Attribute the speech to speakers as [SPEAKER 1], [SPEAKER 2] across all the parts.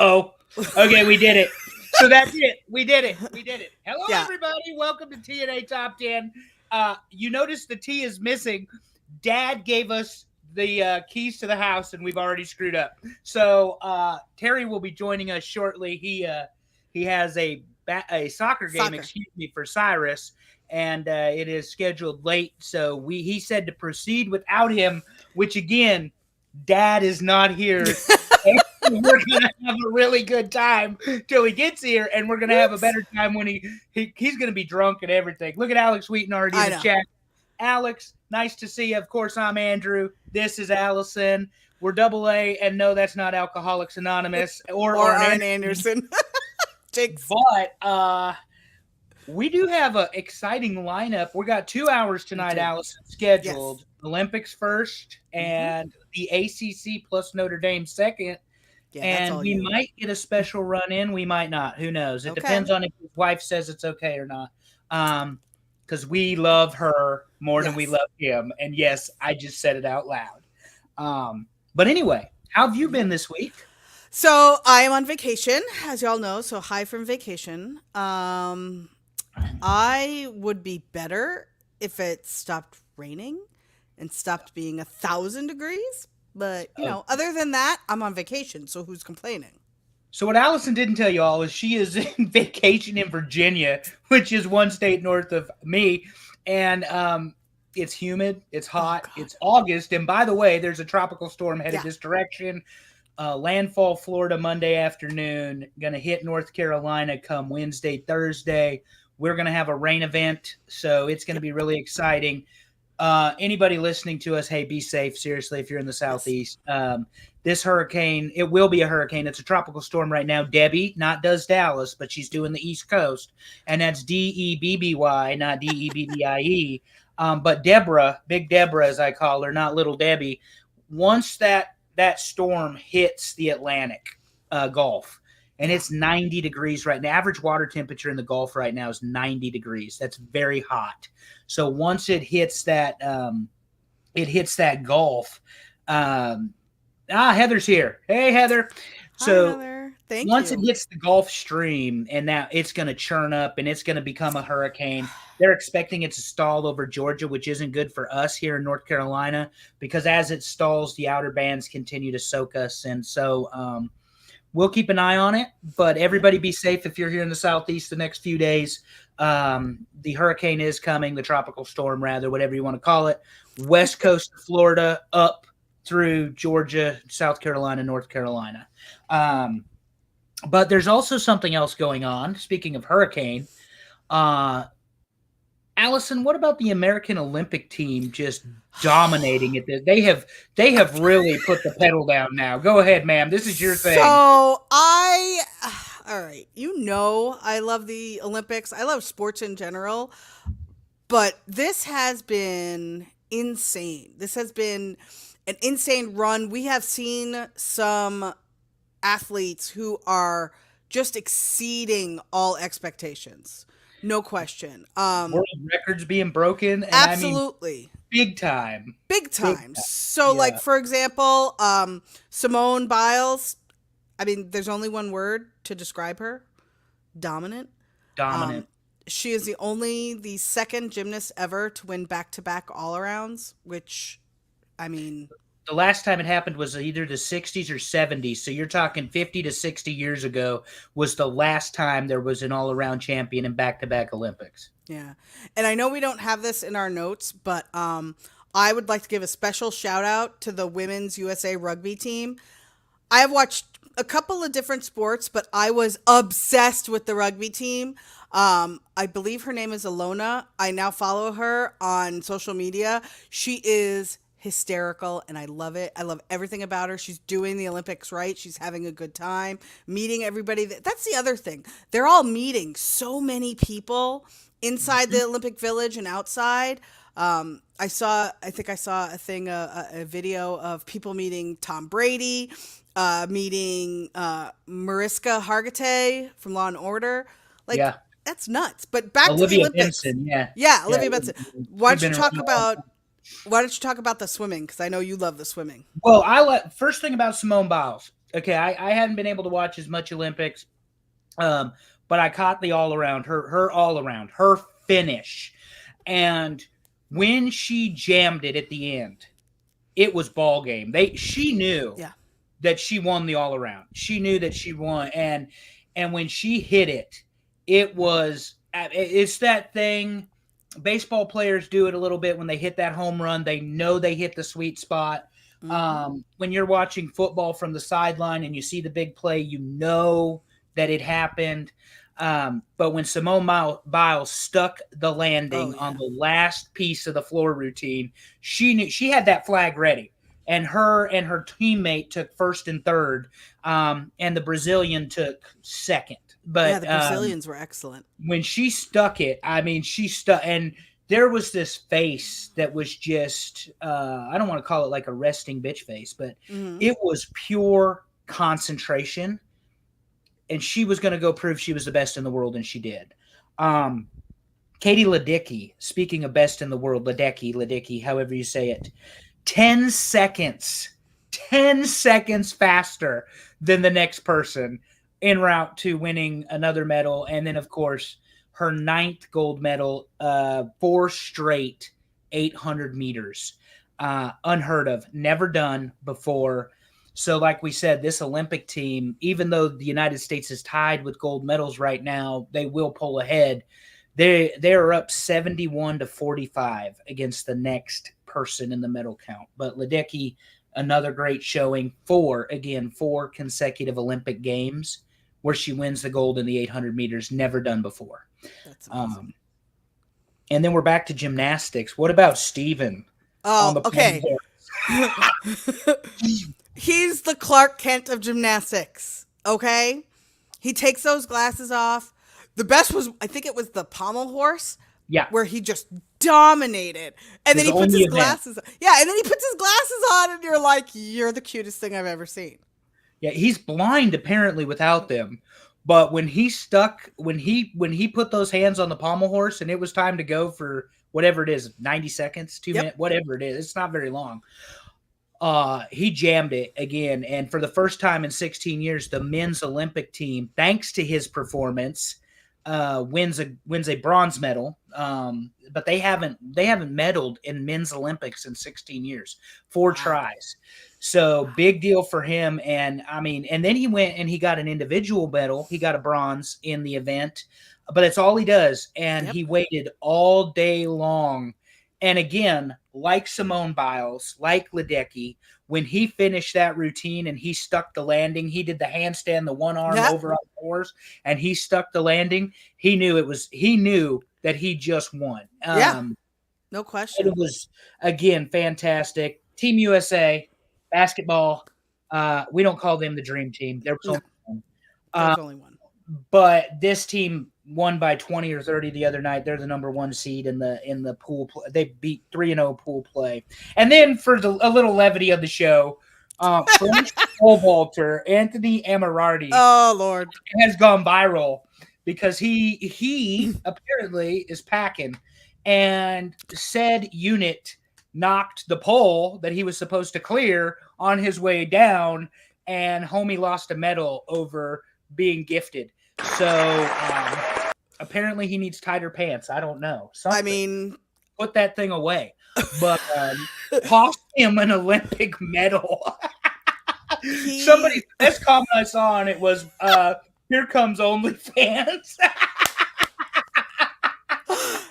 [SPEAKER 1] Uh-oh. Okay, we did it. So that's it. We did it. Hello, everybody. Welcome to TNA Top 10. You notice the T is missing. Dad gave us the keys to the house, and we've already screwed up. So Terry will be joining us shortly. He has a soccer game, for Cyrus, and it is scheduled late. So he said to proceed without him, which again, Dad is not here. We're going to have a really good time till he gets here, and we're going to have a better time when he's going to be drunk and everything. Look at Alex Wheaton already in the chat. Alex, nice to see you. Of course, I'm Andrew. This is Allison. We're AA, and no, that's not Alcoholics Anonymous or
[SPEAKER 2] Arn Anderson.
[SPEAKER 1] But we do have an exciting lineup. We got 2 hours tonight, Allison, scheduled. Yes. Olympics first, and the ACC plus Notre Dame second. Yeah, and we might get a special run in. We might not. Who knows? It depends on if his wife says it's okay or not. Because we love her more than we love him. And yes, I just said it out loud. But anyway, how have you been this week?
[SPEAKER 2] So I am on vacation, as y'all know. So hi from vacation. I would be better if it stopped raining and stopped being 1,000 degrees. But, you know, other than that, I'm on vacation. So who's complaining?
[SPEAKER 1] So what Allison didn't tell you all is she is in vacation in Virginia, which is one state north of me. And it's humid. It's hot. It's August. And by the way, there's a tropical storm headed this direction. Landfall, Florida, Monday afternoon. Going to hit North Carolina come Wednesday, Thursday. We're going to have a rain event. So it's going to be really exciting. Anybody listening to us, hey, be safe. Seriously, if you're in the Southeast, this hurricane, it will be a hurricane. It's a tropical storm right now. Debbie, not does Dallas, but she's doing the East Coast, and that's Debby, not Debbie. But Deborah, Big Deborah, as I call her, not Little Debbie. Once that storm hits the Atlantic Gulf, and it's 90 degrees right now. Average water temperature in the Gulf right now is 90 degrees. That's very hot. So once it hits that Gulf, Heather's here. Hey, Heather. So
[SPEAKER 2] hi, Heather. Thank
[SPEAKER 1] once
[SPEAKER 2] you.
[SPEAKER 1] It hits the Gulf Stream, and now it's going to churn up and it's going to become a hurricane. They're expecting it to stall over Georgia, which isn't good for us here in North Carolina, because as it stalls, the outer bands continue to soak us. And so, we'll keep an eye on it, but everybody be safe if you're here in the Southeast the next few days. The hurricane is coming, the tropical storm, rather, whatever you want to call it. West coast of Florida up through Georgia, South Carolina, North Carolina. But there's also something else going on. Speaking of hurricane, Allison, what about the American Olympic team just dominating it? They have really put the pedal down now. Go ahead, ma'am. This is your thing.
[SPEAKER 2] So all right. You know, I love the Olympics. I love sports in general, but this has been insane. This has been an insane run. We have seen some athletes who are just exceeding all expectations. No question.
[SPEAKER 1] World records being broken. And
[SPEAKER 2] absolutely.
[SPEAKER 1] I mean, big time.
[SPEAKER 2] So, like, for example, Simone Biles, I mean, there's only one word to describe her. Dominant. She is the second gymnast ever to win back-to-back all-arounds, which, I mean...
[SPEAKER 1] The last time it happened was either the 60s or 70s. So you're talking 50 to 60 years ago was the last time there was an all-around champion in back-to-back Olympics.
[SPEAKER 2] Yeah. And I know we don't have this in our notes, but I would like to give a special shout-out to the Women's USA rugby team. I have watched a couple of different sports, but I was obsessed with the rugby team. I believe her name is Alona. I now follow her on social media. She is hysterical, and I love it. I love everything about her. She's doing the Olympics right. She's having a good time, meeting everybody. That's the other thing. They're all meeting so many people inside the Olympic Village and outside. I think I saw a video of people meeting Tom Brady, meeting Mariska Hargitay from Law and Order. Like, that's nuts. But back
[SPEAKER 1] Olivia
[SPEAKER 2] to the Olympics.
[SPEAKER 1] Benson,
[SPEAKER 2] Olivia Benson. Why don't you talk about the swimming? Because I know you love the swimming.
[SPEAKER 1] Well, first thing about Simone Biles. Okay, I hadn't been able to watch as much Olympics, but I caught the all around, her all around, her finish. And when she jammed it at the end, it was ball game. She knew
[SPEAKER 2] Yeah.
[SPEAKER 1] that she won the all around. She knew that she won, and when she hit it, it's that thing. Baseball players do it a little bit when they hit that home run. They know they hit the sweet spot. When you're watching football from the sideline and you see the big play, you know that it happened. But when Simone Biles stuck the landing on the last piece of the floor routine, she knew she had that flag ready. And her teammate took first and third, and the Brazilian took second. But
[SPEAKER 2] yeah, the Brazilians were excellent.
[SPEAKER 1] When she stuck it, I mean, she stuck, and there was this face that was just, I don't want to call it like a resting bitch face, but it was pure concentration. And she was going to go prove she was the best in the world, and she did. Katie Ledecky, speaking of best in the world, Ledecky, however you say it, 10 seconds faster than the next person en route to winning another medal. And then, of course, her 9th gold medal, 4 straight 800 meters. Unheard of, never done before. So like we said, this Olympic team, even though the United States is tied with gold medals right now, they will pull ahead. They're up 71-45 against the next person in the medal count. But Ledecky, another great showing, 4 consecutive Olympic Games where she wins the gold in the 800 meters, never done before.
[SPEAKER 2] That's amazing.
[SPEAKER 1] And then we're back to gymnastics. What about Steven?
[SPEAKER 2] Oh, okay. He's the Clark Kent of gymnastics, okay? He takes those glasses off. The best was, I think it was the pommel horse.
[SPEAKER 1] Yeah.
[SPEAKER 2] Where he just dominated. And then he puts his glasses on. Yeah, and then he puts his glasses on and you're like, you're the cutest thing I've ever seen.
[SPEAKER 1] Yeah, he's blind apparently without them. But when he put those hands on the pommel horse and it was time to go for whatever it is, 90 seconds, 2 minutes, whatever it is, it's not very long. He jammed it again. And for the first time in 16 years, the men's Olympic team, thanks to his performance, wins a bronze medal. But they haven't medaled in men's Olympics in 16 years, 4 tries. So big deal for him. And I mean, and then he went and he got an individual medal. He got a bronze in the event, but that's all he does. And he waited all day long. And again, like Simone Biles, like Ledecky, when he finished that routine and he stuck the landing, he did the handstand, the one arm over on the horse, and he stuck the landing. He knew that he just won.
[SPEAKER 2] No question.
[SPEAKER 1] It was, again, fantastic. Team USA, basketball. We don't call them the dream team. There was
[SPEAKER 2] only one.
[SPEAKER 1] But this team won by 20 or 30 the other night. They're the number 1 seed in the pool play. They beat 3-0 pool play. And then for a little levity of the show, French pole vaulter Anthony Amirardi,
[SPEAKER 2] oh Lord,
[SPEAKER 1] has gone viral because he apparently is packing, and said unit knocked the pole that he was supposed to clear on his way down, and homie lost a medal over being gifted. So apparently he needs tighter pants. I don't know. Something.
[SPEAKER 2] I mean,
[SPEAKER 1] put that thing away. But cost him an Olympic medal. Somebody, best comment I saw on it was, "Here comes OnlyFans."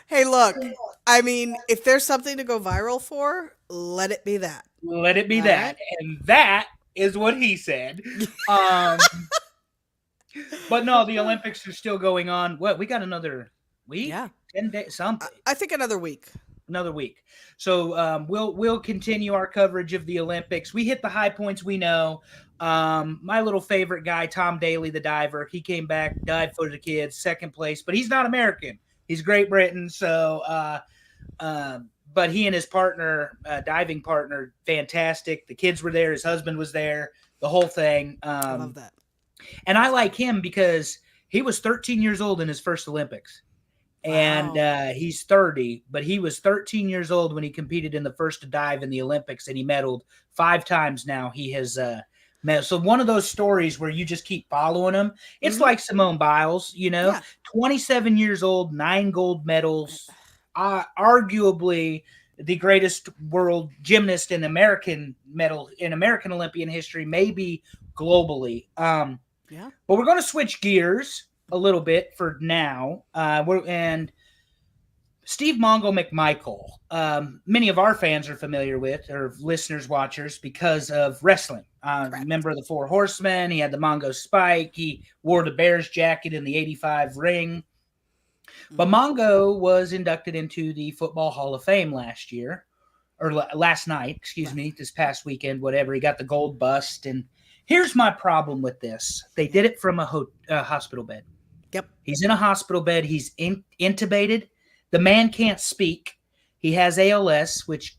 [SPEAKER 2] Hey, look. I mean, if there's something to go viral for, let it be that.
[SPEAKER 1] Let it be that, and that is what he said. But no, the Olympics are still going on. What, we got another week?
[SPEAKER 2] Yeah.
[SPEAKER 1] 10 days, something.
[SPEAKER 2] I think another week.
[SPEAKER 1] Another week. So we'll continue our coverage of the Olympics. We hit the high points we know. My little favorite guy, Tom Daly, the diver, he came back, dived for the kids, 2nd place, but he's not American. He's Great Britain. So, but he and his partner, diving partner, fantastic. The kids were there. His husband was there. The whole thing.
[SPEAKER 2] I love that.
[SPEAKER 1] And I like him because he was 13 years old in his first Olympics. And he's 30, but he was 13 years old when he competed in the first dive in the Olympics, and he medaled 5 times now. He has So one of those stories where you just keep following them. It's
[SPEAKER 2] Mm-hmm.
[SPEAKER 1] like Simone Biles,
[SPEAKER 2] Yeah.
[SPEAKER 1] 27 years old, 9 gold medals, arguably the greatest world gymnast in American Olympian history, maybe globally.
[SPEAKER 2] Yeah.
[SPEAKER 1] But we're going to switch gears a little bit for now. And Steve Mongo McMichael, many of our fans are familiar with, or listeners, watchers, because of wrestling.
[SPEAKER 2] Correct.
[SPEAKER 1] Member of the Four Horsemen. He had the Mongo spike. He wore the Bears jacket in the '85 ring. But
[SPEAKER 2] Mm-hmm.
[SPEAKER 1] Mongo was inducted into the Football Hall of Fame last year, or last night, excuse me, this past weekend, whatever. He got the gold bust. And here's my problem with this. They did it from a hospital bed.
[SPEAKER 2] Yep.
[SPEAKER 1] He's in a hospital bed. He's intubated. The man can't speak. He has ALS, which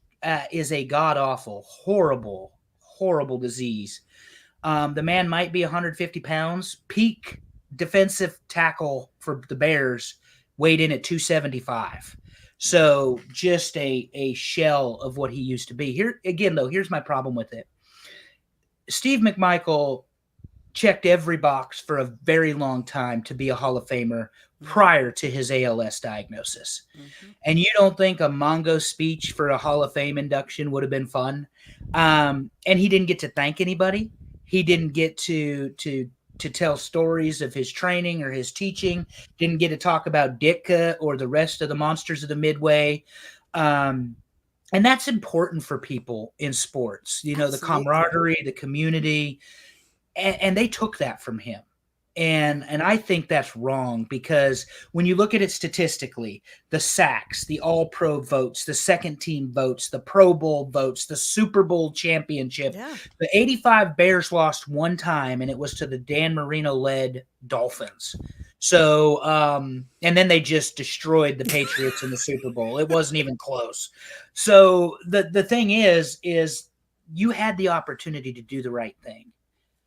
[SPEAKER 1] is a god-awful, horrible, horrible disease. The man might be 150 pounds. Peak defensive tackle for the Bears, weighed in at 275. So just a shell of what he used to be. Here again, though, here's my problem with it. Steve McMichael checked every box for a very long time to be a Hall of Famer prior to his ALS diagnosis. Mm-hmm. And you don't think a Mongo speech for a Hall of Fame induction would have been fun? And he didn't get to thank anybody. He didn't get to tell stories of his training or his teaching. Didn't get to talk about Ditka or the rest of the monsters of the Midway. And that's important for people in sports. The camaraderie, the community. And they took that from him. And I think that's wrong, because when you look at it statistically, the sacks, the all-pro votes, the second team votes, the Pro Bowl votes, the Super Bowl championship, the 85 Bears lost one time, and it was to the Dan Marino-led Dolphins. So, and then they just destroyed the Patriots in the Super Bowl. It wasn't even close. So the thing is you had the opportunity to do the right thing.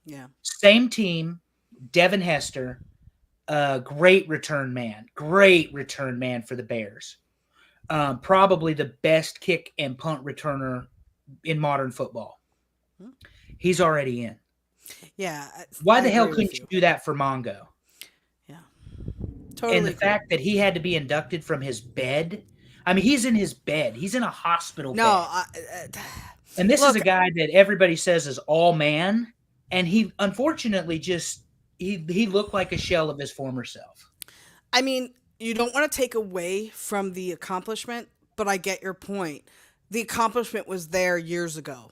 [SPEAKER 2] Yeah.
[SPEAKER 1] Same team, Devin Hester, great return man for the Bears. Probably the best kick and punt returner in modern football. He's already in.
[SPEAKER 2] Yeah.
[SPEAKER 1] Why the hell couldn't you do that for Mongo?
[SPEAKER 2] Yeah. Totally.
[SPEAKER 1] And the fact that he had to be inducted from his bed. I mean, he's in his bed. He's in a hospital bed. And this is a guy that everybody says is all man. And he unfortunately just he looked like a shell of his former self.
[SPEAKER 2] I mean, you don't want to take away from the accomplishment, but I get your point. The accomplishment was there years ago.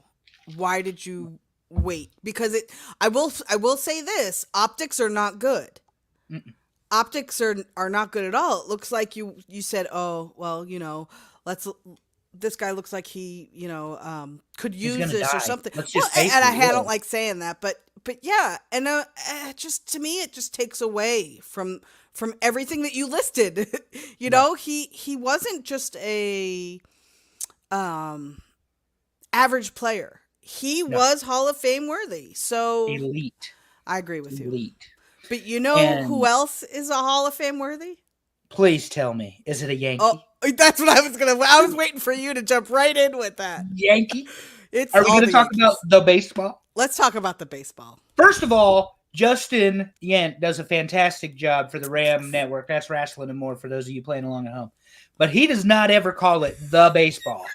[SPEAKER 2] Why did you wait? Because I will say this, optics are not good. Mm-mm. Optics are not good at all. It looks like you said, "Oh, well, this guy looks like he, could use this
[SPEAKER 1] die.
[SPEAKER 2] or something."
[SPEAKER 1] And
[SPEAKER 2] I don't like saying that, but yeah, and just to me, it just takes away from everything that you listed. He wasn't just a average player. He was Hall of Fame worthy. So
[SPEAKER 1] elite.
[SPEAKER 2] I agree with you.
[SPEAKER 1] Elite.
[SPEAKER 2] But who else is a Hall of Fame worthy?
[SPEAKER 1] Please tell me. Is it a Yankee?
[SPEAKER 2] Oh, that's what I was waiting for you to jump right in with that.
[SPEAKER 1] Yankee? Are we going to talk about the baseball?
[SPEAKER 2] Let's talk about the baseball.
[SPEAKER 1] First of all, Justin Yent does a fantastic job for the Ram Network. That's Wrestling and More for those of you playing along at home. But he does not ever call it the baseball.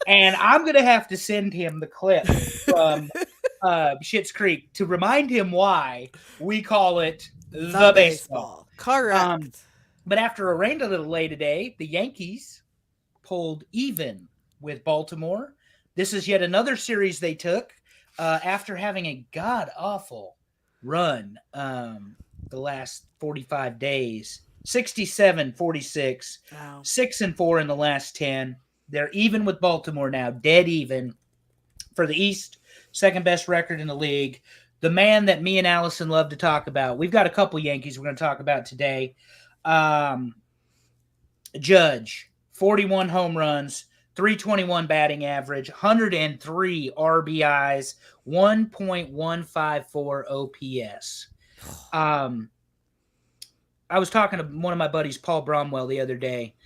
[SPEAKER 1] And I'm going to have to send him the clip from Schitt's Creek to remind him why we call it the baseball.
[SPEAKER 2] Correct.
[SPEAKER 1] But after a rain delay today, the Yankees pulled even with Baltimore. This is yet another series they took after having a god-awful run the last 45 days. 67-46, wow. 6-4 in the last 10. They're even with Baltimore now, dead even for the East, second best record in the league. The man that me and Allison love to talk about. We've got a couple Yankees we're going to talk about today. Judge, 41 home runs, 321 batting average, 103 RBIs, 1.154 OPS. I was talking to one of my buddies, Paul Bromwell, the other day,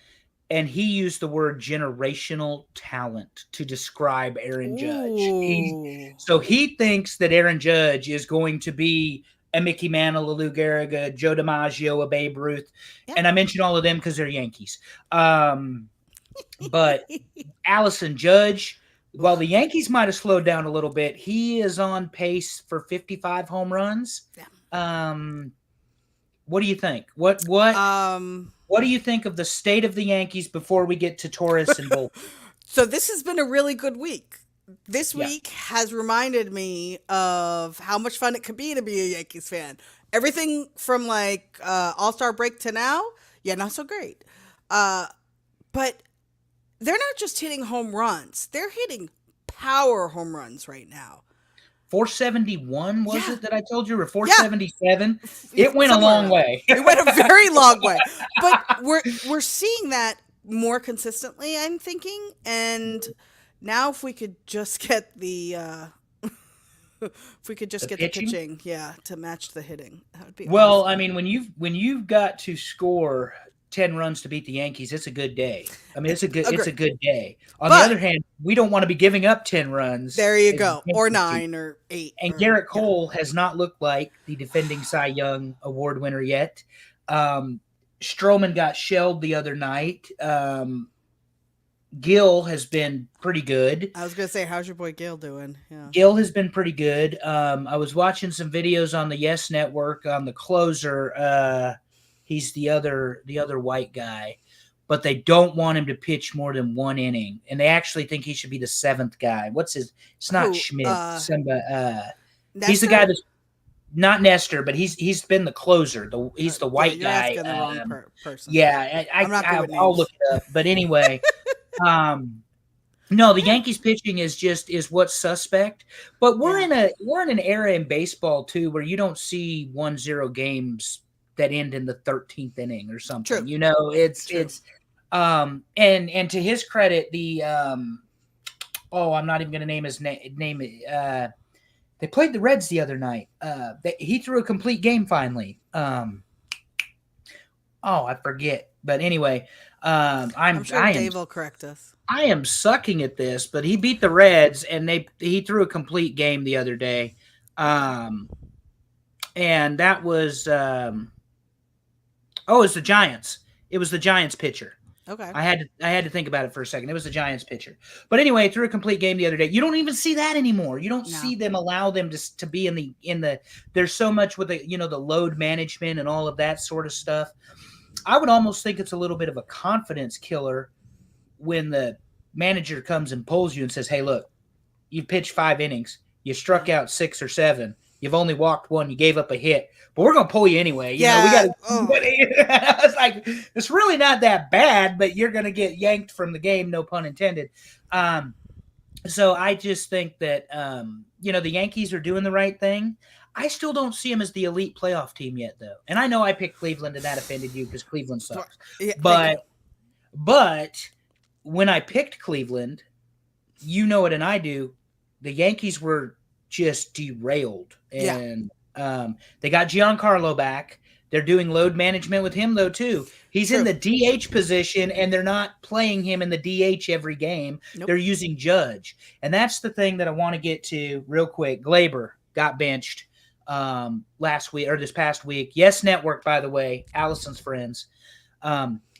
[SPEAKER 1] and he used the word generational talent to describe Aaron Judge.
[SPEAKER 2] Ooh.
[SPEAKER 1] So he thinks that Aaron Judge is going to be a Mickey Mantle, a Lou Gehrig, Joe DiMaggio, a Babe Ruth.
[SPEAKER 2] Yeah.
[SPEAKER 1] And I mentioned all of them because they're Yankees. But Allison Judge, while the Yankees might have slowed down a little bit, he is on pace for 55 home runs.
[SPEAKER 2] Yeah.
[SPEAKER 1] What do you think? What do you think of the state of the Yankees before we get to Torres and Volpe?
[SPEAKER 2] So this has been a really good week. This
[SPEAKER 1] Yeah.
[SPEAKER 2] week has reminded me of how much fun it could be to be a Yankees fan. Everything from like All-Star break to now, yeah, not so great. But they're not just hitting home runs. They're hitting power home runs right now.
[SPEAKER 1] 471 was
[SPEAKER 2] Yeah.
[SPEAKER 1] it that I told you, or 477? It went a
[SPEAKER 2] Somewhere
[SPEAKER 1] long
[SPEAKER 2] around.
[SPEAKER 1] way.
[SPEAKER 2] It went a very long way. But we're seeing that more consistently, I'm thinking. And now if we could just get the pitching, yeah, to match the hitting, that would be
[SPEAKER 1] Well,
[SPEAKER 2] awesome.
[SPEAKER 1] I mean, when you've got to score 10 runs to beat the Yankees, it's a good day. I mean, it's a good day. On the other hand, we don't want to be giving up 10 runs.
[SPEAKER 2] There you go. Or 9 or 8.
[SPEAKER 1] And Garrett Cole has not looked like the defending Cy Young Award winner yet. Stroman got shelled the other night. Gil has been pretty good.
[SPEAKER 2] I was going to say, how's your boy Gil doing? Yeah.
[SPEAKER 1] Gil has been pretty good. I was watching some videos on the Yes Network on the closer. He's the other white guy, but they don't want him to pitch more than 1 inning, and they actually think he should be the 7th guy. What's his? It's not Schmidt. He's the guy that's not Nestor, but he's been the closer. He's the white guy.
[SPEAKER 2] You're asking the wrong person.
[SPEAKER 1] Yeah, I'll look it up. But anyway, no, the Yankees pitching is what's suspect. But we're in an era in baseball too where you don't see 1-0 games that end in the 13th inning or something.
[SPEAKER 2] True.
[SPEAKER 1] You know, it's and to his credit, the I'm not even going to name his name. They played the Reds the other night. He threw a complete game finally. I forget. But anyway, I'm
[SPEAKER 2] sure Dave will correct us.
[SPEAKER 1] I am sucking at this, but he beat the Reds and he threw a complete game the other day. And that was it's the Giants. It was the Giants pitcher.
[SPEAKER 2] Okay.
[SPEAKER 1] I had to think about it for a second. It was the Giants pitcher. But anyway, threw a complete game the other day. You don't even see that anymore. You don't see them allow them to be in the there's so much with the load management and all of that sort of stuff. I would almost think it's a little bit of a confidence killer when the manager comes and pulls you and says, "Hey, look, you pitched 5 innings. You struck out 6 or 7. You've only walked 1. You gave up a hit, but we're going to pull you anyway. We got to." It's like, it's really not that bad, but you're going to get yanked from the game, no pun intended. So I just think that, the Yankees are doing the right thing. I still don't see them as the elite playoff team yet, though. And I know I picked Cleveland and that offended you because Cleveland sucks. Yeah, but when I picked Cleveland, you know it and I do, the Yankees were just derailed. And they got Giancarlo back. They're doing load management with him, though, too. He's in the DH position, and they're not playing him in the DH every game. Nope. They're using Judge. And that's the thing that I want to get to real quick. Glaber got benched this past week. Yes Network, by the way, Allison's friends.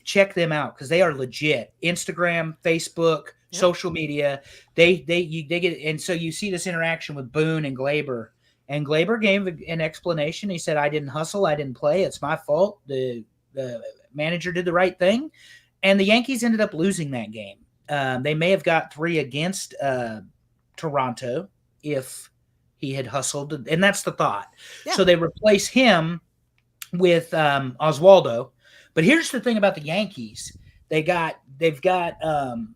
[SPEAKER 1] Check them out because they are legit. Instagram, Facebook, social media. They get, and so you see this interaction with Boone and Glaber. And Glaber gave an explanation. He said, "I didn't hustle. I didn't play. It's my fault. The manager did the right thing." And the Yankees ended up losing that game. They may have got 3 against Toronto if he had hustled. And that's the thought. Yeah. So they replace him with Oswaldo. But here's the thing about the Yankees. They've got the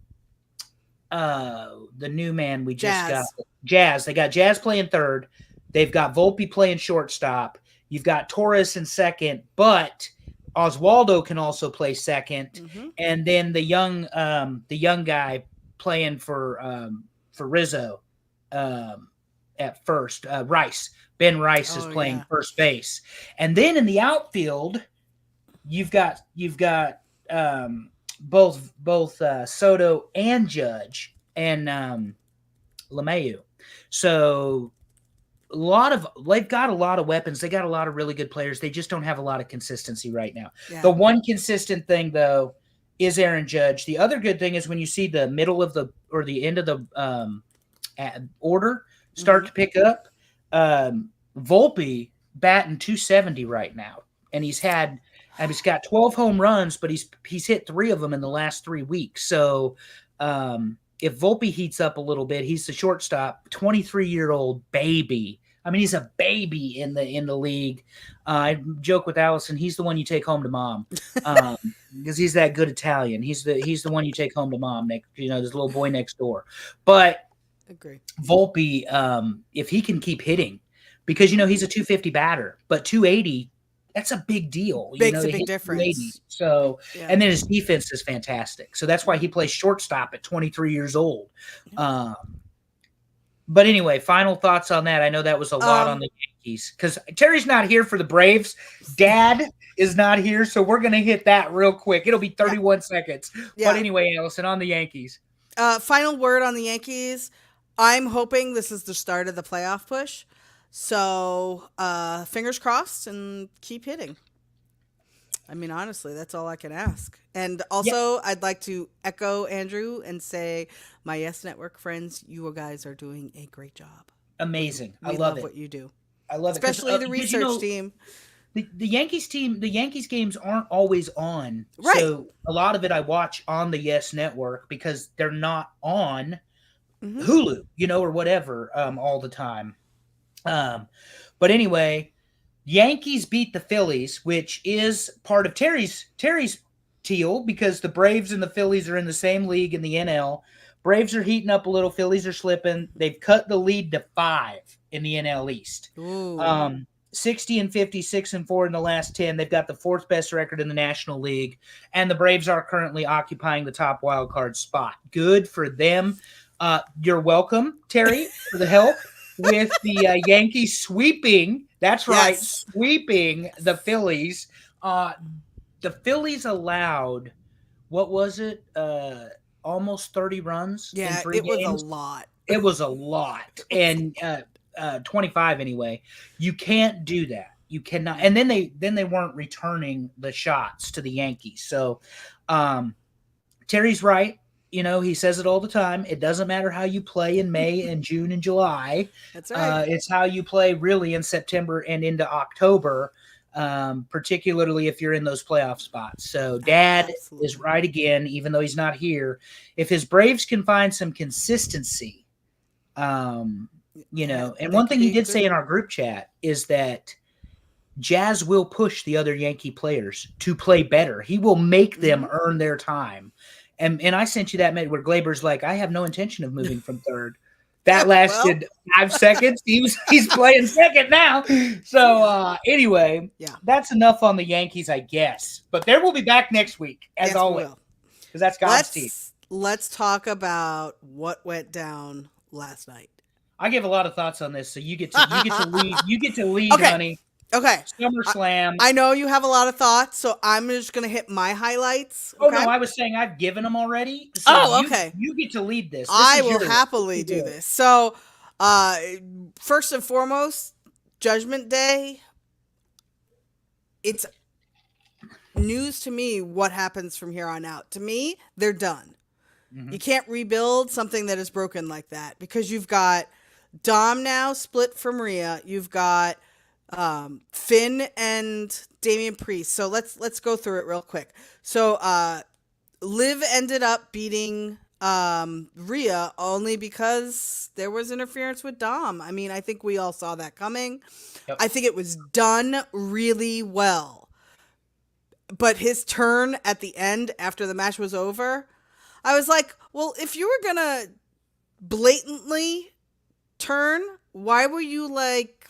[SPEAKER 1] new man we just got. Jazz. They got Jazz playing third. They've got Volpe playing shortstop. You've got Torres in second, but Oswaldo can also play second. Mm-hmm. And then the young guy playing for Rizzo at first. Rice. Ben Rice is playing first base. And then in the outfield, you've got both Soto and Judge and LeMahieu. So they've got a lot of weapons. They got a lot of really good players. They just don't have a lot of consistency right now.
[SPEAKER 2] Yeah.
[SPEAKER 1] The one consistent thing though is Aaron Judge. The other good thing is when you see the middle of the or the end of the order start to pick up, Volpe batting 270 right now, and he's got 12 home runs, but he's hit 3 of them in the last 3 weeks. So if Volpe heats up a little bit, he's the shortstop, 23-year-old baby. I mean, he's a baby in the league. I joke with Allison, he's the one you take home to mom, because he's that good Italian. He's the one you take home to mom. This little boy next door. But
[SPEAKER 2] agree.
[SPEAKER 1] Volpe, if he can keep hitting, because he's a 250 batter, but 280. That's a big deal.
[SPEAKER 2] Makes a big difference.
[SPEAKER 1] So, yeah. And then his defense is fantastic. So that's why he plays shortstop at 23 years old. But anyway, final thoughts on that. I know that was a lot on the Yankees because Terry's not here for the Braves. Dad is not here, so we're going to hit that real quick. It'll be 31 seconds. Yeah. But anyway, Allison, on the Yankees.
[SPEAKER 2] Final word on the Yankees. I'm hoping this is the start of the playoff push. So fingers crossed and keep hitting. I mean, honestly, that's all I can ask. And also, I'd like to echo Andrew and say, my Yes Network friends, you guys are doing a great job.
[SPEAKER 1] Amazing.
[SPEAKER 2] I love what you do.
[SPEAKER 1] I love
[SPEAKER 2] it. Especially the research team.
[SPEAKER 1] The Yankees games aren't always on.
[SPEAKER 2] Right.
[SPEAKER 1] So a lot of it I watch on the Yes Network because they're not on Hulu, or whatever all the time. But anyway, Yankees beat the Phillies, which is part of Terry's deal because the Braves and the Phillies are in the same league in the NL. Braves are heating up a little. Phillies are slipping. They've cut the lead to 5 in the NL East. 60-50, 6-4 in the last 10. They've got the 4th best record in the National League, and the Braves are currently occupying the top wild card spot. Good for them. You're welcome, Terry, for the help with the Yankees sweeping. That's right, sweeping the Phillies. The Phillies allowed, what was it? Almost 30 runs.
[SPEAKER 2] Yeah,
[SPEAKER 1] in 3 games.
[SPEAKER 2] Was a lot.
[SPEAKER 1] It was a lot, and 25 anyway. You can't do that. You cannot. And then they weren't returning the shots to the Yankees. So, Terry's right. He says it all the time. It doesn't matter how you play in May and June and July.
[SPEAKER 2] That's right.
[SPEAKER 1] It's how you play really in September and into October, particularly if you're in those playoff spots. So Dad is right again, even though he's not here. If his Braves can find some consistency, and one thing he did say in our group chat is that Jazz will push the other Yankee players to play better. He will make them earn their time. And I sent you that where Glaber's like, I have no intention of moving from third. That lasted 5 seconds. He's playing second now. So anyway, that's enough on the Yankees, I guess. But they will be back next week, as always, because that's God's team.
[SPEAKER 2] Let's talk about what went down last night.
[SPEAKER 1] I give a lot of thoughts on this, so you get to lead. You get to lead, honey.
[SPEAKER 2] Okay.
[SPEAKER 1] SummerSlam.
[SPEAKER 2] I know you have a lot of thoughts, so I'm just going to hit my highlights.
[SPEAKER 1] Okay? Oh, no, I was saying I've given them already. So
[SPEAKER 2] okay.
[SPEAKER 1] You get to lead this.
[SPEAKER 2] I will happily do this. So, first and foremost, Judgment Day. It's news to me what happens from here on out. To me, they're done. Mm-hmm. You can't rebuild something that is broken like that because you've got Dom now split from Rhea. You've got Finn and Damian Priest. So let's go through it real quick. So Liv ended up beating Rhea only because there was interference with Dom. I mean, I think we all saw that coming. Yep. I think it was done really well. But his turn at the end after the match was over, I was like, well, if you were gonna blatantly turn, why were you like,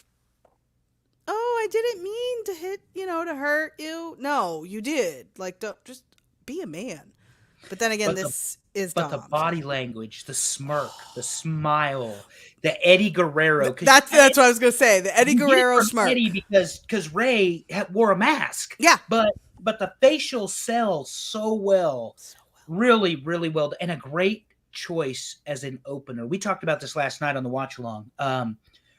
[SPEAKER 2] oh, I didn't mean to hit, to hurt you. No, you did. Like, don't just be a man. But then again, this is Dom.
[SPEAKER 1] But the body language, the smirk, the smile, the Eddie Guerrero.
[SPEAKER 2] That's what I was going to say. The Eddie Guerrero smirk.
[SPEAKER 1] Eddie because Ray wore a mask.
[SPEAKER 2] Yeah.
[SPEAKER 1] But but the facial sells so well.
[SPEAKER 2] So
[SPEAKER 1] Really, really well. And a great choice as an opener. We talked about this last night on the watch along.
[SPEAKER 2] well.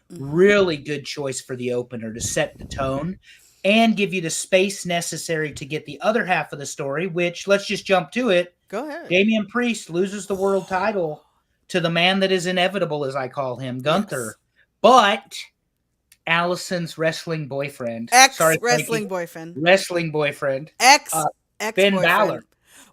[SPEAKER 1] Really good choice for the opener to set the tone and give you the space necessary to get the other half of the story, which let's just jump to it.
[SPEAKER 2] Go ahead.
[SPEAKER 1] Damian Priest loses the world title to the man that is inevitable, as I call him, Gunther.
[SPEAKER 2] Yes.
[SPEAKER 1] But Allison's wrestling boyfriend,
[SPEAKER 2] Wrestling boyfriend.
[SPEAKER 1] wrestling boyfriend,
[SPEAKER 2] Ex
[SPEAKER 1] Finn
[SPEAKER 2] boyfriend.
[SPEAKER 1] Balor.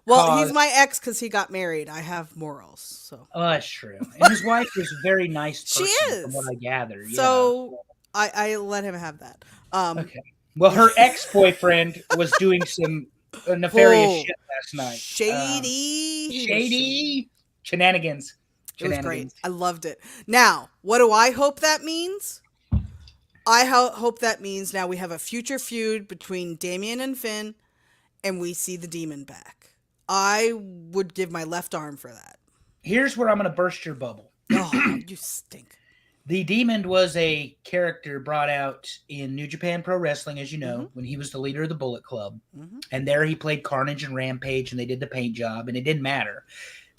[SPEAKER 2] Well, he's my ex because he got married. I have morals, so.
[SPEAKER 1] Oh, that's true. And his wife is a very nice person,
[SPEAKER 2] She is.
[SPEAKER 1] from what I gather.
[SPEAKER 2] So I let him have that.
[SPEAKER 1] Okay. Well, her ex-boyfriend was doing some nefarious shit last night.
[SPEAKER 2] Shady
[SPEAKER 1] Shenanigans.
[SPEAKER 2] It was great. I loved it. Now, what do I hope that means? I hope that means now we have a future feud between Damian and Finn, and we see the Demon back. I would give my left arm for that.
[SPEAKER 1] Here's where I'm going to burst your bubble.
[SPEAKER 2] Oh, you stink.
[SPEAKER 1] The Demon was a character brought out in New Japan Pro Wrestling, as you know, when he was the leader of the Bullet Club. And there he played Carnage and Rampage, and they did the paint job, and it didn't matter.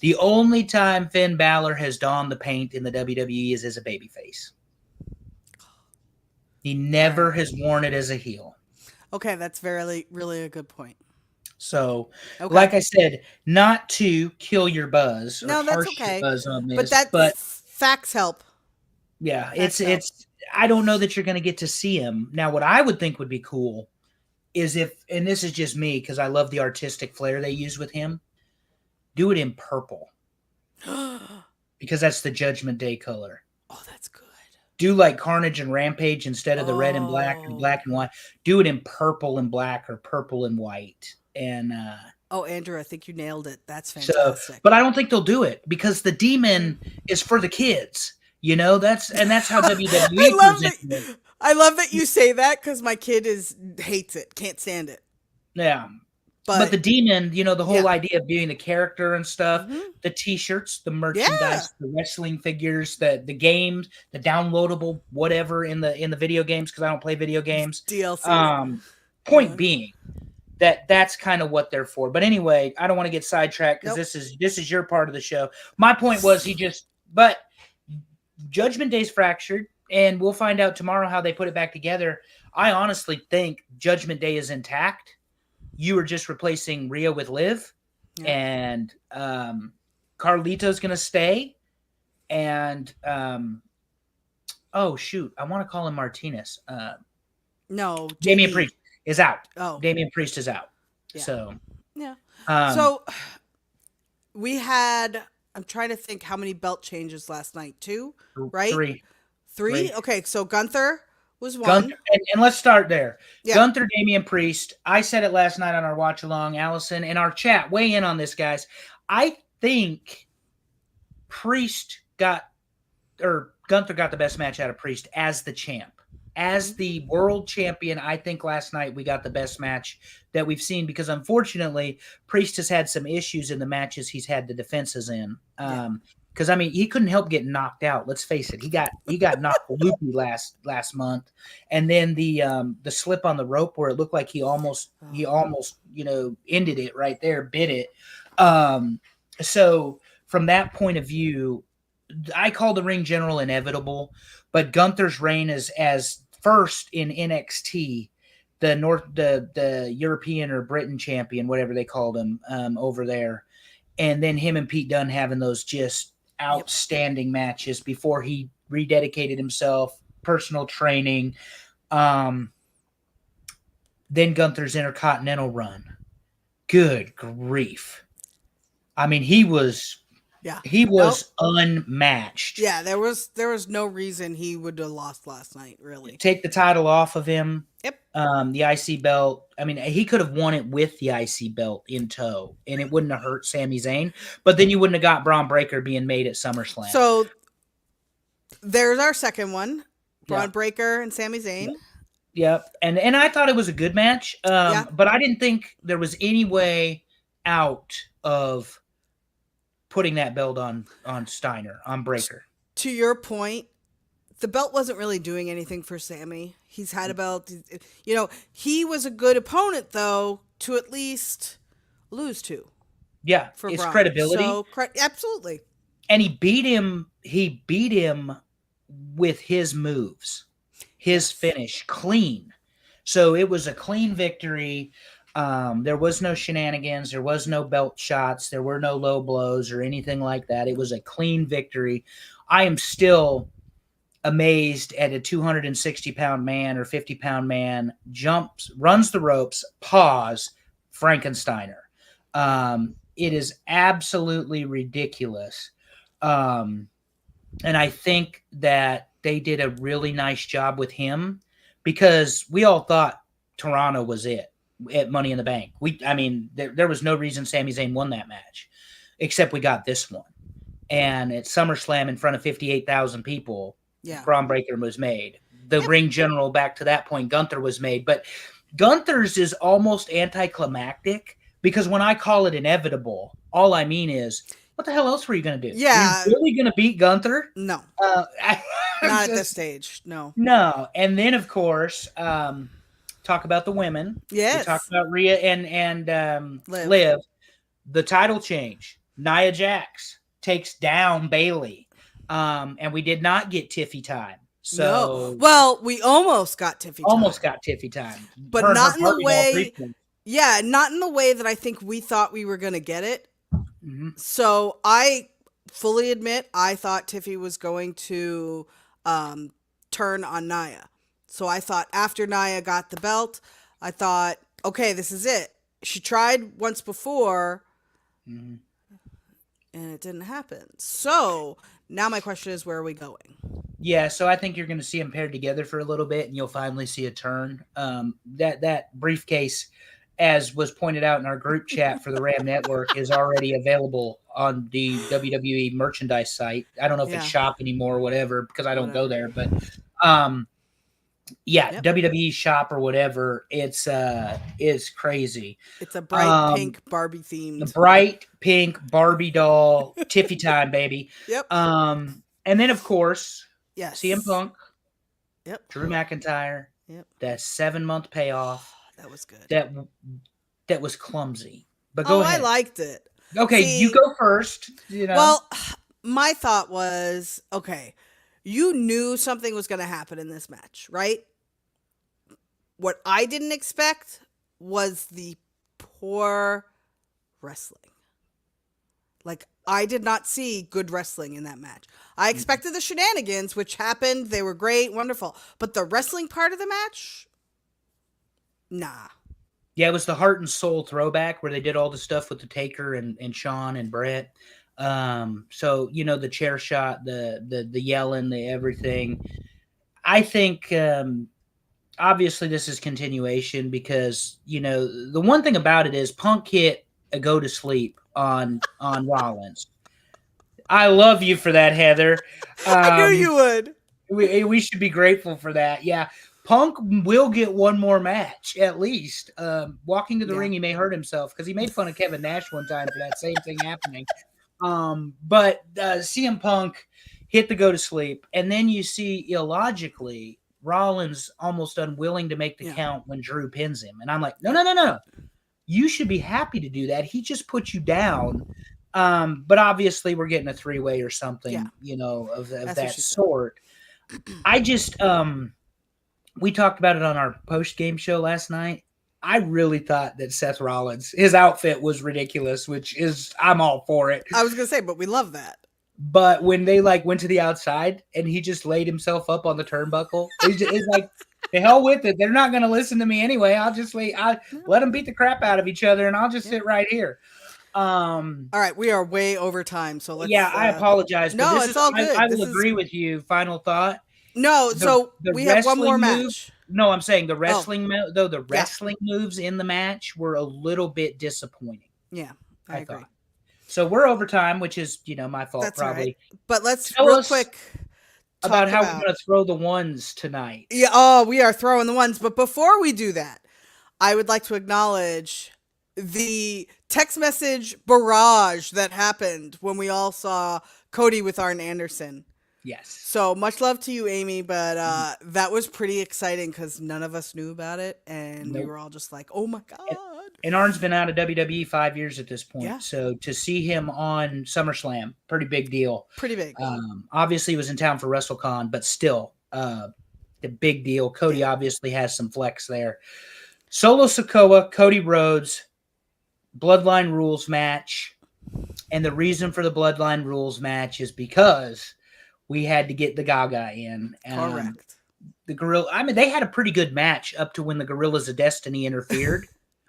[SPEAKER 1] The only time Finn Balor has donned the paint in the WWE is as a babyface. He never has worn it as a heel.
[SPEAKER 2] Okay, that's really a good point.
[SPEAKER 1] So, like I said, not to kill your buzz or
[SPEAKER 2] no, that's
[SPEAKER 1] harsh
[SPEAKER 2] okay.
[SPEAKER 1] your buzz on this,
[SPEAKER 2] but facts help.
[SPEAKER 1] Yeah, it's I don't know that you're going to get to see him. Now, what I would think would be cool is if, and this is just me because I love the artistic flair they use with him, do it in purple. Because that's the Judgment Day color.
[SPEAKER 2] Oh, that's good.
[SPEAKER 1] Do like Carnage and Rampage instead of the red and black and white. Do it in purple and black or purple and white. And
[SPEAKER 2] Andrew, I think you nailed it. That's fantastic.
[SPEAKER 1] But I don't think they'll do it because the Demon is for the kids. You know, that's how WWE presents it.
[SPEAKER 2] I love that you say that because my kid hates it, can't stand it.
[SPEAKER 1] Yeah. But the Demon, you know, the whole idea of being the character and stuff, the T-shirts, the merchandise, the wrestling figures, the games, the downloadable whatever in the video games because I don't play video games.
[SPEAKER 2] DLC.
[SPEAKER 1] Point being that's kind of what they're for. But anyway, I don't want to get sidetracked because this is your part of the show. My point was but Judgment Day's fractured, and we'll find out tomorrow how they put it back together. I honestly think Judgment Day is intact. You were just replacing Rhea with Liv, and Carlito's going to stay. And, oh, shoot. I want to call him Martinez.
[SPEAKER 2] No.
[SPEAKER 1] Damian Priest is out.
[SPEAKER 2] Oh.
[SPEAKER 1] Damian Priest is out.
[SPEAKER 2] Yeah.
[SPEAKER 1] So.
[SPEAKER 2] Yeah. So, we had, I'm trying to think how many belt changes last night. 2, right?
[SPEAKER 1] 3.
[SPEAKER 2] Okay, so Gunther was 1.
[SPEAKER 1] Gunther, and let's start there.
[SPEAKER 2] Yeah.
[SPEAKER 1] Gunther, Damian Priest. I said it last night on our watch along. Allison, in our chat, weigh in on this, guys. I think Gunther got the best match out of Priest as the champ. As the world champion, I think last night we got the best match that we've seen because unfortunately, Priest has had some issues in the matches he's had the defenses in. Because I mean, he couldn't help getting knocked out. Let's face it, he got knocked loopy last month, and then the slip on the rope where it looked like he almost ended it right there, bit it. So from that point of view, I call the ring general inevitable, but Gunther's reign is as first in NXT, the European or Britain champion, whatever they called him over there, and then him and Pete Dunne having those just outstanding matches before he rededicated himself, personal training. Then Gunther's Intercontinental run. Good grief. I mean, he was unmatched.
[SPEAKER 2] Yeah, there was no reason he would have lost last night, really.
[SPEAKER 1] Take the title off of him.
[SPEAKER 2] Yep.
[SPEAKER 1] The IC belt. I mean, he could have won it with the IC belt in tow, and it wouldn't have hurt Sami Zayn. But then you wouldn't have got Braun Breaker being made at SummerSlam.
[SPEAKER 2] So there's our second one: Braun Breaker and Sami Zayn.
[SPEAKER 1] Yep. And I thought it was a good match. But I didn't think there was any way out of putting that belt on Steiner, on Breaker.
[SPEAKER 2] To your point, the belt wasn't really doing anything for Sammy. He's had a belt. You know, he was a good opponent, though, to at least lose to
[SPEAKER 1] Yeah,
[SPEAKER 2] for
[SPEAKER 1] it's
[SPEAKER 2] Braun.
[SPEAKER 1] credibility.
[SPEAKER 2] So, absolutely.
[SPEAKER 1] And he beat him. He beat him with his moves, his finish, clean. So it was a clean victory. There was no shenanigans. There was no belt shots. There were no low blows or anything like that. It was a clean victory. I am still amazed at a 260-pound man or 50-pound man jumps, runs the ropes, pause, Frankensteiner. It is absolutely ridiculous. And I think that they did a really nice job with him because we all thought Toronto was it at Money in the Bank. There was no reason Sami Zayn won that match, except we got this one. And at SummerSlam in front of 58,000 people, Braun Breaker was made. The ring general back to that point, Gunther was made. But Gunther's is almost anticlimactic because when I call it inevitable, all I mean is, what the hell else were you going to do?
[SPEAKER 2] Yeah.
[SPEAKER 1] Were you really going to beat Gunther?
[SPEAKER 2] No.
[SPEAKER 1] Not
[SPEAKER 2] at this stage. No.
[SPEAKER 1] No. And then, of course, talk about the women.
[SPEAKER 2] Yes.
[SPEAKER 1] We talked about Rhea and Liv. The title change. Nia Jax takes down Bayley. And we did not get Tiffy time. So
[SPEAKER 2] no. Well, we almost got Tiffy time.
[SPEAKER 1] Almost got Tiffy time.
[SPEAKER 2] But not in the way. Yeah, not in the way that I think we thought we were going to get it.
[SPEAKER 1] Mm-hmm.
[SPEAKER 2] So I fully admit I thought Tiffy was going to turn on Nia. So I thought after Nia got the belt, I thought, okay, this is it. She tried once before, and it didn't happen. So now my question is, where are we going?
[SPEAKER 1] Yeah, so I think you're going to see them paired together for a little bit, and you'll finally see a turn. That briefcase, as was pointed out in our group chat for the Ram Network, is already available on the WWE merchandise site. I don't know if it's shop anymore or whatever because I don't go there, but WWE shop or whatever. It's crazy.
[SPEAKER 2] It's a bright pink Barbie themed.
[SPEAKER 1] The bright pink Barbie doll Tiffy time, baby.
[SPEAKER 2] Yep.
[SPEAKER 1] And then of course, CM Punk.
[SPEAKER 2] Yep.
[SPEAKER 1] Drew McIntyre.
[SPEAKER 2] Yep.
[SPEAKER 1] That 7-month payoff.
[SPEAKER 2] That was good.
[SPEAKER 1] That was clumsy. But go ahead.
[SPEAKER 2] I liked it.
[SPEAKER 1] Okay, you go first. You know.
[SPEAKER 2] Well, my thought was, okay, you knew something was going to happen in this match, right? What I didn't expect was the poor wrestling. Like, I did not see good wrestling in that match. I expected the shenanigans, which happened. They were great, wonderful. But the wrestling part of the match, nah.
[SPEAKER 1] Yeah, it was the heart and soul throwback where they did all the stuff with the Taker and Shawn and Brett. So, you know, the chair shot, the yelling, the everything. I think obviously this is continuation because, you know, the one thing about it is Punk hit a go to sleep on Rollins. I love you for that, Heather.
[SPEAKER 2] I knew you would.
[SPEAKER 1] We should be grateful for that. Yeah. Punk will get one more match at least. Walking to the ring, he may hurt himself because he made fun of Kevin Nash one time for that same thing happening. But CM Punk hit the go to sleep, and then you see illogically Rollins almost unwilling to make the count when Drew pins him, and I'm like, no. You should be happy to do that. He just put you down. But obviously we're getting a 3-way or something, you know, of that sort. I just we talked about it on our post-game show last night. I really thought that Seth Rollins, his outfit was ridiculous, which is, I'm all for it.
[SPEAKER 2] I was going to say, but we love that.
[SPEAKER 1] But when they went to the outside and he just laid himself up on the turnbuckle, he's like, the hell with it. They're not going to listen to me anyway. I'll let them beat the crap out of each other and I'll just sit right here.
[SPEAKER 2] All right. We are way over time. So let's.
[SPEAKER 1] Yeah, I apologize.
[SPEAKER 2] No, it's all good.
[SPEAKER 1] I will agree with you. Final thought.
[SPEAKER 2] No, so we have one more match.
[SPEAKER 1] No, I'm saying the wrestling, the wrestling moves in the match were a little bit disappointing.
[SPEAKER 2] Yeah, I agree.
[SPEAKER 1] Thought. So we're over time, which is, you know, my fault.
[SPEAKER 2] That's
[SPEAKER 1] probably.
[SPEAKER 2] Right. But let's real quick
[SPEAKER 1] about how we're going to throw the ones tonight.
[SPEAKER 2] Yeah. Oh, we are throwing the ones. But before we do that, I would like to acknowledge the text message barrage that happened when we all saw Cody with Arn Anderson.
[SPEAKER 1] Yes.
[SPEAKER 2] So much love to you, Amy, but that was pretty exciting because none of us knew about it, and we
[SPEAKER 1] Nope.
[SPEAKER 2] were all just like, "Oh my god!"
[SPEAKER 1] And Arn's been out of WWE 5 years at this point,
[SPEAKER 2] Yeah,
[SPEAKER 1] so to see him on SummerSlam, pretty big deal.
[SPEAKER 2] pretty big.
[SPEAKER 1] Obviously, he was in town for WrestleCon, but still, the big deal. Cody obviously has some flex there. Solo Sikoa, Cody Rhodes, Bloodline Rules match, and the reason for the Bloodline Rules match is because we had to get the Gaga in.
[SPEAKER 2] Correct.
[SPEAKER 1] The Gorilla. I mean, they had a pretty good match up to when the Gorillas of Destiny interfered.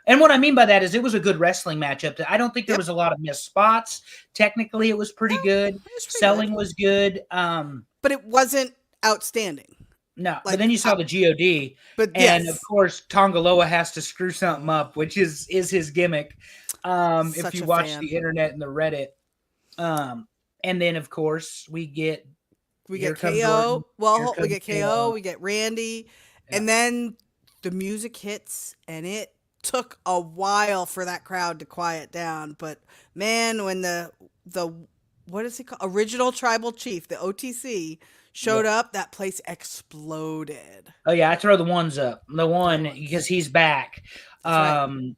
[SPEAKER 1] And what I mean by that is it was a good wrestling match up to. I don't think there was a lot of missed spots. Technically, it was pretty good. Selling was good.
[SPEAKER 2] But it wasn't outstanding.
[SPEAKER 1] No, but then you saw the God, and of course Tongaloa has to screw something up, which is his gimmick. If you watch the internet and the Reddit, and then of course we get
[SPEAKER 2] KO. Well, we get KO. We get Randy, and then the music hits, and it took a while for that crowd to quiet down. But man, when the what is it called? Original Tribal Chief, the OTC, showed up, that place exploded.
[SPEAKER 1] Oh yeah, I throw the ones up. The one because he's back.
[SPEAKER 2] Right.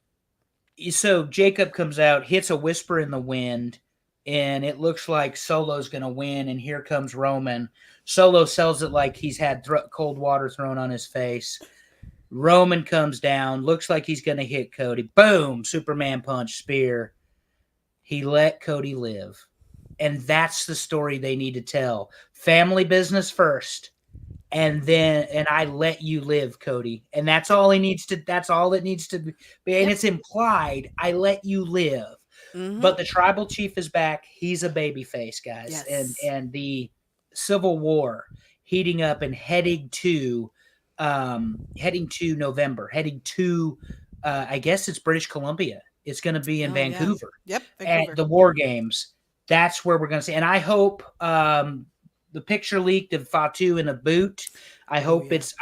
[SPEAKER 1] So Jacob comes out, hits a whisper in the wind, and it looks like Solo's going to win, and here comes Roman. Solo sells it like he's had cold water thrown on his face. Roman comes down, looks like he's going to hit Cody. Boom, Superman punch, spear. He let Cody live. And that's the story they need to tell. Family business first. And I let you live, Cody. And that's all it needs to be. And it's implied, I let you live. Mm-hmm. But the tribal chief is back. He's a babyface, guys. Yes. And the Civil War heating up and heading to November, I guess it's British Columbia. It's going to be in Vancouver.
[SPEAKER 2] Yeah. Yep. Vancouver.
[SPEAKER 1] At the War Games. That's where we're going to see. And I hope the picture leaked of Fatu in a boot. I hope it's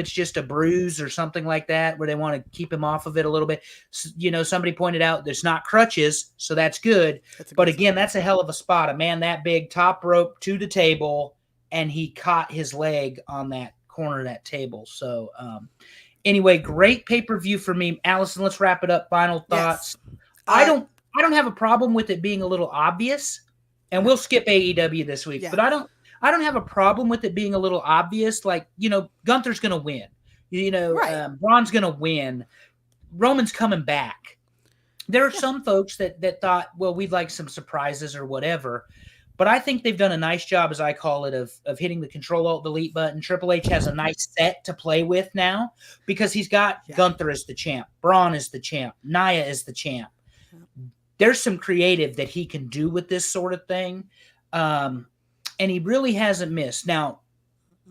[SPEAKER 1] just a bruise or something like that where they want to keep him off of it a little bit. Somebody pointed out there's not crutches, so that's good. But again, that's a hell of a spot. A man that big, top rope to the table, and he caught his leg on that corner of that table. So anyway, great pay-per-view for me. Allison, let's wrap it up. Final thoughts. Yes. I don't have a problem with it being a little obvious, and we'll skip AEW this week, but I don't have a problem with it being a little obvious. Like, Gunther's going to win, Braun's going to win. Roman's coming back. There are some folks that thought, well, we'd like some surprises or whatever, but I think they've done a nice job, as I call it, of hitting the Control-Alt-Delete button. Triple H has a nice set to play with now because he's got Gunther as the champ. Braun is the champ. Nia is the champ. There's some creative that he can do with this sort of thing. And he really hasn't missed. Now,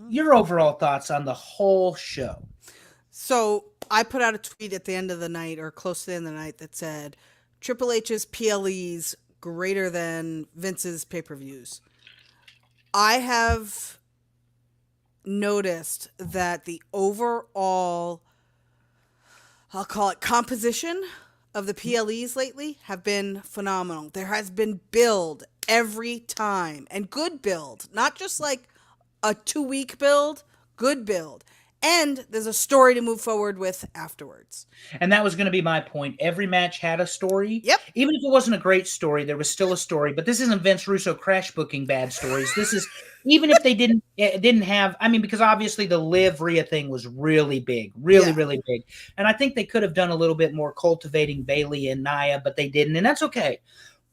[SPEAKER 1] your overall thoughts on the whole show.
[SPEAKER 2] So I put out a tweet at the end of the night or close to the end of the night that said, Triple H's PLEs greater than Vince's pay-per-views. I have noticed that the overall, I'll call it composition of the PLEs lately have been phenomenal. There has been build every time, and good build, not just like a 2-week build, good build. And there's a story to move forward with afterwards.
[SPEAKER 1] And that was going to be my point. Every match had a story.
[SPEAKER 2] Yep.
[SPEAKER 1] Even if it wasn't a great story, there was still a story. But this isn't Vince Russo crash booking bad stories. This is, even if they didn't have, because obviously the Liv Rhea thing was really big, really big. And I think they could have done a little bit more cultivating Bayley and Nia, but they didn't. And that's okay.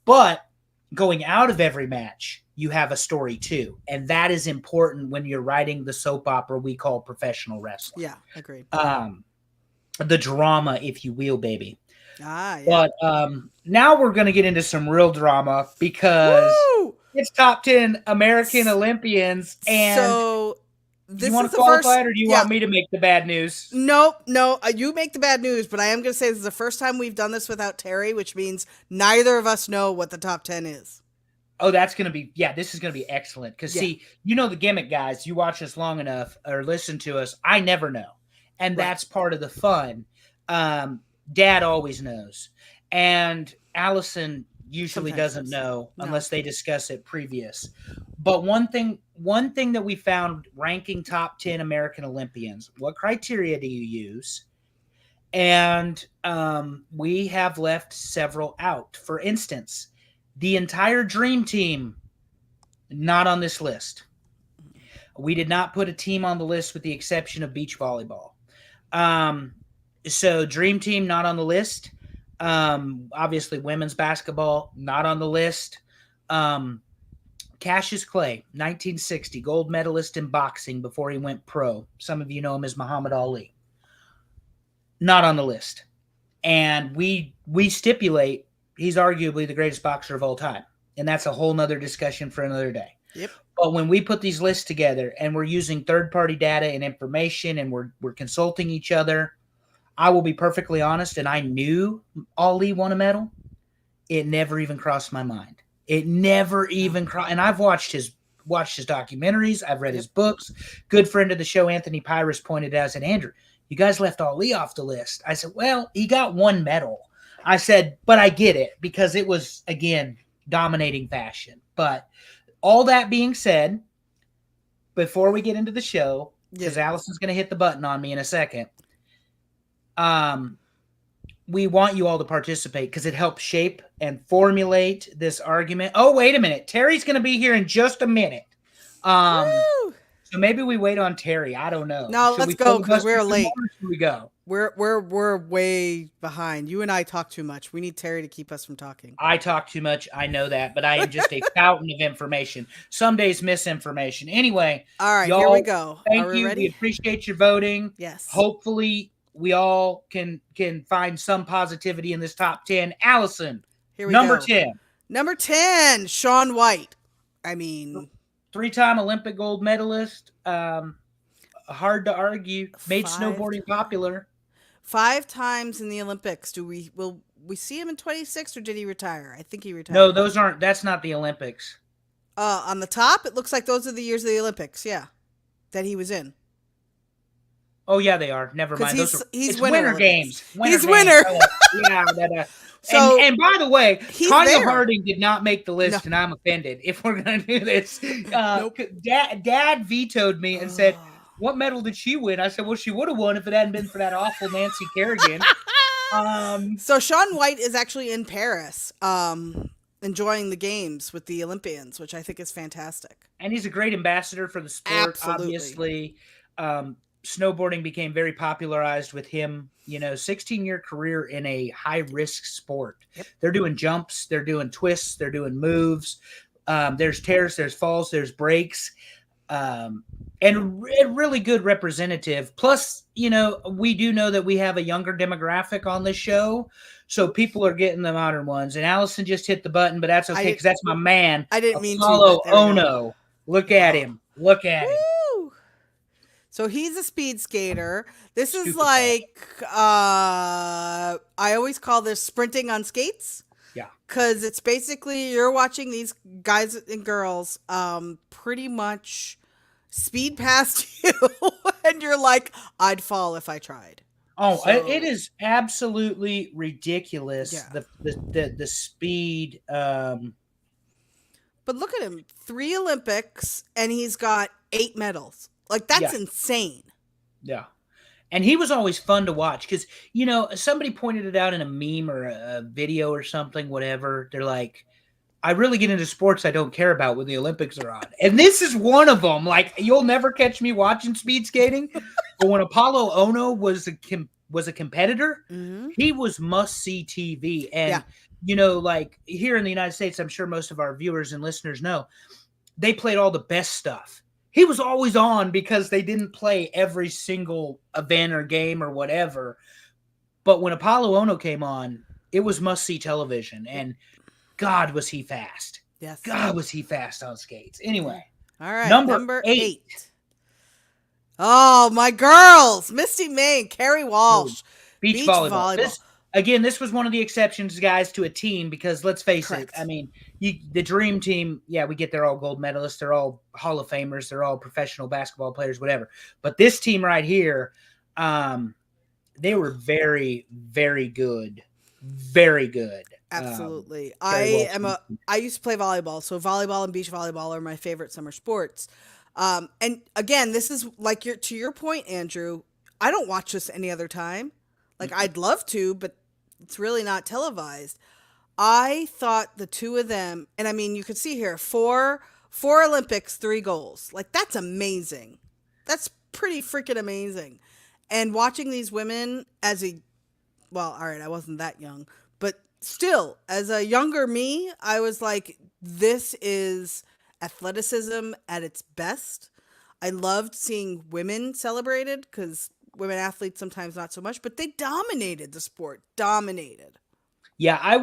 [SPEAKER 1] But going out of every match, you have a story too. And that is important when you're writing the soap opera we call professional wrestling.
[SPEAKER 2] Yeah, agreed.
[SPEAKER 1] The drama, if you will, baby.
[SPEAKER 2] Yeah.
[SPEAKER 1] But now we're going to get into some real drama because it's top 10 American Olympians. And
[SPEAKER 2] so this
[SPEAKER 1] you want to qualify it, or do you want me to make the bad news?
[SPEAKER 2] No, you make the bad news, but I am going to say this is the first time we've done this without Terry, which means neither of us know what the top 10 is.
[SPEAKER 1] Oh, that's going to be, this is going to be excellent. Because, see, the gimmick, guys. You watch us long enough or listen to us. I never know. And that's part of the fun. Dad always knows. And Allison usually doesn't know unless they discuss it previous. But one thing one thing that we found ranking top 10 American Olympians, what criteria do you use? And we have left several out. For instance, the entire Dream Team, not on this list. We did not put a team on the list with the exception of beach volleyball. So Dream Team, not on the list. Obviously, women's basketball, not on the list. Cassius Clay, 1960, gold medalist in boxing before he went pro. Some of you know him as Muhammad Ali. Not on the list. And we stipulate he's arguably the greatest boxer of all time. And that's a whole nother discussion for another day.
[SPEAKER 2] Yep.
[SPEAKER 1] But when we put these lists together and we're using third-party data and information and we're consulting each other, I will be perfectly honest, and I knew Ali won a medal. It never even crossed my mind. It never even crossed. And I've watched his documentaries. I've read his books. Good friend of the show, Anthony Pyrus, pointed out, I said, Andrew, you guys left Ali off the list. I said, well, he got one medal. I said, but I get it because it was, again, dominating fashion. But all that being said, before we get into the show, because Allison's going to hit the button on me in a second, we want you all to participate because it helps shape and formulate this argument. Oh, wait a minute. Terry's going to be here in just a minute. So maybe we wait on Terry. I don't know.
[SPEAKER 2] No, let's go because we're late.
[SPEAKER 1] Should we go?
[SPEAKER 2] We're way behind. You and I talk too much. We need Terry to keep us from talking.
[SPEAKER 1] I talk too much. I know that, but I am just a fountain of information. Some days misinformation. Anyway.
[SPEAKER 2] All right, here we go.
[SPEAKER 1] Thank you. Ready? We appreciate your voting.
[SPEAKER 2] Yes.
[SPEAKER 1] Hopefully we all can find some positivity in this top 10. Allison,
[SPEAKER 2] here we
[SPEAKER 1] go.
[SPEAKER 2] Number 10. Number 10, Shaun White. I mean,
[SPEAKER 1] 3-time Olympic gold medalist. Hard to argue. Made snowboarding popular.
[SPEAKER 2] 5 times in the Olympics. Will we see him in 26 or did he retire? I think he retired.
[SPEAKER 1] No, that's not the Olympics.
[SPEAKER 2] On the top, it looks like those are the years of the Olympics, that he was in.
[SPEAKER 1] Oh yeah, they are. Never mind.
[SPEAKER 2] He's
[SPEAKER 1] Winter Games.
[SPEAKER 2] He's winner.
[SPEAKER 1] Yeah. So, and by the way, Tanya Harding did not make the list, and I'm offended. If we're going to do this,
[SPEAKER 2] nope.
[SPEAKER 1] Dad vetoed me and said, "What medal did she win?" I said, "Well, she would have won if it hadn't been for that awful Nancy Kerrigan."
[SPEAKER 2] So Shaun White is actually in Paris, enjoying the games with the Olympians, which I think is fantastic.
[SPEAKER 1] And he's a great ambassador for the sport.
[SPEAKER 2] Absolutely.
[SPEAKER 1] Obviously, snowboarding became very popularized with him. 16-year career in a high-risk sport.
[SPEAKER 2] Yep.
[SPEAKER 1] They're doing jumps, they're doing twists, they're doing moves. There's tears, there's falls, there's breaks. And a really good representative. Plus, we do know that we have a younger demographic on this show, so people are getting the modern ones. And Allison just hit the button, but that's okay because that's my man.
[SPEAKER 2] I didn't mean
[SPEAKER 1] to. Ono. Look at him. Look at him.
[SPEAKER 2] So he's a speed skater. This is like, I always call this sprinting on skates.
[SPEAKER 1] Yeah.
[SPEAKER 2] Because it's basically you're watching these guys and girls pretty much speed past you. And you're like, I'd fall if I tried.
[SPEAKER 1] Oh, so, it is absolutely ridiculous. Yeah. The speed.
[SPEAKER 2] But look at him. 3 Olympics and he's got 8 medals. Like, that's insane.
[SPEAKER 1] Yeah. And he was always fun to watch because, somebody pointed it out in a meme or a video or something, whatever. They're like, I really get into sports I don't care about when the Olympics are on. And this is one of them. Like, you'll never catch me watching speed skating. But when Apollo Ono was a competitor, he was must-see TV. And, like here in the United States, I'm sure most of our viewers and listeners know, they played all the best stuff. He was always on because they didn't play every single event or game or whatever. But when Apollo Ono came on, it was must-see television. And God, was he fast.
[SPEAKER 2] Yes.
[SPEAKER 1] God, was he fast on skates. Anyway.
[SPEAKER 2] All right. Number 8. Oh, my girls. Misty May and Carrie Walsh.
[SPEAKER 1] Beach volleyball. This was one of the exceptions, guys, to a team because let's face it. I mean, the Dream Team, we get they're all gold medalists. They're all Hall of Famers. They're all professional basketball players, whatever. But this team right here, they were very, very good very good.
[SPEAKER 2] Absolutely.
[SPEAKER 1] Very well.
[SPEAKER 2] I used to play volleyball, so volleyball and beach volleyball are my favorite summer sports. And again, this is like to your point, Andrew. I don't watch this any other time. Like I'd love to, but it's really not televised. I thought the two of them, and I mean, you could see here four Olympics, 3 goals. Like that's amazing. That's pretty freaking amazing. And watching these women well, all right, I wasn't that young, but still, as a younger me, I was like, this is athleticism at its best. I loved seeing women celebrated because women athletes sometimes not so much, but they dominated the sport. Dominated.
[SPEAKER 1] Yeah, I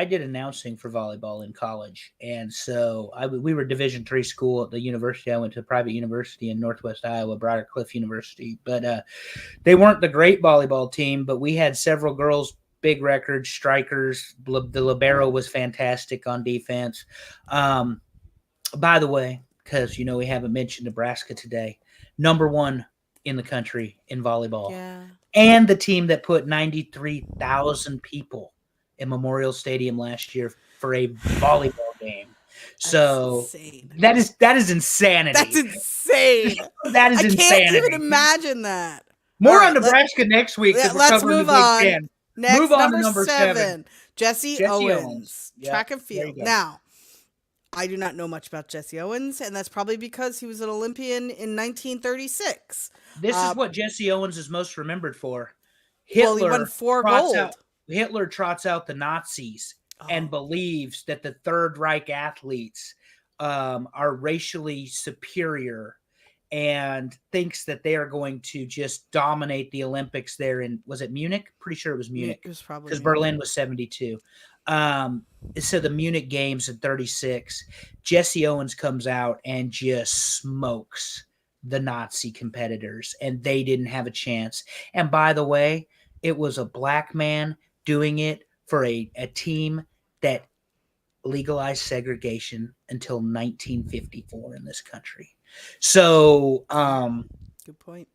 [SPEAKER 1] did announcing for volleyball in college, and so we were Division III school at the university. I went to a private university in Northwest Iowa, Briarcliff University, but they weren't the great volleyball team, but we had several girls, big records, strikers. The libero was fantastic on defense. By the way, because we haven't mentioned Nebraska today, number 1 in the country in volleyball.
[SPEAKER 2] Yeah.
[SPEAKER 1] And the team that put 93,000 people in Memorial Stadium last year for a volleyball game. So
[SPEAKER 2] insane.
[SPEAKER 1] that is insanity.
[SPEAKER 2] That's insane.
[SPEAKER 1] That is insanity.
[SPEAKER 2] I can't even imagine that.
[SPEAKER 1] More on Nebraska next week.
[SPEAKER 2] Let's move on. Next,
[SPEAKER 1] move on
[SPEAKER 2] number
[SPEAKER 1] to number 7.
[SPEAKER 2] Jesse Owens.
[SPEAKER 1] Yep.
[SPEAKER 2] Track and field. Now, I do not know much about Jesse Owens, and that's probably because he was an Olympian in 1936.
[SPEAKER 1] This is what Jesse Owens is most remembered for.
[SPEAKER 2] He won 4 gold.
[SPEAKER 1] Hitler trots out the Nazis and believes that the Third Reich athletes are racially superior and thinks that they are going to just dominate the Olympics there in, was it Munich? Pretty sure it was Munich.
[SPEAKER 2] It was probably
[SPEAKER 1] because Berlin was 72. So the Munich games in 36, Jesse Owens comes out and just smokes the Nazi competitors, and they didn't have a chance. And by the way, it was a black man doing it for a team that legalized segregation until 1954 in this country. So,
[SPEAKER 2] good point.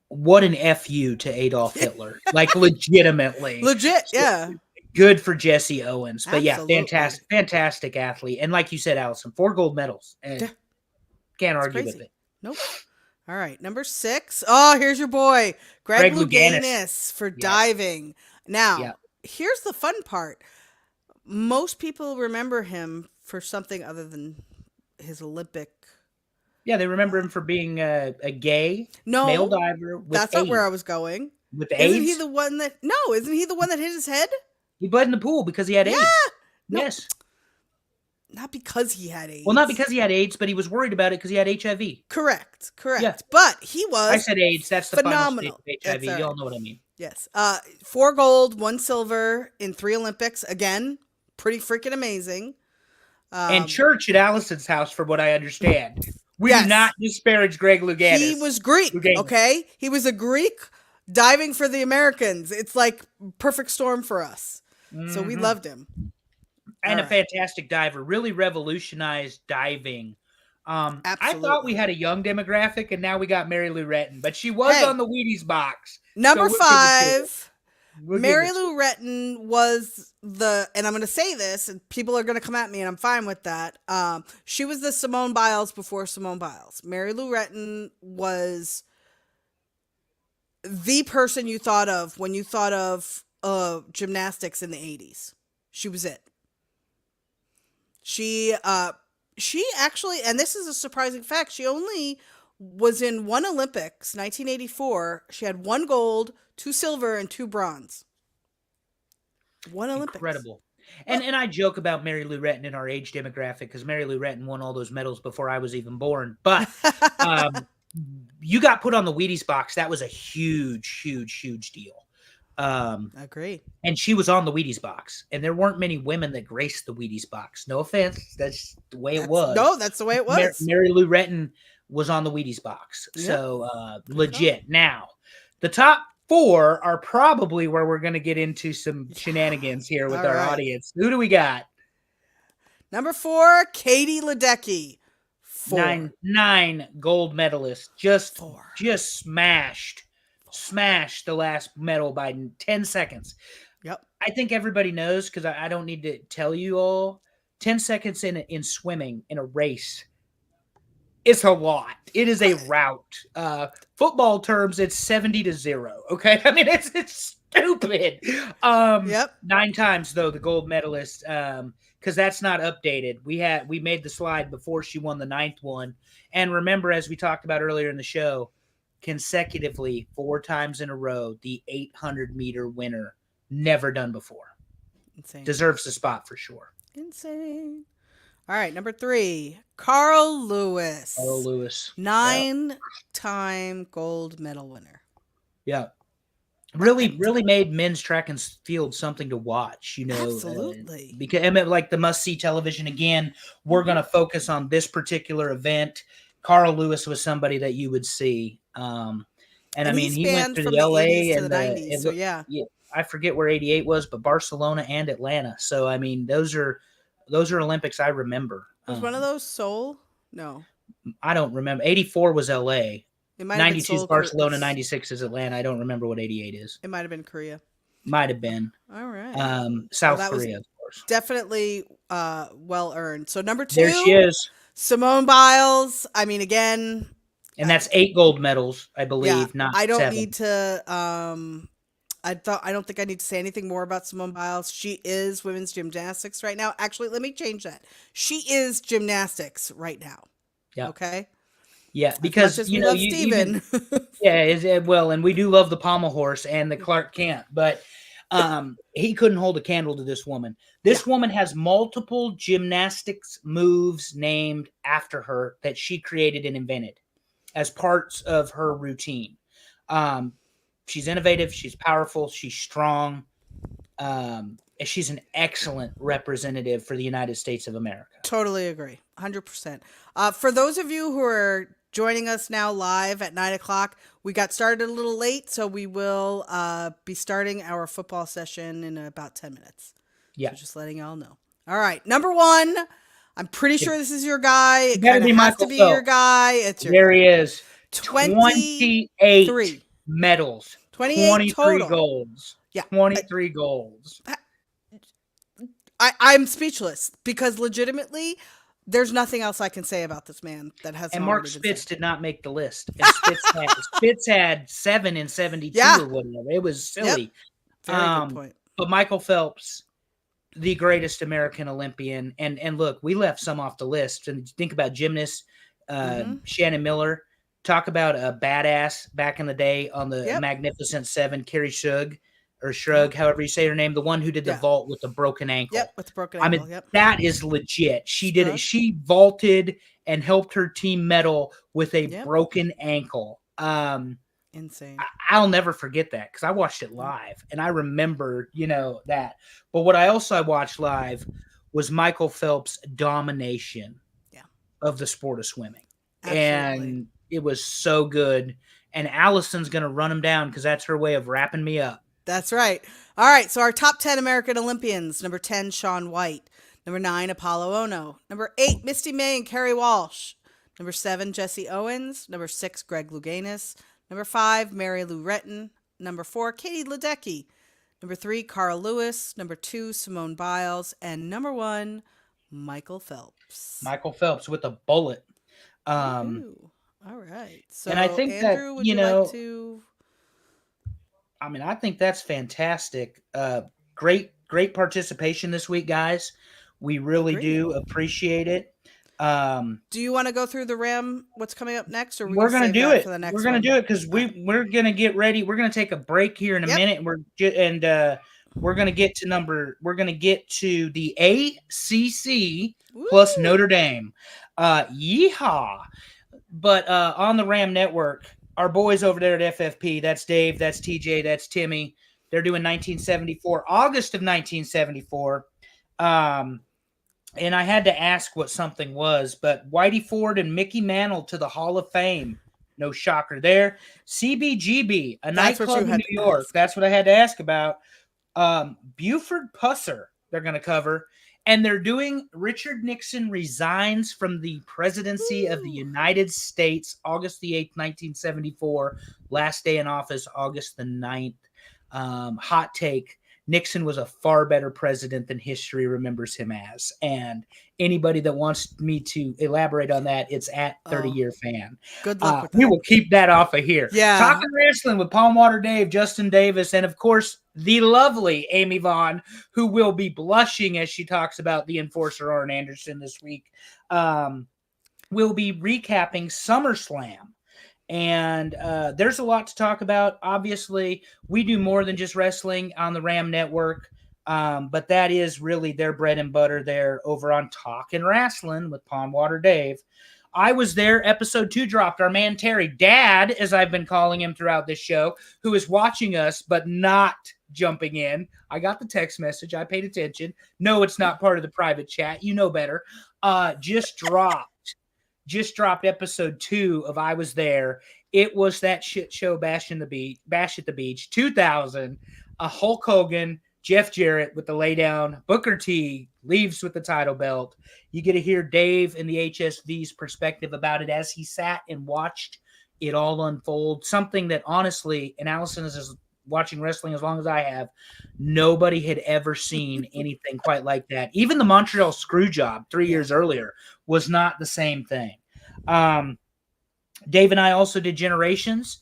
[SPEAKER 1] What an FU to Adolf Hitler. Like legitimately.
[SPEAKER 2] Legit, yeah.
[SPEAKER 1] Good for Jesse Owens. But
[SPEAKER 2] Absolutely.
[SPEAKER 1] Yeah, fantastic athlete. And like you said, Allison, 4 gold medals. And can't argue with it.
[SPEAKER 2] Nope. All right, number 6. Oh, here's your boy, Greg Louganis for diving. Now, here's the fun part. Most people remember him for something other than his Olympic.
[SPEAKER 1] Yeah, they remember him for being a gay male diver with
[SPEAKER 2] that's
[SPEAKER 1] AIDS.
[SPEAKER 2] Not where I was going.
[SPEAKER 1] With AIDS?
[SPEAKER 2] Isn't he the one that hit his head?
[SPEAKER 1] He bled in the pool because he had AIDS.
[SPEAKER 2] No.
[SPEAKER 1] Yes.
[SPEAKER 2] Not because he had AIDS.
[SPEAKER 1] Well, not because he had AIDS, but he was worried about it because he had HIV.
[SPEAKER 2] Correct.
[SPEAKER 1] Yeah.
[SPEAKER 2] But he was
[SPEAKER 1] I said AIDS. That's the
[SPEAKER 2] phenomenal.
[SPEAKER 1] Final stage of HIV. You all know what I mean.
[SPEAKER 2] Yes. 4 gold, 1 silver in 3 Olympics. Again, pretty freaking amazing.
[SPEAKER 1] And church at Allison's house, from what I understand. We do not disparage Greg Louganis.
[SPEAKER 2] He was Greek, okay? He was a Greek diving for the Americans. It's like perfect storm for us. Mm-hmm. So we loved him.
[SPEAKER 1] And a fantastic diver. Really revolutionized diving.
[SPEAKER 2] Absolutely.
[SPEAKER 1] I thought we had a young demographic, and now we got Mary Lou Retton. But she was on the Wheaties box.
[SPEAKER 2] Number 5. Mary Lou Retton was and I'm going to say this, and people are going to come at me, and I'm fine with that. She was the Simone Biles before Simone Biles. Mary Lou Retton was the person you thought of when you thought of gymnastics in the 80s. She was it. She actually, and this is a surprising fact, she only was in 1 Olympics, 1984. She had 1 gold, 2 silver, and 2 bronze. 1 Olympics.
[SPEAKER 1] Incredible. And I joke about Mary Lou Retton in our age demographic because Mary Lou Retton won all those medals before I was even born. But you got put on the Wheaties box. That was a huge, huge, huge deal.
[SPEAKER 2] I agree.
[SPEAKER 1] And she was on the Wheaties box. And there weren't many women that graced the Wheaties box. No offense. That's the way it was.
[SPEAKER 2] No, that's the way it was.
[SPEAKER 1] Mary Lou Retton was on the Wheaties box. Yep. So legit. Now, the top 4 are probably where we're going to get into some shenanigans here with our audience. Who do we got?
[SPEAKER 2] Number 4, Katie Ledecky.
[SPEAKER 1] 9 gold medalists. Just smashed smashed the last medal by 10 seconds.
[SPEAKER 2] Yep.
[SPEAKER 1] I think everybody knows because I don't need to tell you all. 10 seconds in swimming in a race, it's a lot. It is a rout. Football terms, it's 70-0. Okay, I mean it's stupid.
[SPEAKER 2] Yep.
[SPEAKER 1] 9 times though the gold medalist. Because that's not updated. We made the slide before she won the 9th one. And remember, as we talked about earlier in the show, consecutively 4 times in a row, the 800-meter winner, never done before.
[SPEAKER 2] Insane.
[SPEAKER 1] Deserves the spot for sure.
[SPEAKER 2] Insane. All right, number 3, Carl Lewis.
[SPEAKER 1] Carl Lewis.
[SPEAKER 2] 9-time gold medal winner.
[SPEAKER 1] Yeah. Really made men's track and field something to watch,
[SPEAKER 2] Absolutely.
[SPEAKER 1] Because I mean, like the must-see television. Again, we're going to focus on this particular event. Carl Lewis was somebody that you would see. And I mean, he went through the LA
[SPEAKER 2] and the 90s, so yeah.
[SPEAKER 1] I forget where 88 was, but Barcelona and Atlanta. So I mean, those are Olympics I remember.
[SPEAKER 2] Was one of those Seoul? No.
[SPEAKER 1] I don't remember. 84 was LA. 92 is Barcelona, 96 is Atlanta. I don't remember what 88 is.
[SPEAKER 2] It might have been Korea.
[SPEAKER 1] Might have been.
[SPEAKER 2] All right.
[SPEAKER 1] South Korea, of course.
[SPEAKER 2] Definitely well earned. So number 2.
[SPEAKER 1] There she is.
[SPEAKER 2] Simone Biles. I mean, again.
[SPEAKER 1] And that's 8 gold medals, I believe, not 7.
[SPEAKER 2] I don't need to I don't think I need to say anything more about Simone Biles. She is women's gymnastics right now. Actually, let me change that. She is gymnastics right now.
[SPEAKER 1] Yeah.
[SPEAKER 2] Okay.
[SPEAKER 1] Yeah, because
[SPEAKER 2] as we love Steven.
[SPEAKER 1] And we do love the pommel horse and the Clark Kent, but he couldn't hold a candle to this woman. This woman has multiple gymnastics moves named after her that she created and invented as parts of her routine. She's innovative. She's powerful. She's strong. She's an excellent representative for the United States of America.
[SPEAKER 2] Totally agree. 100%. For those of you who are joining us now live at 9:00, we got started a little late, so we will be starting our football session in about 10 minutes.
[SPEAKER 1] Yeah.
[SPEAKER 2] So just letting y'all know. All right. Number 1. I'm pretty sure this is your guy. It kind of has to be your guy. It's your
[SPEAKER 1] There he is.
[SPEAKER 2] 28
[SPEAKER 1] medals.
[SPEAKER 2] 23 total.
[SPEAKER 1] Golds.
[SPEAKER 2] Yeah.
[SPEAKER 1] 23 golds.
[SPEAKER 2] I'm speechless because legitimately there's nothing else I can say about this man that has.
[SPEAKER 1] And Mark Spitz did not make the list. And Spitz had 7 in 72 or whatever. It was silly.
[SPEAKER 2] Yep. Very good point.
[SPEAKER 1] But Michael Phelps, the greatest American Olympian, and look, we left some off the list. And think about gymnasts, Shannon Miller. Talk about a badass back in the day on the Magnificent Seven, Carrie Shrug, however you say her name, the one who did the vault with the broken ankle.
[SPEAKER 2] Yep, with the broken ankle.
[SPEAKER 1] I mean, that is legit. She did it. She vaulted and helped her team medal with a broken ankle.
[SPEAKER 2] Insane.
[SPEAKER 1] I'll never forget that because I watched it live and I remember, that. But what I watched live was Michael Phelps' domination of the sport of swimming. Absolutely. And it was so good. And Allison's going to run him down because that's her way of wrapping me up.
[SPEAKER 2] That's right. All right. So our top 10 American Olympians: number 10, Shaun White; number 9, Apollo Ono; number 8, Misty May and Kerry Walsh; number 7, Jesse Owens; number 6, Greg Louganis; number 5, Mary Lou Retton; number 4, Katie Ledecky; number 3, Carl Lewis; number 2, Simone Biles; and number 1, Michael Phelps.
[SPEAKER 1] Michael Phelps with a bullet.
[SPEAKER 2] All right. So,
[SPEAKER 1] and I think
[SPEAKER 2] Andrew, would you like to?
[SPEAKER 1] I mean, I think that's fantastic. Great participation this week, guys. We really do appreciate it.
[SPEAKER 2] Do you want to go through the Ram? What's coming up next, or
[SPEAKER 1] we're going to do it? We're going to do it because we're going to get ready. We're going to take a break here in a minute. We're going to get to the ACC plus Notre Dame. Yeehaw! But on the Ram Network, our boys over there at FFP, that's Dave, that's TJ, that's Timmy. They're doing 1974, August of 1974. And I had to ask what something was, but Whitey Ford and Mickey Mantle to the Hall of Fame. No shocker there. CBGB, a nightclub in New York. That's what I had to ask about. Buford Pusser, they're going to cover. And they're doing Richard Nixon resigns from the presidency of the United States, August the 8th, 1974. Last day in office, August the 9th. Hot take. Nixon was a far better president than history remembers him as. And anybody that wants me to elaborate on that, it's at 30-year fan.
[SPEAKER 2] Good luck with that.
[SPEAKER 1] We will keep that off of here.
[SPEAKER 2] Yeah.
[SPEAKER 1] Talking wrestling with Palm Water Dave, Justin Davis, and of course, the lovely Amy Vaughn, who will be blushing as she talks about the Enforcer Arn Anderson this week. We'll be recapping SummerSlam. And there's a lot to talk about. Obviously, we do more than just wrestling on the Ram Network, but that is really their bread and butter there over on Talkin' Wrestling with Palm Water Dave. I was there. Episode 2 dropped. Our man Terry, Dad, as I've been calling him throughout this show, who is watching us but not jumping in. I got the text message. I paid attention. No, it's not part of the private chat. You know better. Just dropped episode 2 of I Was There. It was that shit show Bash at the Beach 2000. Hulk Hogan, Jeff Jarrett with the laydown, Booker T leaves with the title belt. You get to hear Dave and the HSV's perspective about it as he sat and watched it all unfold. Something that honestly, and Allison is watching wrestling as long as I have, nobody had ever seen anything quite like that. Even the Montreal Screwjob 3 years earlier was not the same thing. Dave and I also did Generations.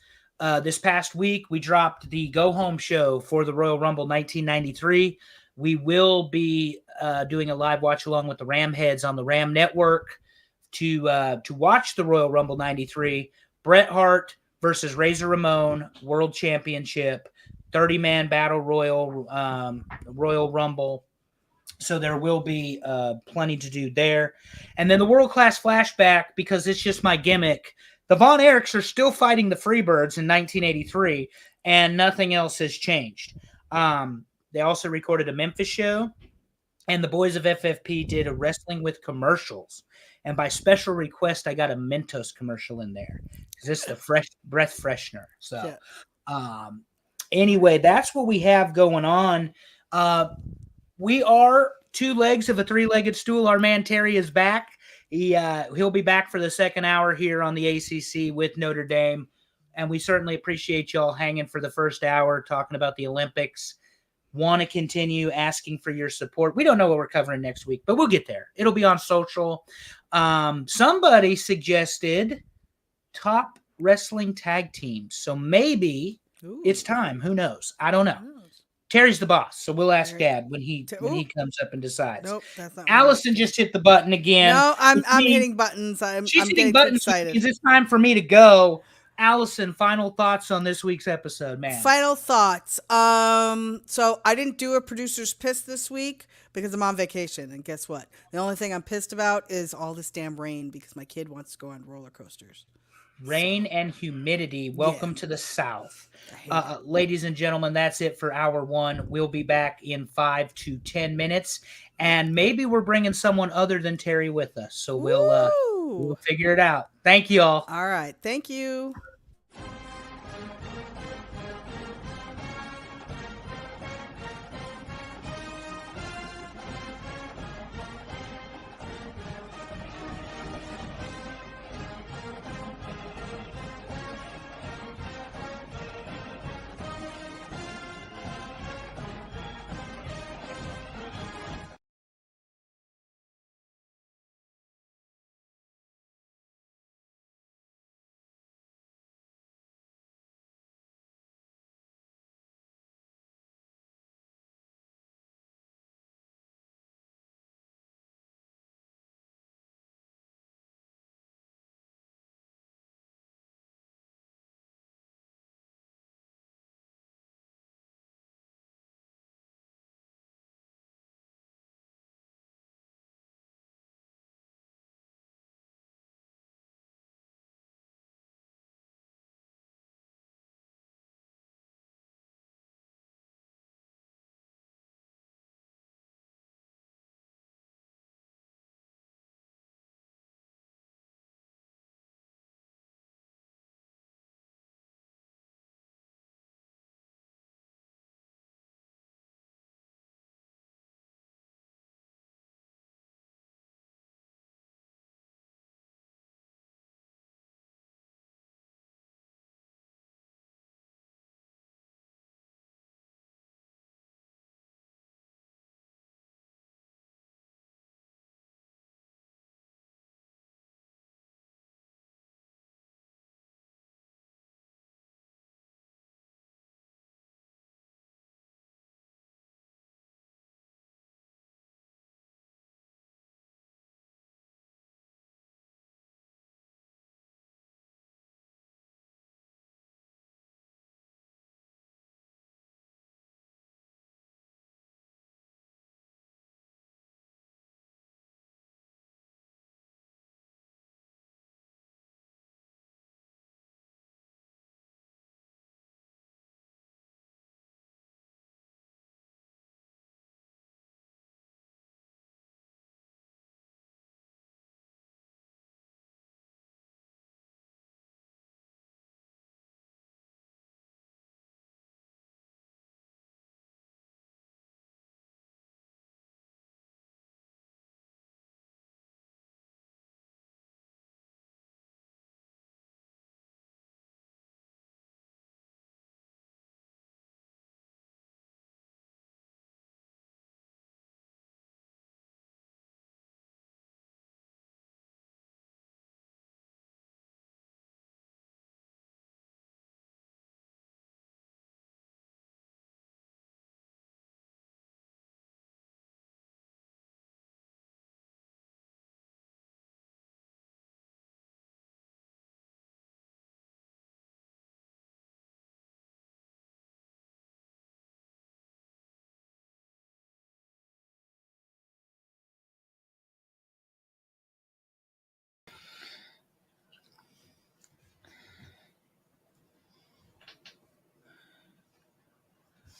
[SPEAKER 1] This past week, we dropped the Go Home show for the Royal Rumble 1993. We will be doing a live watch along with the Ram Heads on the Ram Network to watch the Royal Rumble 93. Bret Hart versus Razor Ramon World Championship, 30-man Battle Royal Rumble. So there will be plenty to do there. And then the World Class Flashback, because it's just my gimmick. The Von Erichs are still fighting the Freebirds in 1983, and nothing else has changed. They also recorded a Memphis show, and the boys of FFP did a Wrestling with Commercials. And by special request, I got a Mentos commercial in there because it's the fresh breath freshener. So anyway, that's what we have going on. We are 2 legs of a 3-legged stool. Our man Terry is back. He'll be back for the second hour here on the ACC with Notre Dame. And we certainly appreciate y'all hanging for the first hour talking about the Olympics. Want to continue asking for your support. We don't know what we're covering next week, but we'll get there. It'll be on social. Somebody suggested top wrestling tag teams. So maybe it's time. Who knows? I don't know. Terry's the boss, so we'll ask Dad when he comes up and decides.
[SPEAKER 2] Nope, that's not
[SPEAKER 1] Allison just hit the button again.
[SPEAKER 2] No, I'm hitting buttons. She's
[SPEAKER 1] hitting buttons because it's time for me to go. Allison, final thoughts on this week's episode, man.
[SPEAKER 2] Final thoughts. So I didn't do a producer's piss this week because I'm on vacation, and guess what? The only thing I'm pissed about is all this damn rain because my kid wants to go on roller coasters.
[SPEAKER 1] Rain and humidity. Welcome to the South. Ladies and gentlemen, that's it for hour 1. We'll be back in 5 to 10 minutes. And maybe we're bringing someone other than Terry with us. So we'll figure it out. Thank you all.
[SPEAKER 2] All right. Thank you.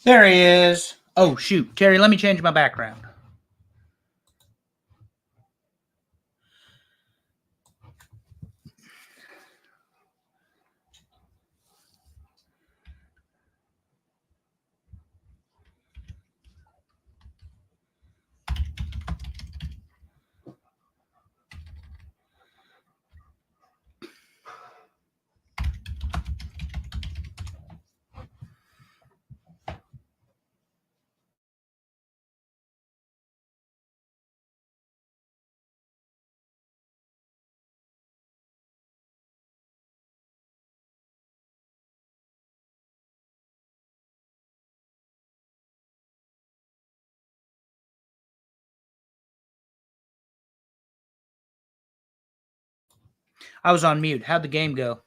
[SPEAKER 1] There he is. Oh, shoot. Terry, let me change my background. I was on mute. How'd the game go?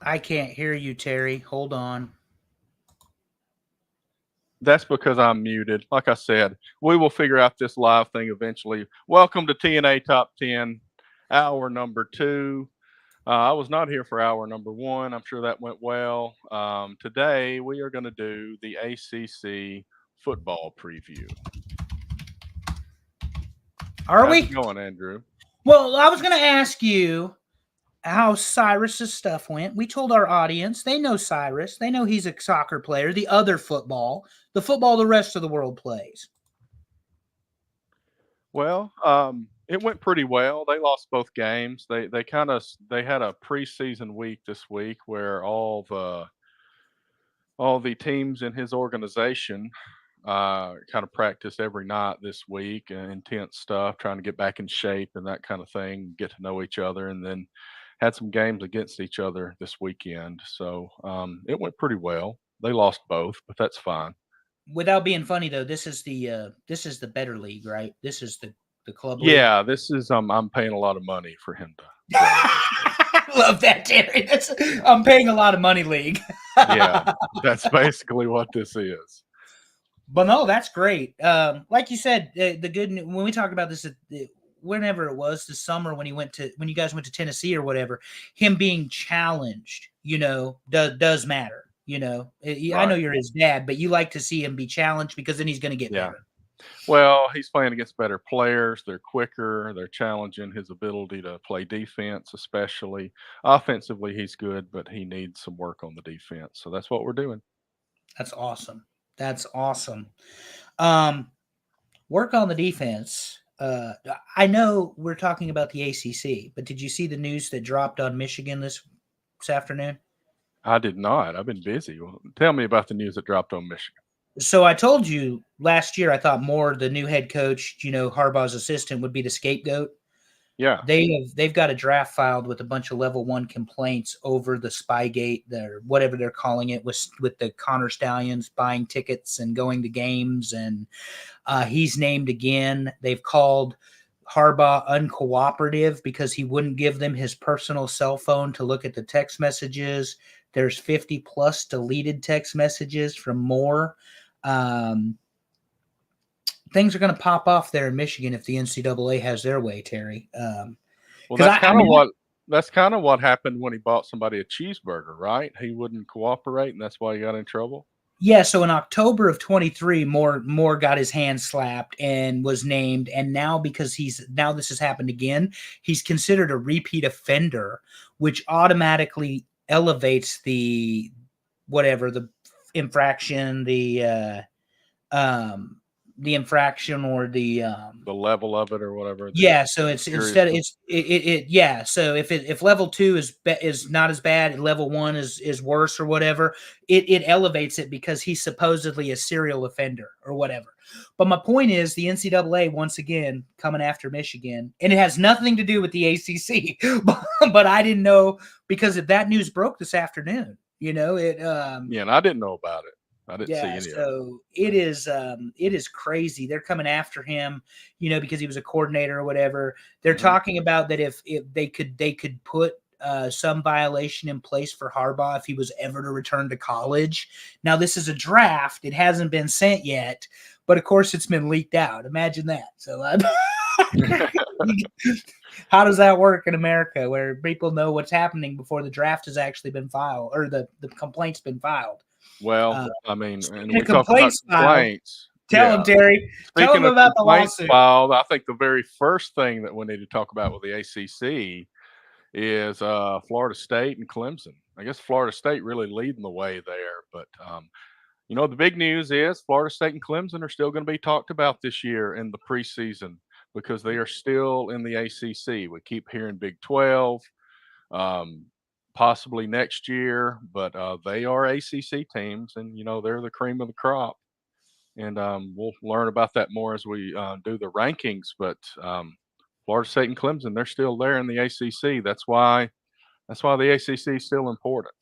[SPEAKER 1] I can't hear you, Terry. Hold on.
[SPEAKER 3] That's because I'm muted. Like I said, we will figure out this live thing eventually. Welcome to TNA Top 10, hour number 2. I was not here for hour number 1. I'm sure that went well. Today, we are going to do the ACC Football Preview.
[SPEAKER 1] Are
[SPEAKER 3] How's
[SPEAKER 1] we?
[SPEAKER 3] it going, Andrew?
[SPEAKER 1] Well, I was going to ask you how Cyrus's stuff went. We told our audience. They know Cyrus. They know he's a soccer player. The other football. The football the rest of the world plays.
[SPEAKER 3] Well, it went pretty well. They lost both games. They had a preseason week this week where all the teams in his organization kind of practiced every night this week and intense stuff, trying to get back in shape and that kind of thing, get to know each other, and then had some games against each other this weekend. So it went pretty well. They lost both, but that's fine.
[SPEAKER 1] Without being funny though, this is the better league, right? This is the club league.
[SPEAKER 3] Yeah, this is I'm paying a lot of money for him to.
[SPEAKER 1] I love that, Terry. I'm paying a lot of money league.
[SPEAKER 3] Yeah, that's basically what this is.
[SPEAKER 1] But no, that's great. Like you said, the good news, when we talked about this, whenever it was this summer when you guys went to Tennessee or whatever, him being challenged, does matter.
[SPEAKER 3] Right.
[SPEAKER 1] I know you're his dad, but you like to see him be challenged because then he's going to get better.
[SPEAKER 3] Well, he's playing against better players. They're quicker. They're challenging his ability to play defense, especially. Offensively, he's good, but he needs some work on the defense. So that's what we're doing.
[SPEAKER 1] That's awesome. That's awesome. Work on the defense. I know we're talking about the ACC, but did you see the news that dropped on Michigan this afternoon?
[SPEAKER 3] I did not. I've been busy. Well, tell me about the news that dropped on Michigan.
[SPEAKER 1] So I told you last year I thought Moore, the new head coach, Harbaugh's assistant, would be the scapegoat.
[SPEAKER 3] Yeah.
[SPEAKER 1] They've got a draft filed with a bunch of level 1 complaints over the Spygate, whatever they're calling it, with the Connor Stallions buying tickets and going to games, and he's named again. They've called Harbaugh uncooperative because he wouldn't give them his personal cell phone to look at the text messages. There's 50 plus deleted text messages from Moore. Things are going to pop off there in Michigan if the NCAA has their way, Terry.
[SPEAKER 3] Well, that's kind of what happened when he bought somebody a cheeseburger, right? He wouldn't cooperate, and that's why he got in trouble.
[SPEAKER 1] Yeah, so in October of 23, Moore got his hand slapped and was named, and now because now this has happened again, he's considered a repeat offender, which automatically elevates the infraction, the infraction or the
[SPEAKER 3] level of it or whatever.
[SPEAKER 1] Yeah, so it's instead yeah. So if level 2 is not as bad, level 1 is worse or whatever, it elevates it because he's supposedly a serial offender or whatever. But my point is the NCAA once again coming after Michigan, and it has nothing to do with the ACC. But I didn't know because that news broke this afternoon. You know it.
[SPEAKER 3] Yeah, and I didn't know about it. I didn't see any of it.
[SPEAKER 1] So it is crazy. They're coming after him, because he was a coordinator or whatever. They're talking about that if they could put some violation in place for Harbaugh if he was ever to return to college. Now this is a draft; it hasn't been sent yet, but of course it's been leaked out. Imagine that. So how does that work in America, where people know what's happening before the draft has actually been filed or the complaint's been filed?
[SPEAKER 3] Well, I mean, and
[SPEAKER 1] we talk about complaints. Tell him, Terry. Tell him about the lawsuit.
[SPEAKER 3] Filed, I think the very first thing that we need to talk about with the ACC is Florida State and Clemson. I guess Florida State really leading the way there. But, the big news is Florida State and Clemson are still going to be talked about this year in the preseason because they are still in the ACC. We keep hearing Big 12. Possibly next year, but they are ACC teams, and they're the cream of the crop. And we'll learn about that more as we do the rankings. But Florida State and Clemson, they're still there in the ACC. That's why the ACC is still important.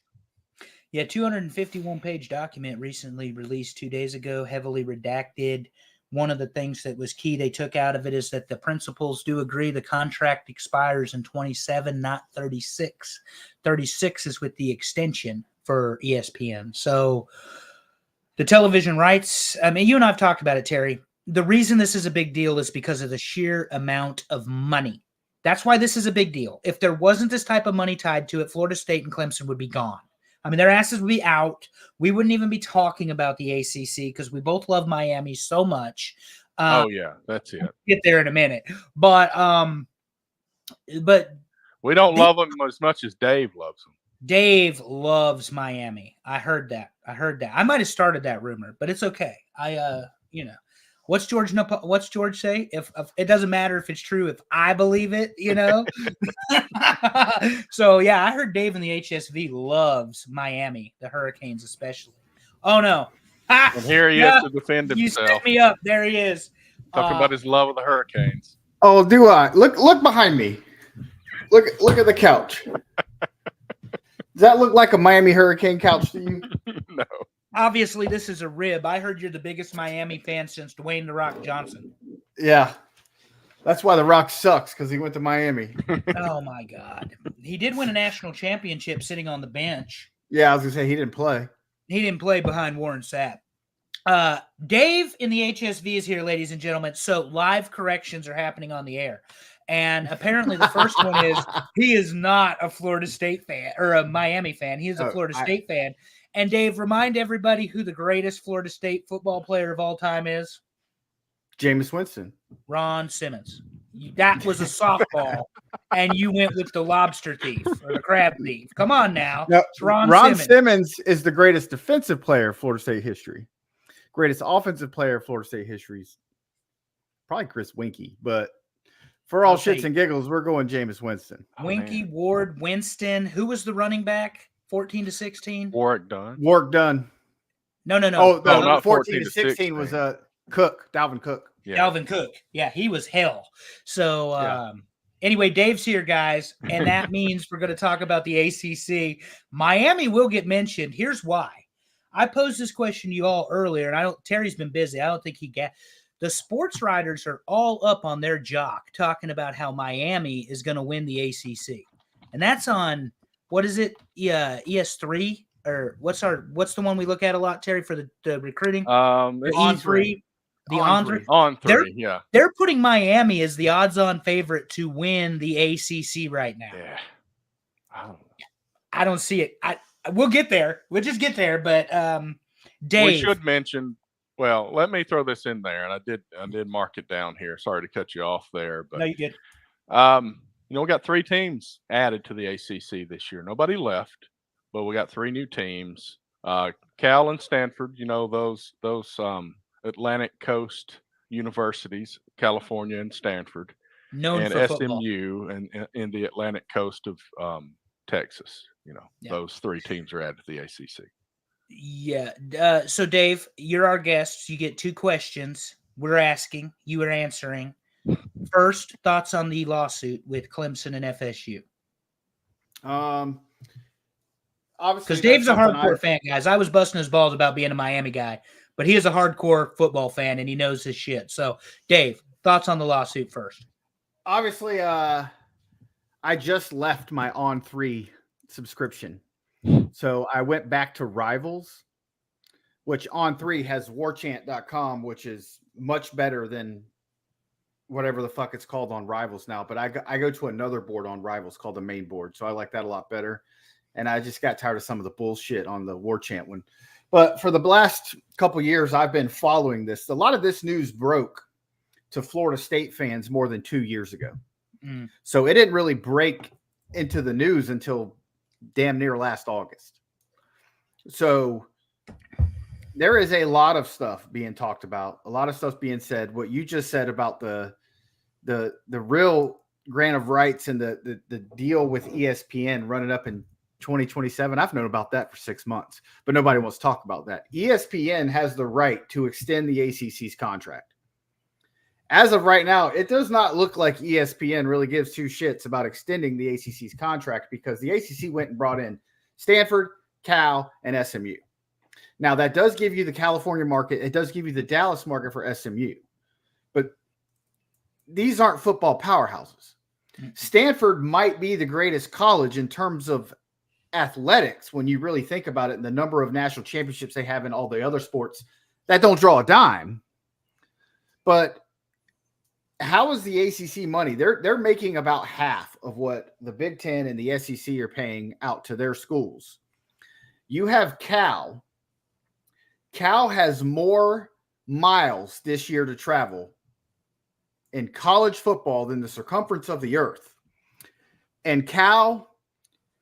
[SPEAKER 1] Yeah, 251-page document recently released 2 days ago, heavily redacted. One of the things that was key they took out of it is that the principals do agree the contract expires in 27, not 36. 36 is with the extension for ESPN. So the television rights, I mean, you and I have talked about it, Terry. The reason this is a big deal is because of the sheer amount of money. That's why this is a big deal. If there wasn't this type of money tied to it, Florida State and Clemson would be gone. I mean, their asses would be out. We wouldn't even be talking about the ACC because we both love Miami so much.
[SPEAKER 3] Oh yeah, that's it.
[SPEAKER 1] We'll get there in a minute, but
[SPEAKER 3] we don't love them as much as Dave loves them.
[SPEAKER 1] Dave loves Miami. I heard that. I might have started that rumor, but it's okay. What's George say? If it doesn't matter if it's true, if I believe it, So yeah, I heard Dave in the HSV loves Miami, the Hurricanes especially. Oh no.
[SPEAKER 3] And here he is to defend himself.
[SPEAKER 1] You set me up. There he is.
[SPEAKER 3] Talking about his love of the Hurricanes.
[SPEAKER 4] Oh, do I? Look behind me. Look at the couch. Does that look like a Miami Hurricane couch to you?
[SPEAKER 3] No.
[SPEAKER 1] Obviously, this is a rib. I heard you're the biggest Miami fan since Dwayne "The Rock" Johnson.
[SPEAKER 4] Yeah. That's why The Rock sucks, because he went to Miami.
[SPEAKER 1] Oh, my God. He did win a national championship sitting on the bench.
[SPEAKER 4] Yeah, I was going to say he didn't play.
[SPEAKER 1] He didn't play behind Warren Sapp. Dave in the HSV is here, ladies and gentlemen. So live corrections are happening on the air. And apparently the first one is he is not a Florida State fan or a Miami fan. He is a Florida State fan. And Dave, remind everybody who the greatest Florida State football player of all time is.
[SPEAKER 4] Jameis Winston.
[SPEAKER 1] Ron Simmons. That was a softball, and you went with the lobster thief or the crab thief. Come on now.
[SPEAKER 4] No,
[SPEAKER 1] it's Ron
[SPEAKER 4] Simmons is the greatest defensive player of Florida State history. Greatest offensive player of Florida State history is probably Chris Winkie, but for all shits and giggles, we're going Jameis Winston.
[SPEAKER 1] Winkie, Ward, Winston. Who was the running back? 14 to 16?
[SPEAKER 3] Warwick Dunn.
[SPEAKER 1] No.
[SPEAKER 4] Oh, not 14 to 16 was Cook, Dalvin Cook.
[SPEAKER 1] Yeah. Dalvin Cook. Yeah, he was hell. So anyway, Dave's here, guys, and that means we're going to talk about the ACC. Miami will get mentioned. Here's why. I posed this question to you all earlier, and Terry's been busy. I don't think he got. The sports writers are all up on their jock talking about how Miami is going to win the ACC, and that's on what is it? ES3 or what's the one we look at a lot, Terry, for the recruiting?
[SPEAKER 3] The
[SPEAKER 1] E3.
[SPEAKER 3] On three, yeah.
[SPEAKER 1] They're putting Miami as the odds-on favorite to win the ACC right now.
[SPEAKER 3] Yeah.
[SPEAKER 1] I don't see it. We'll get there. We'll just get there. But Dave.
[SPEAKER 3] We should mention. Well, let me throw this in there, and I did mark it down here. Sorry to cut you off there, but
[SPEAKER 1] No, you did.
[SPEAKER 3] we got 3 teams added to the ACC this year. Nobody left, but we got 3 new teams. Cal and Stanford, those Atlantic Coast universities, California and Stanford,
[SPEAKER 1] Known
[SPEAKER 3] and
[SPEAKER 1] for football.
[SPEAKER 3] SMU and in the Atlantic Coast of Texas.
[SPEAKER 1] Yeah.
[SPEAKER 3] Those 3 teams are added to the ACC.
[SPEAKER 1] Yeah. So, Dave, you're our guest. You get 2 questions. We're asking. You are answering. First, thoughts on the lawsuit with Clemson and FSU.
[SPEAKER 4] Obviously,
[SPEAKER 1] because Dave's a hardcore fan, guys. I was busting his balls about being a Miami guy, but he is a hardcore football fan and he knows his shit. So, Dave, thoughts on the lawsuit first?
[SPEAKER 4] Obviously, I just left my On3 subscription. So I went back to Rivals, which On3 has warchant.com, which is much better than whatever the fuck it's called on Rivals now. But I go to another board on Rivals called the main board. So I like that a lot better. And I just got tired of some of the bullshit on the Warchant one. But for the last couple of years, I've been following this. A lot of this news broke to Florida State fans more than 2 years ago. So it didn't really break into the news until damn near last August. So there is a lot of stuff being talked about, a lot of stuff being said. What you just said about the real grant of rights and the deal with ESPN running up in 2027. I've known about that for 6 months, but nobody wants to talk about that. ESPN has the right to extend the ACC's contract. As of right now, it does not look like ESPN really gives 2 shits about extending the ACC's contract because the ACC went and brought in Stanford, Cal, and SMU. Now, that does give you the California market. It does give you the Dallas market for SMU. But these aren't football powerhouses. Stanford might be the greatest college in terms of athletics when you really think about it and the number of national championships they have in all the other sports that don't draw a dime. But how is the ACC money? They're making about half of what the Big Ten and the SEC are paying out to their schools. You have Cal. Cal has more miles this year to travel in college football than the circumference of the earth. And Cal,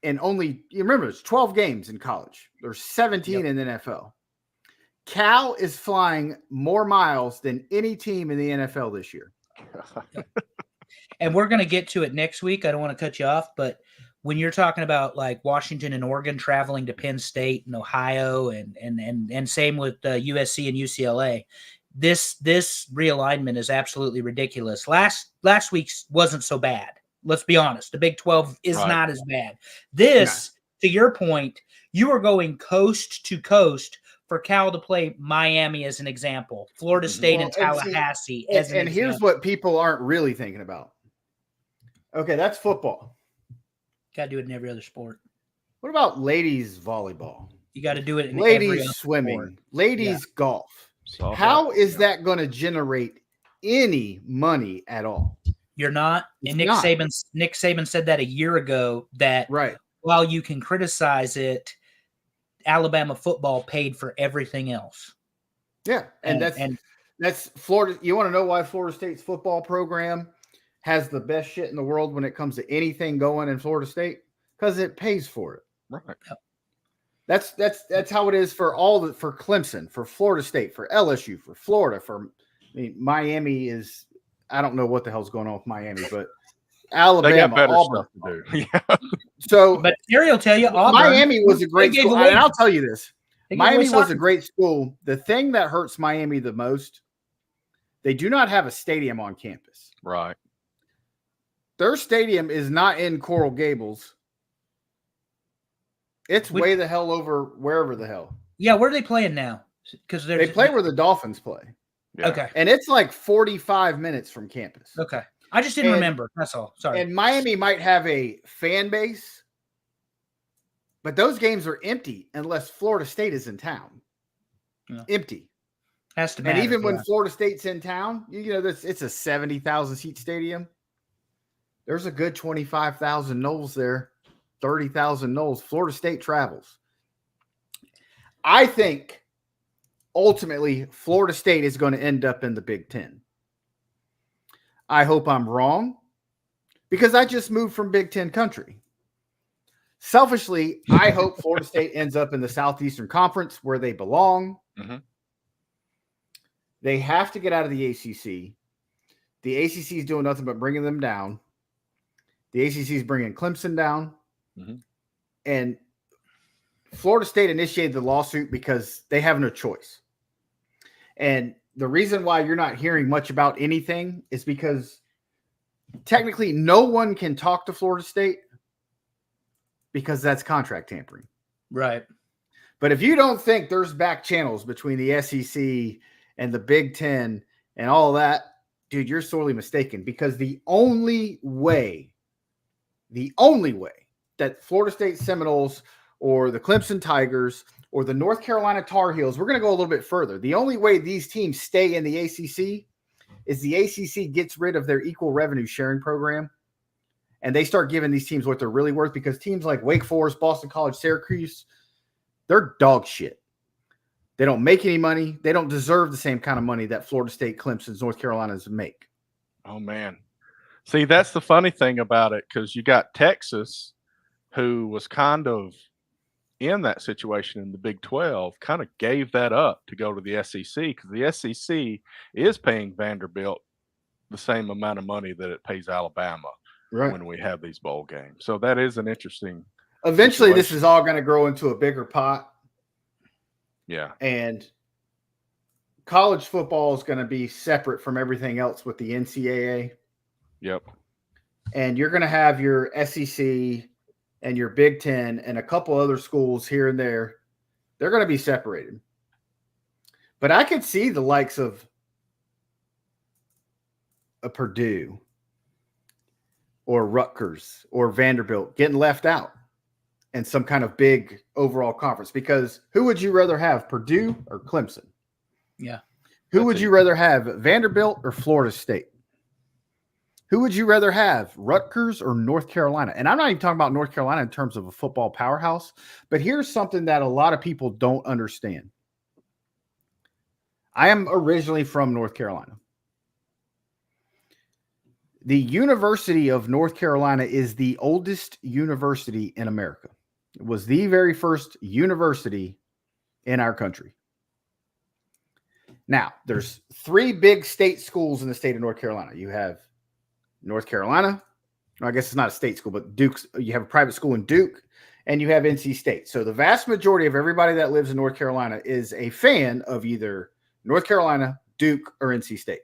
[SPEAKER 4] and only, you remember, it's 12 games in college. There's 17 in the NFL. Cal is flying more miles than any team in the NFL this year.
[SPEAKER 1] And we're going to get to it next week. I don't want to cut you off, but when you're talking about like Washington and Oregon traveling to Penn State and Ohio and same with USC and UCLA, this realignment is absolutely ridiculous. Last week's wasn't so bad. Let's be honest. The Big 12 is not as bad. This, to your point, you are going coast to coast for Cal to play Miami as an example, Florida State and Tallahassee as an example. And
[SPEAKER 4] here's what people aren't really thinking about. Okay, that's football.
[SPEAKER 1] Got to do it in every other sport.
[SPEAKER 4] What about ladies volleyball?
[SPEAKER 1] You got to do it in
[SPEAKER 4] ladies
[SPEAKER 1] every other
[SPEAKER 4] swimming,
[SPEAKER 1] sport.
[SPEAKER 4] ladies golf. How is that going to generate any money at all?
[SPEAKER 1] You're not. And Nick Saban said that a year ago that while you can criticize it, Alabama football paid for everything else.
[SPEAKER 4] Yeah, and that's Florida. You want to know why Florida State's football program has the best shit in the world when it comes to anything going in Florida State? Because it pays for it.
[SPEAKER 3] Right.
[SPEAKER 4] That's how it is for for Clemson, for Florida State, for LSU, for Florida, Miami is. I don't know what the hell's going on with Miami, but Alabama,
[SPEAKER 3] they got better
[SPEAKER 4] Auburn.
[SPEAKER 3] stuff to do. Yeah.
[SPEAKER 4] So,
[SPEAKER 1] but Terry will tell you, Auburn,
[SPEAKER 4] Miami was a great school, and I'll tell you this: Miami was a great school. The thing that hurts Miami the most, they do not have a stadium on campus.
[SPEAKER 3] Right.
[SPEAKER 4] Their stadium is not in Coral Gables. It's way the hell over wherever the hell.
[SPEAKER 1] Yeah, where are they playing now? Because
[SPEAKER 4] they play where the Dolphins play.
[SPEAKER 3] Yeah.
[SPEAKER 1] Okay.
[SPEAKER 4] And it's like 45 minutes from campus.
[SPEAKER 1] Okay. I just didn't remember. That's all. Sorry.
[SPEAKER 4] And Miami might have a fan base, but those games are empty unless Florida State is in town.
[SPEAKER 1] Yeah.
[SPEAKER 4] Empty.
[SPEAKER 1] Has to matter.
[SPEAKER 4] And even when Florida State's in town, it's a 70,000 seat stadium. There's a good 25,000 Knowles there, 30,000 Knowles. Florida State travels. I think ultimately Florida State is going to end up in the Big Ten. I hope I'm wrong because I just moved from Big Ten country. Selfishly, I hope Florida State ends up in the Southeastern Conference where they belong.
[SPEAKER 3] Mm-hmm.
[SPEAKER 4] They have to get out of the ACC. The ACC is doing nothing but bringing them down. The ACC is bringing Clemson down.
[SPEAKER 3] Mm-hmm.
[SPEAKER 4] And Florida State initiated the lawsuit because they have no choice. And the reason why you're not hearing much about anything is because technically no one can talk to Florida State because that's contract tampering.
[SPEAKER 1] Right.
[SPEAKER 4] But if you don't think there's back channels between the SEC and the Big Ten and all that, dude, you're sorely mistaken, because the only way that Florida State Seminoles or the Clemson Tigers or the North Carolina Tar Heels, we're going to go a little bit further. The only way these teams stay in the ACC is the ACC gets rid of their equal revenue sharing program and they start giving these teams what they're really worth, because teams like Wake Forest, Boston College, Syracuse, they're dog shit. They don't make any money. They don't deserve the same kind of money that Florida State, Clemson, North Carolina's make.
[SPEAKER 3] Oh, man. See, that's the funny thing about it, because you got Texas, who was kind of in that situation in the Big 12, kind of gave that up to go to the SEC, because the SEC is paying Vanderbilt the same amount of money that it pays Alabama when we have these bowl games. So that is an interesting
[SPEAKER 4] Eventually,
[SPEAKER 3] situation.
[SPEAKER 4] this is all going to grow into a bigger pot.
[SPEAKER 3] Yeah.
[SPEAKER 4] And college football is going to be separate from everything else with the NCAA.
[SPEAKER 3] Yep.
[SPEAKER 4] And you're going to have your SEC and your Big Ten and a couple other schools here and there. They're going to be separated. But I could see the likes of a Purdue or Rutgers or Vanderbilt getting left out in some kind of big overall conference, because who would you rather have, Purdue or Clemson?
[SPEAKER 1] Yeah.
[SPEAKER 4] Who would you rather have, Vanderbilt or Florida State? Who would you rather have, Rutgers or North Carolina? And I'm not even talking about North Carolina in terms of a football powerhouse, but here's something that a lot of people don't understand. I am originally from North Carolina. The University of North Carolina is the oldest university in America. It was the very first university in our country. Now, there's 3 big state schools in the state of North Carolina. You have North Carolina. I guess it's not a state school, but Duke's. You have a private school in Duke, and you have NC State. So the vast majority of everybody that lives in North Carolina is a fan of either North Carolina, Duke, or NC State.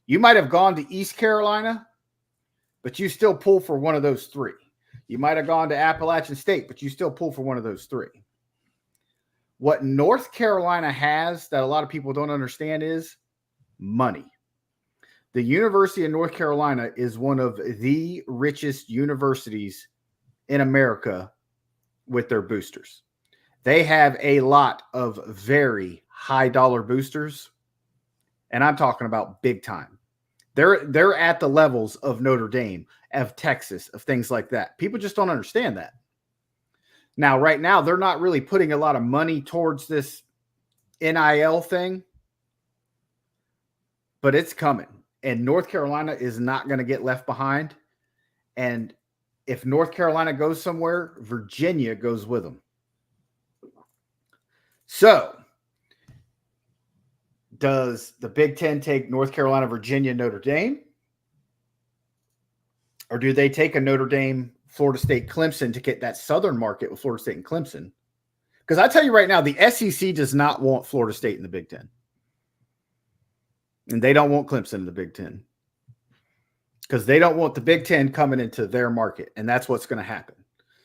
[SPEAKER 4] You might have gone to East Carolina, but you still pull for one of those 3. You might have gone to Appalachian State, but you still pull for one of those 3. What North Carolina has that a lot of people don't understand is money. The University of North Carolina is one of the richest universities in America with their boosters. They have a lot of very high dollar boosters, and I'm talking about big time. They're at the levels of Notre Dame, of Texas, of things like that. People just don't understand that. Now, right now, they're not really putting a lot of money towards this NIL thing, but it's coming. And North Carolina is not going to get left behind. And if North Carolina goes somewhere, Virginia goes with them. So, does the Big Ten take North Carolina, Virginia, Notre Dame? Or do they take a Notre Dame, Florida State, Clemson to get that southern market with Florida State and Clemson? Because I tell you right now, the SEC does not want Florida State in the Big Ten. And they don't want Clemson in the Big Ten. Because they don't want the Big Ten coming into their market. And that's what's going to happen.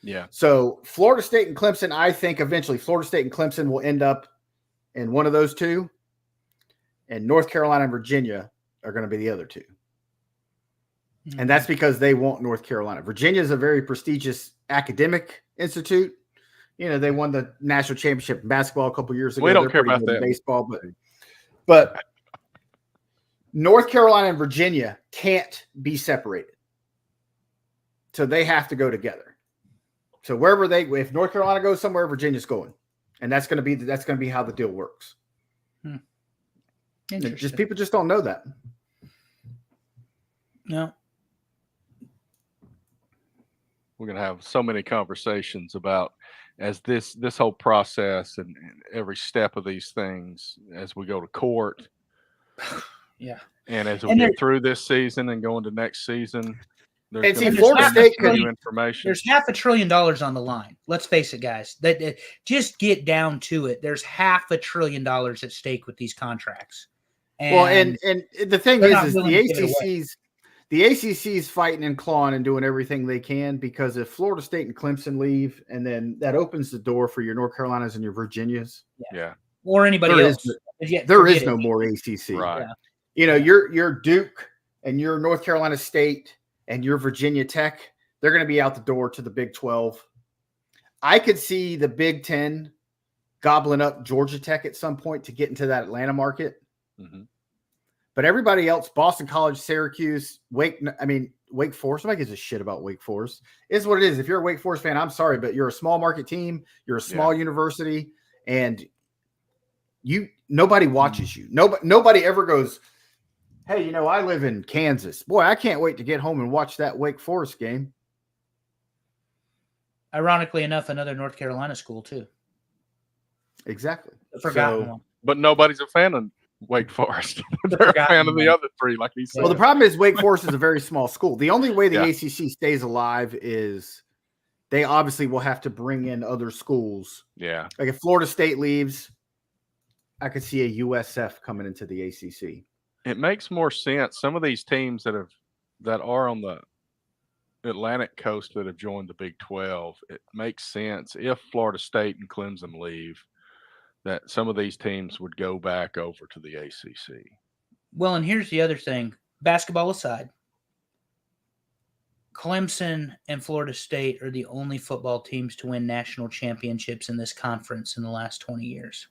[SPEAKER 3] Yeah.
[SPEAKER 4] So Florida State and Clemson, I think eventually Florida State and Clemson will end up in one of those 2. And North Carolina and Virginia are going to be the other 2. Mm-hmm. And that's because they want North Carolina. Virginia is a very prestigious academic institute. You know, they won the national championship in basketball a couple years ago.
[SPEAKER 3] We don't care about that.
[SPEAKER 4] Baseball, but North Carolina and Virginia can't be separated. So they have to go together. So if North Carolina goes somewhere, Virginia's going. And that's going to be how the deal works. Just people just don't know that.
[SPEAKER 1] No.
[SPEAKER 3] We're going to have so many conversations about as this whole process and every step of these things as we go to court.
[SPEAKER 1] Yeah.
[SPEAKER 3] And as we get through this season and go into next season,
[SPEAKER 4] there's Florida State
[SPEAKER 3] new information.
[SPEAKER 1] There's $500 billion on the line. Let's face it, guys. That just get down to it. There's $500 billion at stake with these contracts.
[SPEAKER 4] And the thing is the ACC's fighting and clawing and doing everything they can, because if Florida State and Clemson leave, and then that opens the door for your North Carolinas and your Virginias.
[SPEAKER 3] Yeah.
[SPEAKER 1] Or anybody else.
[SPEAKER 4] There is no more ACC.
[SPEAKER 3] Right.
[SPEAKER 1] Yeah.
[SPEAKER 4] You know, your Duke and your North Carolina State and your Virginia Tech, they're going to be out the door to the Big 12. I could see the Big 10 gobbling up Georgia Tech at some point to get into that Atlanta market.
[SPEAKER 3] Mm-hmm.
[SPEAKER 4] But everybody else, Boston College, Syracuse, Wake Forest, nobody gives a shit about Wake Forest. It is what it is. If you're a Wake Forest fan, I'm sorry, but you're a small market team. You're a small university, and nobody watches you. Nobody ever goes, hey, you know, I live in Kansas. Boy, I can't wait to get home and watch that Wake Forest game.
[SPEAKER 1] Ironically enough, another North Carolina school, too.
[SPEAKER 4] Exactly.
[SPEAKER 1] The forgotten one.
[SPEAKER 3] But nobody's a fan of Wake Forest. They're a fan of the other three, like he said.
[SPEAKER 4] Well, the problem is Wake Forest is a very small school. The only way the ACC stays alive is they obviously will have to bring in other schools.
[SPEAKER 3] Yeah.
[SPEAKER 4] Like if Florida State leaves, I could see a USF coming into the ACC.
[SPEAKER 3] It makes more sense. Some of these teams that are on the Atlantic coast that have joined the Big 12, it makes sense if Florida State and Clemson leave that some of these teams would go back over to the ACC.
[SPEAKER 1] Well, and here's the other thing. Basketball aside, Clemson and Florida State are the only football teams to win national championships in this conference in the last 20 years.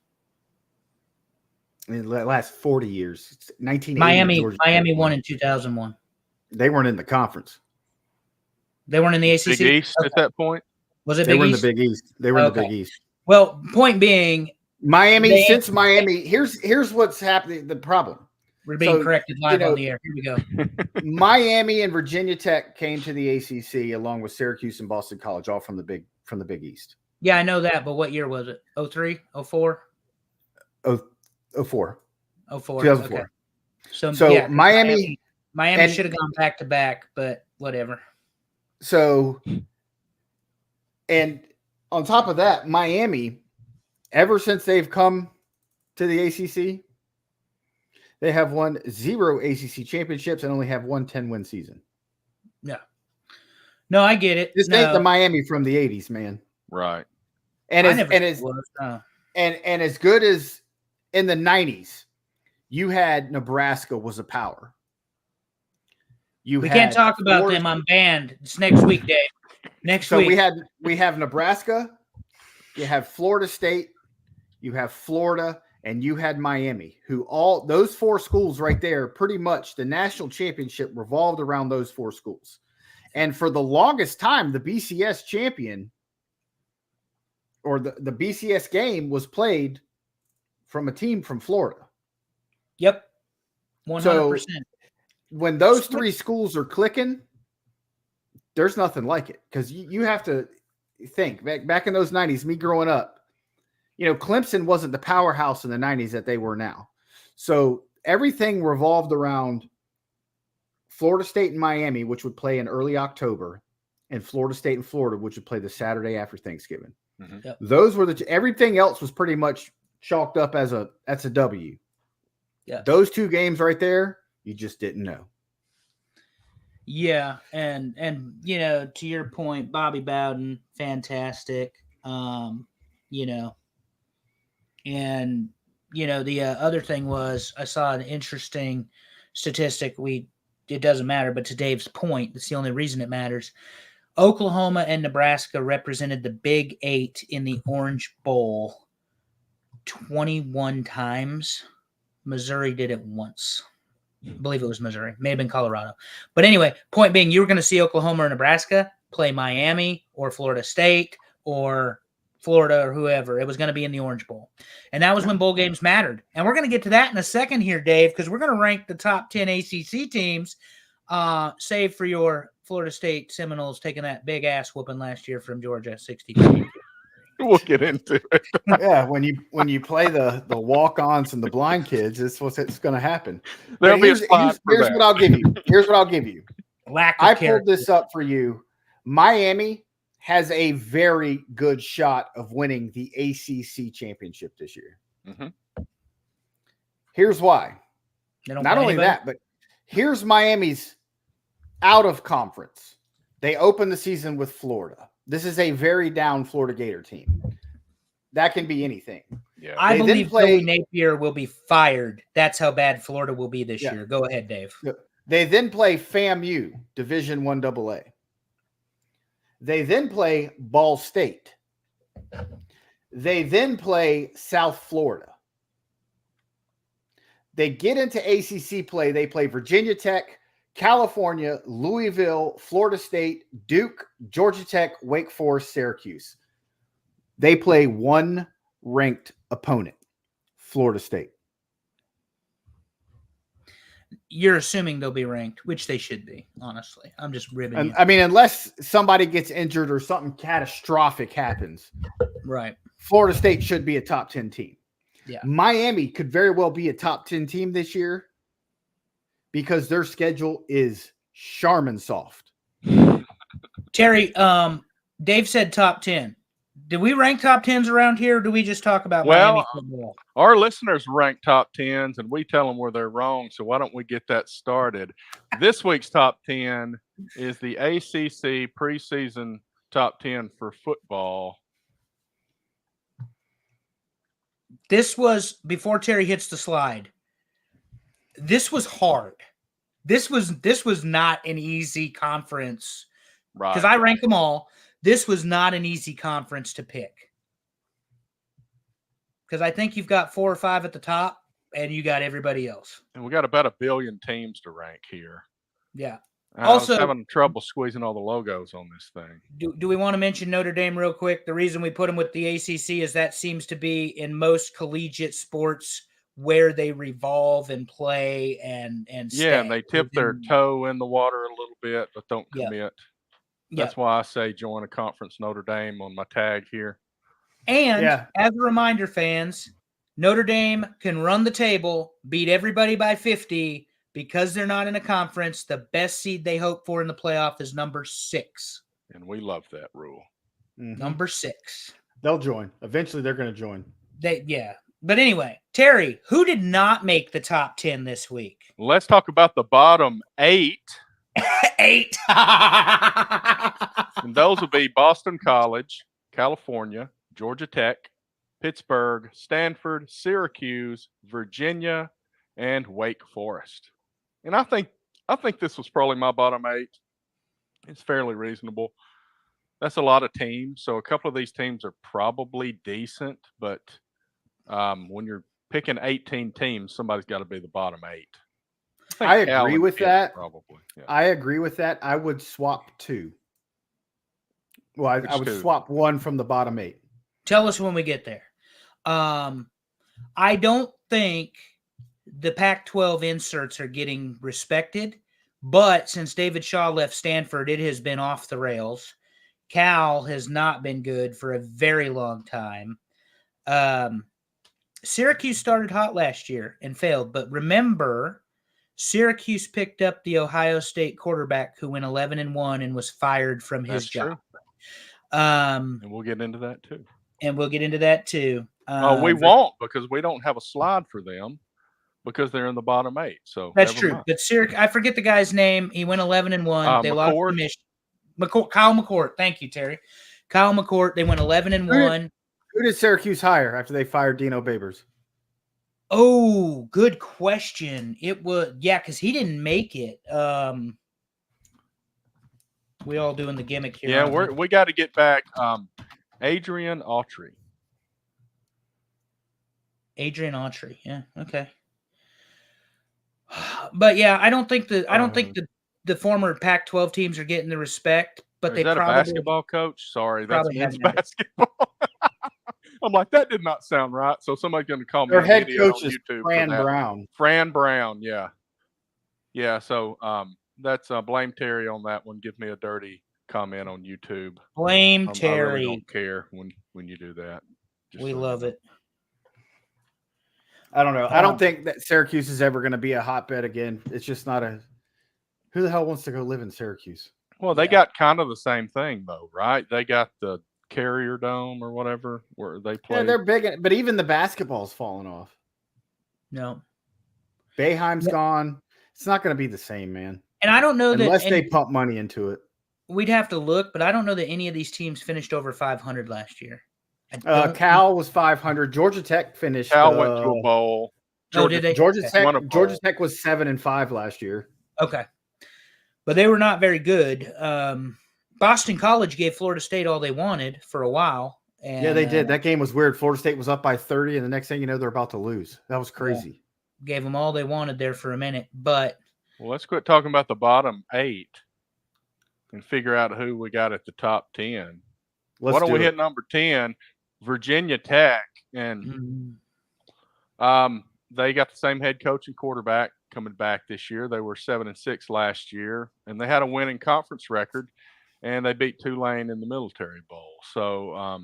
[SPEAKER 4] In the last 40 years, 1980.
[SPEAKER 1] Miami won in 2001.
[SPEAKER 4] They weren't in the conference.
[SPEAKER 1] They weren't in the ACC?
[SPEAKER 3] Big East at that point?
[SPEAKER 1] Was it
[SPEAKER 4] Big East?
[SPEAKER 1] They were
[SPEAKER 4] in the Big East. They were in the Big East.
[SPEAKER 1] Well, point being,
[SPEAKER 4] Miami, here's what's happening. The problem.
[SPEAKER 1] We're being corrected live on the air. Here we go.
[SPEAKER 4] Miami and Virginia Tech came to the ACC along with Syracuse and Boston College, all from the Big East.
[SPEAKER 1] Yeah, I know that, but what year was it? 03? 04?
[SPEAKER 4] 04.
[SPEAKER 1] 2004. Okay. So yeah, Miami should have gone back to back, but whatever.
[SPEAKER 4] So, and on top of that, Miami, ever since they've come to the ACC, they have won 0 ACC championships and only have 1 10-win season.
[SPEAKER 1] Yeah. No, I get it.
[SPEAKER 4] This ain't the Miami from the 80s, man.
[SPEAKER 3] Right.
[SPEAKER 4] And as good as in the 90s, you had Nebraska was a power.
[SPEAKER 1] We can't talk about them. I'm banned. It's next week, Dave. Next week.
[SPEAKER 4] So we have Nebraska, you have Florida State, you have Florida, and you had Miami, who all those 4 schools right there, pretty much the national championship revolved around those 4 schools. And for the longest time, the BCS champion or the BCS game was played from a team from Florida.
[SPEAKER 1] Yep. 100%.
[SPEAKER 4] So when those 3 schools are clicking, there's nothing like it, because you have to think back in those 90s, me growing up, you know, Clemson wasn't the powerhouse in the 90s that they were now. So everything revolved around Florida State and Miami, which would play in early October, and Florida State and Florida, which would play the Saturday after Thanksgiving.
[SPEAKER 3] Mm-hmm.
[SPEAKER 1] Yep.
[SPEAKER 4] Those were everything else was pretty much chalked up as a W.
[SPEAKER 1] Yeah.
[SPEAKER 4] Those 2 games right there, you just didn't know.
[SPEAKER 1] Yeah, and you know, to your point, Bobby Bowden, fantastic. You know, and you know, the other thing was I saw an interesting statistic. It doesn't matter, but to Dave's point, that's the only reason it matters. Oklahoma and Nebraska represented the Big 8 in the Orange Bowl 21 times. Missouri did it once. I believe it was Missouri. May have been Colorado. But anyway, point being, you were going to see Oklahoma or Nebraska play Miami or Florida State or Florida or whoever. It was going to be in the Orange Bowl. And that was when bowl games mattered. And we're going to get to that in a second here, Dave, because we're going to rank the top 10 ACC teams, save for your Florida State Seminoles taking that big ass whooping last year from Georgia, 62.
[SPEAKER 3] We'll get into it.
[SPEAKER 4] Yeah, when you play the walk-ons and the blind kids, it's going to happen.
[SPEAKER 3] There'll be a
[SPEAKER 4] Here's
[SPEAKER 3] spot for that.
[SPEAKER 4] what I'll give you. Here's what I'll give you.
[SPEAKER 1] I
[SPEAKER 4] pulled this up for you. Miami has a very good shot of winning the ACC championship this year.
[SPEAKER 3] Mm-hmm.
[SPEAKER 4] Here's why. Not only that, but here's Miami's out of conference. They opened the season with Florida. This is a very down Florida Gator team. That can be anything.
[SPEAKER 3] Yeah.
[SPEAKER 1] I believe Billy Napier will be fired. That's how bad Florida will be this year. Go ahead, Dave.
[SPEAKER 4] They then play FAMU, Division I AA. They then play Ball State. They then play South Florida. They get into ACC play. They play Virginia Tech, California, Louisville, Florida State, Duke, Georgia Tech, Wake Forest, Syracuse. They play one ranked opponent, Florida State.
[SPEAKER 1] You're assuming they'll be ranked, which they should be, honestly. I'm just ribbing you.
[SPEAKER 4] I mean, unless somebody gets injured or something catastrophic happens.
[SPEAKER 1] Right.
[SPEAKER 4] Florida State should be a top 10 team.
[SPEAKER 1] Yeah.
[SPEAKER 4] Miami could very well be a top 10 team this year because their schedule is Charmin soft.
[SPEAKER 1] Terry, Dave said top 10. Did we rank top 10s around here, or do we just talk about Miami football?
[SPEAKER 3] Our listeners rank top 10s, and we tell them where they're wrong, so why don't we get that started? This week's top 10 is the ACC preseason top 10 for football.
[SPEAKER 1] This was, before Terry hits the slide, this was hard. This was not an easy conference.
[SPEAKER 3] Right.
[SPEAKER 1] Because I rank them all. This was not an easy conference to pick. Because I think you've got 4 or 5 at the top, and you got everybody else.
[SPEAKER 3] And we got about 1 billion teams to rank here.
[SPEAKER 1] Yeah.
[SPEAKER 3] I was having trouble squeezing all the logos on this thing.
[SPEAKER 1] Do we want to mention Notre Dame real quick? The reason we put them with the ACC is that seems to be in most collegiate sports where they revolve and play and stay.
[SPEAKER 3] Yeah, and they tip their toe in the water a little bit, but don't commit. That's why I say join a conference Notre Dame on my tag here.
[SPEAKER 1] And as a reminder, fans, Notre Dame can run the table, beat everybody by 50 because they're not in a conference. The best seed they hope for in the playoff is number 6.
[SPEAKER 3] And we love that rule.
[SPEAKER 4] Mm-hmm.
[SPEAKER 1] Number 6.
[SPEAKER 4] They'll join. Eventually, they're going to join.
[SPEAKER 1] But anyway, Terry, who did not make the top 10 this week?
[SPEAKER 3] Let's talk about the bottom 8.
[SPEAKER 1] 8.
[SPEAKER 3] And those will be Boston College, California, Georgia Tech, Pittsburgh, Stanford, Syracuse, Virginia, and Wake Forest. And I think this was probably my bottom 8. It's fairly reasonable. That's a lot of teams. So a couple of these teams are probably decent, but when you're picking 18 teams, somebody's got to be the bottom 8.
[SPEAKER 4] I agree with that.
[SPEAKER 3] Probably. Yeah.
[SPEAKER 4] I agree with that. I would swap 2. Well, I would swap 1 from the bottom 8.
[SPEAKER 1] Tell us when we get there. I don't think the Pac-12 inserts are getting respected, but since David Shaw left Stanford, it has been off the rails. Cal has not been good for a very long time. Syracuse started hot last year and failed, but remember, Syracuse picked up the Ohio State quarterback who went 11-1 and was fired from his job.
[SPEAKER 3] And we'll get into that too.
[SPEAKER 1] We
[SPEAKER 3] won't, because we don't have a slide for them because they're in the bottom 8. So
[SPEAKER 1] that's true. Mind. But Syracuse, I forget the guy's name. He went 11-1. They lost to Michigan. Kyle McCourt. Thank you, Terry. Kyle McCourt. They went 11-1.
[SPEAKER 4] Who did Syracuse hire after they fired Dino Babers?
[SPEAKER 1] Oh, good question. It was because he didn't make it. We all doing the gimmick here.
[SPEAKER 3] Yeah, we got to get back. Adrian Autry.
[SPEAKER 1] Yeah. Okay. But yeah, I don't think the former Pac-12 teams are getting the respect. But
[SPEAKER 3] is that a basketball coach? Sorry, that's men's basketball. I'm like, that did not sound right. So somebody's going to call me
[SPEAKER 4] Their
[SPEAKER 3] an
[SPEAKER 4] head
[SPEAKER 3] idiot
[SPEAKER 4] coach
[SPEAKER 3] on
[SPEAKER 4] is
[SPEAKER 3] YouTube.
[SPEAKER 4] Fran
[SPEAKER 3] for that.
[SPEAKER 4] Brown.
[SPEAKER 3] Fran Brown, yeah. Yeah, so that's blame Terry on that one. Give me a dirty comment on YouTube.
[SPEAKER 1] Blame
[SPEAKER 3] I
[SPEAKER 1] Terry.
[SPEAKER 3] really don't care when you do that.
[SPEAKER 1] We love it.
[SPEAKER 4] I don't know. I don't think that Syracuse is ever going to be a hotbed again. It's just not a. Who the hell wants to go live in Syracuse?
[SPEAKER 3] Well, they got kind of the same thing, though, right? They got the Carrier Dome or whatever where they play.
[SPEAKER 4] Yeah, they're big, but even the basketball's falling off.
[SPEAKER 1] No.
[SPEAKER 4] Boeheim's gone. It's not going to be the same, man.
[SPEAKER 1] And I don't know
[SPEAKER 4] unless
[SPEAKER 1] that
[SPEAKER 4] they pump money into it.
[SPEAKER 1] We'd have to look, but I don't know that any of these teams finished over 500 last year.
[SPEAKER 4] Cal was 500. Georgia Tech finished.
[SPEAKER 3] Cal went to a bowl.
[SPEAKER 4] Georgia,
[SPEAKER 1] did they?
[SPEAKER 4] Georgia
[SPEAKER 1] Okay.
[SPEAKER 4] Tech. Georgia Tech was 7-5 last year.
[SPEAKER 1] Okay, but they were not very good. Boston College gave Florida State all they wanted for a while. And,
[SPEAKER 4] yeah, they did. That game was weird. Florida State was up by 30, and the next thing you know, they're about to lose. That was crazy.
[SPEAKER 1] Yeah, gave them all they wanted there for a minute, but
[SPEAKER 3] well, let's quit talking about the bottom 8 and figure out who we got at the top 10. Why don't we hit number 10, Virginia Tech, and they got the same head coach and quarterback coming back this year. They were 7-6 last year, and they had a winning conference record, and they beat Tulane in the Military Bowl. So,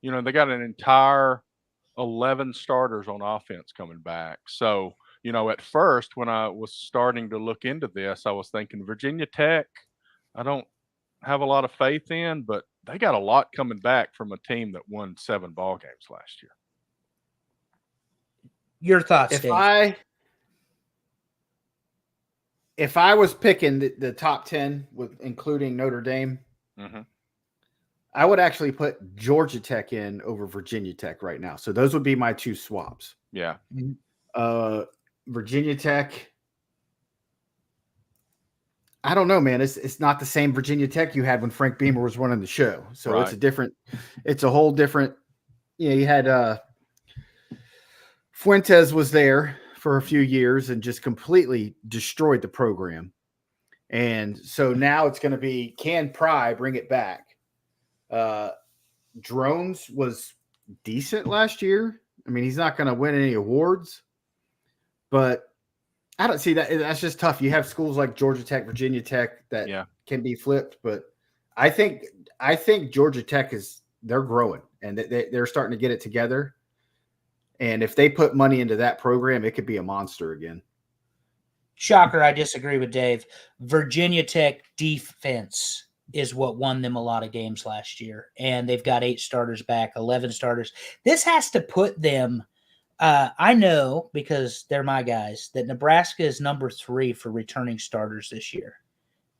[SPEAKER 3] they got an entire 11 starters on offense coming back. So, at first when I was starting to look into this, I was thinking Virginia Tech, I don't have a lot of faith in, but they got a lot coming back from a team that won 7 ball games last year.
[SPEAKER 1] Your thoughts, Dave?
[SPEAKER 4] If I was picking the top 10 with including Notre Dame, I would actually put Georgia Tech in over Virginia Tech right now. So those would be my 2 swaps.
[SPEAKER 3] Yeah.
[SPEAKER 4] Virginia Tech. I don't know, man. It's not the same Virginia Tech you had when Frank Beamer was running the show. So it's a whole different, you had Fuentes was there for a few years and just completely destroyed the program. And so now it's going to be, can Pry bring it back? Drones was decent last year. I mean, he's not going to win any awards, but I don't see that. That's just tough. You have schools like Georgia Tech, Virginia Tech that can be flipped, but I think Georgia Tech they're growing and they're starting to get it together. And if they put money into that program, it could be a monster again.
[SPEAKER 1] Shocker, I disagree with Dave. Virginia Tech defense is what won them a lot of games last year. And they've got 8 starters back, 11 starters. This has to put them I know, because they're my guys, that Nebraska is number 3 for returning starters this year.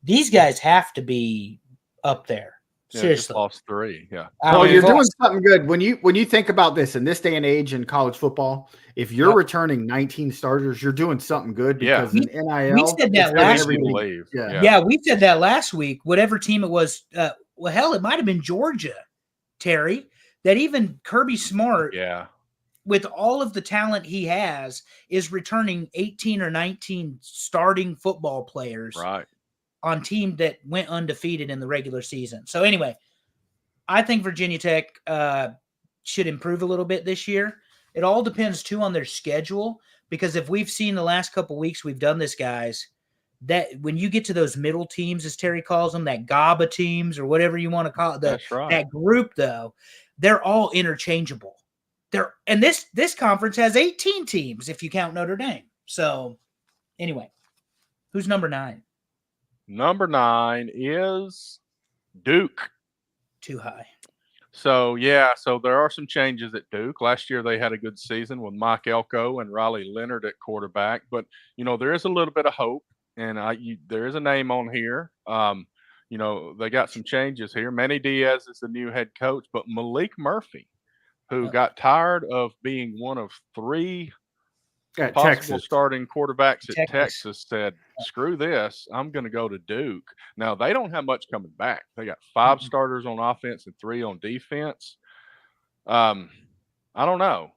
[SPEAKER 1] These guys have to be up there. Seriously.
[SPEAKER 3] Just lost 3. Yeah.
[SPEAKER 4] Well, you're doing something good when you think about this in this day and age in college football. If you're returning 19 starters, you're doing something good because in NIL,
[SPEAKER 1] we said that last week. We said that last week. Whatever team it was, well, hell, it might have been Georgia, Terry. That even Kirby Smart, with all of the talent he has, is returning 18 or 19 starting football players on team that went undefeated in the regular season. So anyway, I think Virginia Tech should improve a little bit this year. It all depends too on their schedule, because if we've seen the last couple weeks we've done this, guys, that when you get to those middle teams, as Terry calls them, that GABA teams or whatever you want to call it, that group though, they're all interchangeable. And this conference has 18 teams if you count Notre Dame. So anyway, who's number 9?
[SPEAKER 3] Number 9 is Duke.
[SPEAKER 1] Too high.
[SPEAKER 3] So there are some changes at Duke. Last year they had a good season with Mike Elko and Riley Leonard at quarterback, but there is a little bit of hope, and there is a name on here. They got some changes here. Manny Diaz is the new head coach, but Malik Murphy, who got tired of being one of 3 possible starting quarterbacks at Texas, said, screw this, I'm going to go to Duke. Now, they don't have much coming back. They got 5 starters on offense and 3 on defense. I don't know.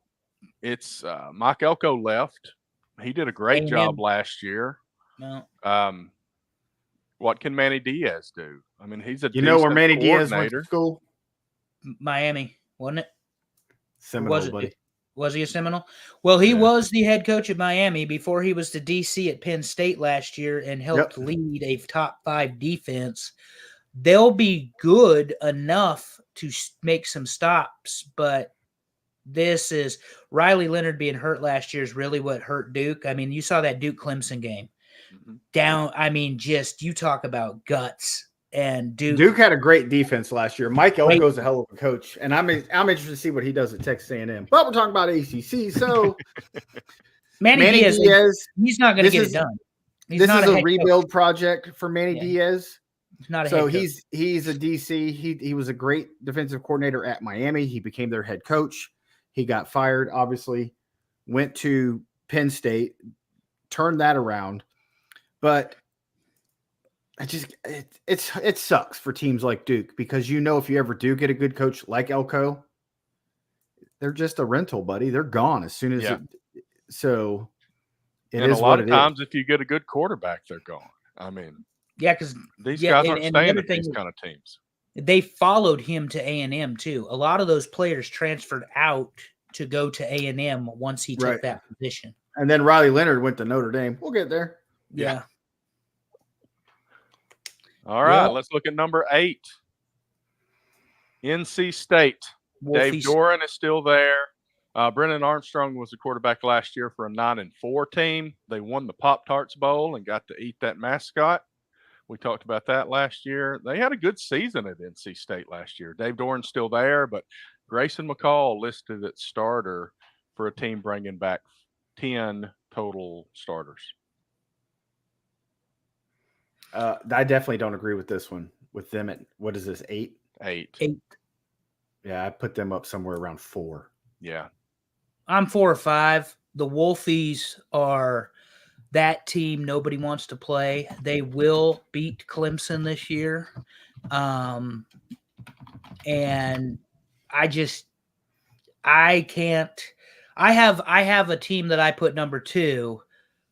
[SPEAKER 3] It's Mike Elko left. He did a great job last year.
[SPEAKER 1] No.
[SPEAKER 3] What can Manny Diaz do? I mean, he's a
[SPEAKER 4] where Manny Diaz went to school?
[SPEAKER 1] Miami, wasn't it?
[SPEAKER 4] Seminole, buddy.
[SPEAKER 1] Was he a Seminole? Well, he was the head coach at Miami before he was the DC at Penn State last year and helped lead a top 5 defense. They'll be good enough to make some stops, but this is Riley Leonard being hurt last year is really what hurt Duke. I mean, you saw that Duke Clemson game. Down, I mean, just you talk about guts. And
[SPEAKER 4] Duke had a great defense last year. Mike Elko's a hell of a coach, and I'm interested to see what he does at Texas A&M. But we're talking about ACC, so
[SPEAKER 1] Manny Diaz, he's not going to get it done.
[SPEAKER 4] This is a rebuild project for Manny Diaz.
[SPEAKER 1] He's not a
[SPEAKER 4] so
[SPEAKER 1] head coach.
[SPEAKER 4] He's a DC. He was a great defensive coordinator at Miami. He became their head coach. He got fired, obviously, went to Penn State, turned that around, but it sucks for teams like Duke because if you ever do get a good coach like Elko, they're just a rental, buddy. They're gone as soon as it is.
[SPEAKER 3] A lot of times, if you get a good quarterback, they're gone. I mean,
[SPEAKER 1] because
[SPEAKER 3] these guys aren't staying at these kind of teams.
[SPEAKER 1] They followed him to A&M too. A lot of those players transferred out to go to A&M once he took that position.
[SPEAKER 4] And then Riley Leonard went to Notre Dame. We'll get there.
[SPEAKER 1] Yeah.
[SPEAKER 3] All right, let's look at number 8. NC State. Dave Doran is still there. Brennan Armstrong was the quarterback last year for a 9-4 team. They won the Pop-Tarts Bowl and got to eat that mascot. We talked about that last year. They had a good season at NC State last year. Dave Doran's still there, but Grayson McCall listed at starter for a team bringing back 10 total starters.
[SPEAKER 4] I definitely don't agree with this one. With them at, what is this, 8?
[SPEAKER 3] 8.
[SPEAKER 4] Yeah, I put them up somewhere around 4.
[SPEAKER 3] Yeah.
[SPEAKER 1] I'm 4 or 5. The Wolfies are that team nobody wants to play. They will beat Clemson this year. And I can't. I have a team that I put number 2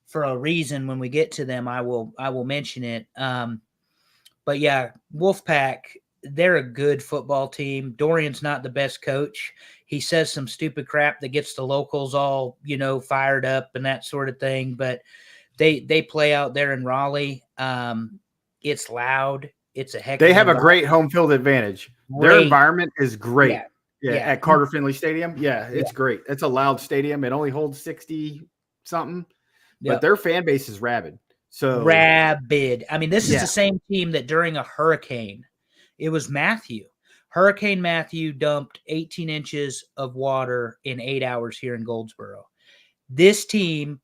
[SPEAKER 1] for a reason. When we get to them, I will mention it. But yeah, Wolfpack, they're a good football team. Dorian's not the best coach. He says some stupid crap that gets the locals all, fired up and that sort of thing. But they play out there in Raleigh. It's loud. It's a heck.
[SPEAKER 4] They have a great home field advantage. Their environment is great. Yeah. At Carter Finley Stadium. Yeah, it's great. It's a loud stadium. It only holds 60 something. But their fan base is rabid. So
[SPEAKER 1] rabid. I mean, this is the same team that during a hurricane, it was Matthew. Hurricane Matthew dumped 18 inches of water in 8 hours here in Goldsboro. This team,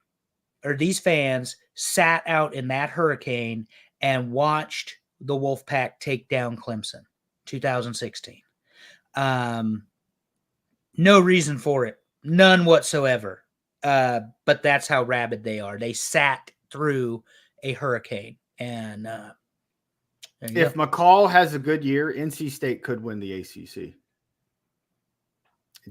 [SPEAKER 1] or these fans, sat out in that hurricane and watched the Wolfpack take down Clemson, 2016. No reason for it. None whatsoever. But that's how rabid they are. They sat through a hurricane. And
[SPEAKER 4] if McCall has a good year, NC State could win the ACC.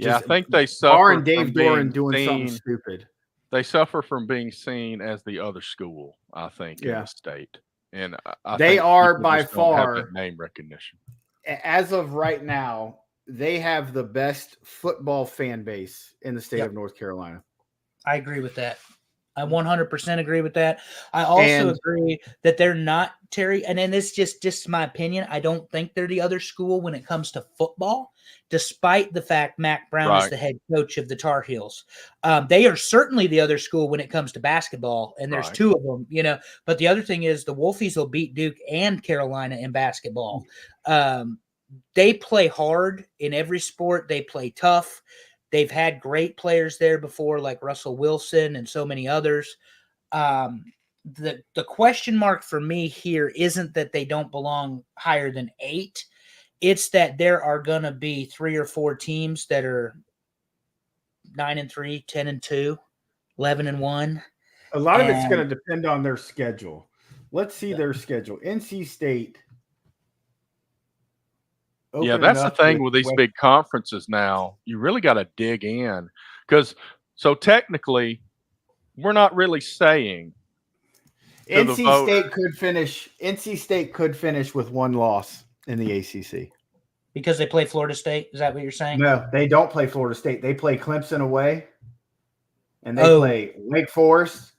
[SPEAKER 3] I think they suffer
[SPEAKER 4] and Dave Doran doing something stupid.
[SPEAKER 3] They suffer from being seen as the other school, I think, in the state. And
[SPEAKER 4] they are by far
[SPEAKER 3] have that name recognition.
[SPEAKER 4] As of right now, they have the best football fan base in the state of North Carolina.
[SPEAKER 1] I agree with that. I 100% agree with that. I also agree that they're not, Terry, and then it's just my opinion. I don't think they're the other school when it comes to football, despite the fact Mac Brown is the head coach of the Tar Heels. They are certainly the other school when it comes to basketball, and there's 2 of them, But the other thing is the Wolfies will beat Duke and Carolina in basketball. They play hard in every sport. They play tough. They've had great players there before, like Russell Wilson and so many others. The question mark for me here isn't that they don't belong higher than 8. It's that there are going to be 3 or 4 teams that are 9-3, 10-2, 11-1.
[SPEAKER 4] A lot of it's going to depend on their schedule. Let's see their schedule. NC State.
[SPEAKER 3] Yeah, that's the thing with these big conferences now. You really got to dig in because technically we're not really saying
[SPEAKER 4] NC State could finish with 1 loss in the ACC
[SPEAKER 1] because they play Florida State. Is that what you're saying?
[SPEAKER 4] No, they don't play Florida State. They play Clemson away, and they play Wake Forest,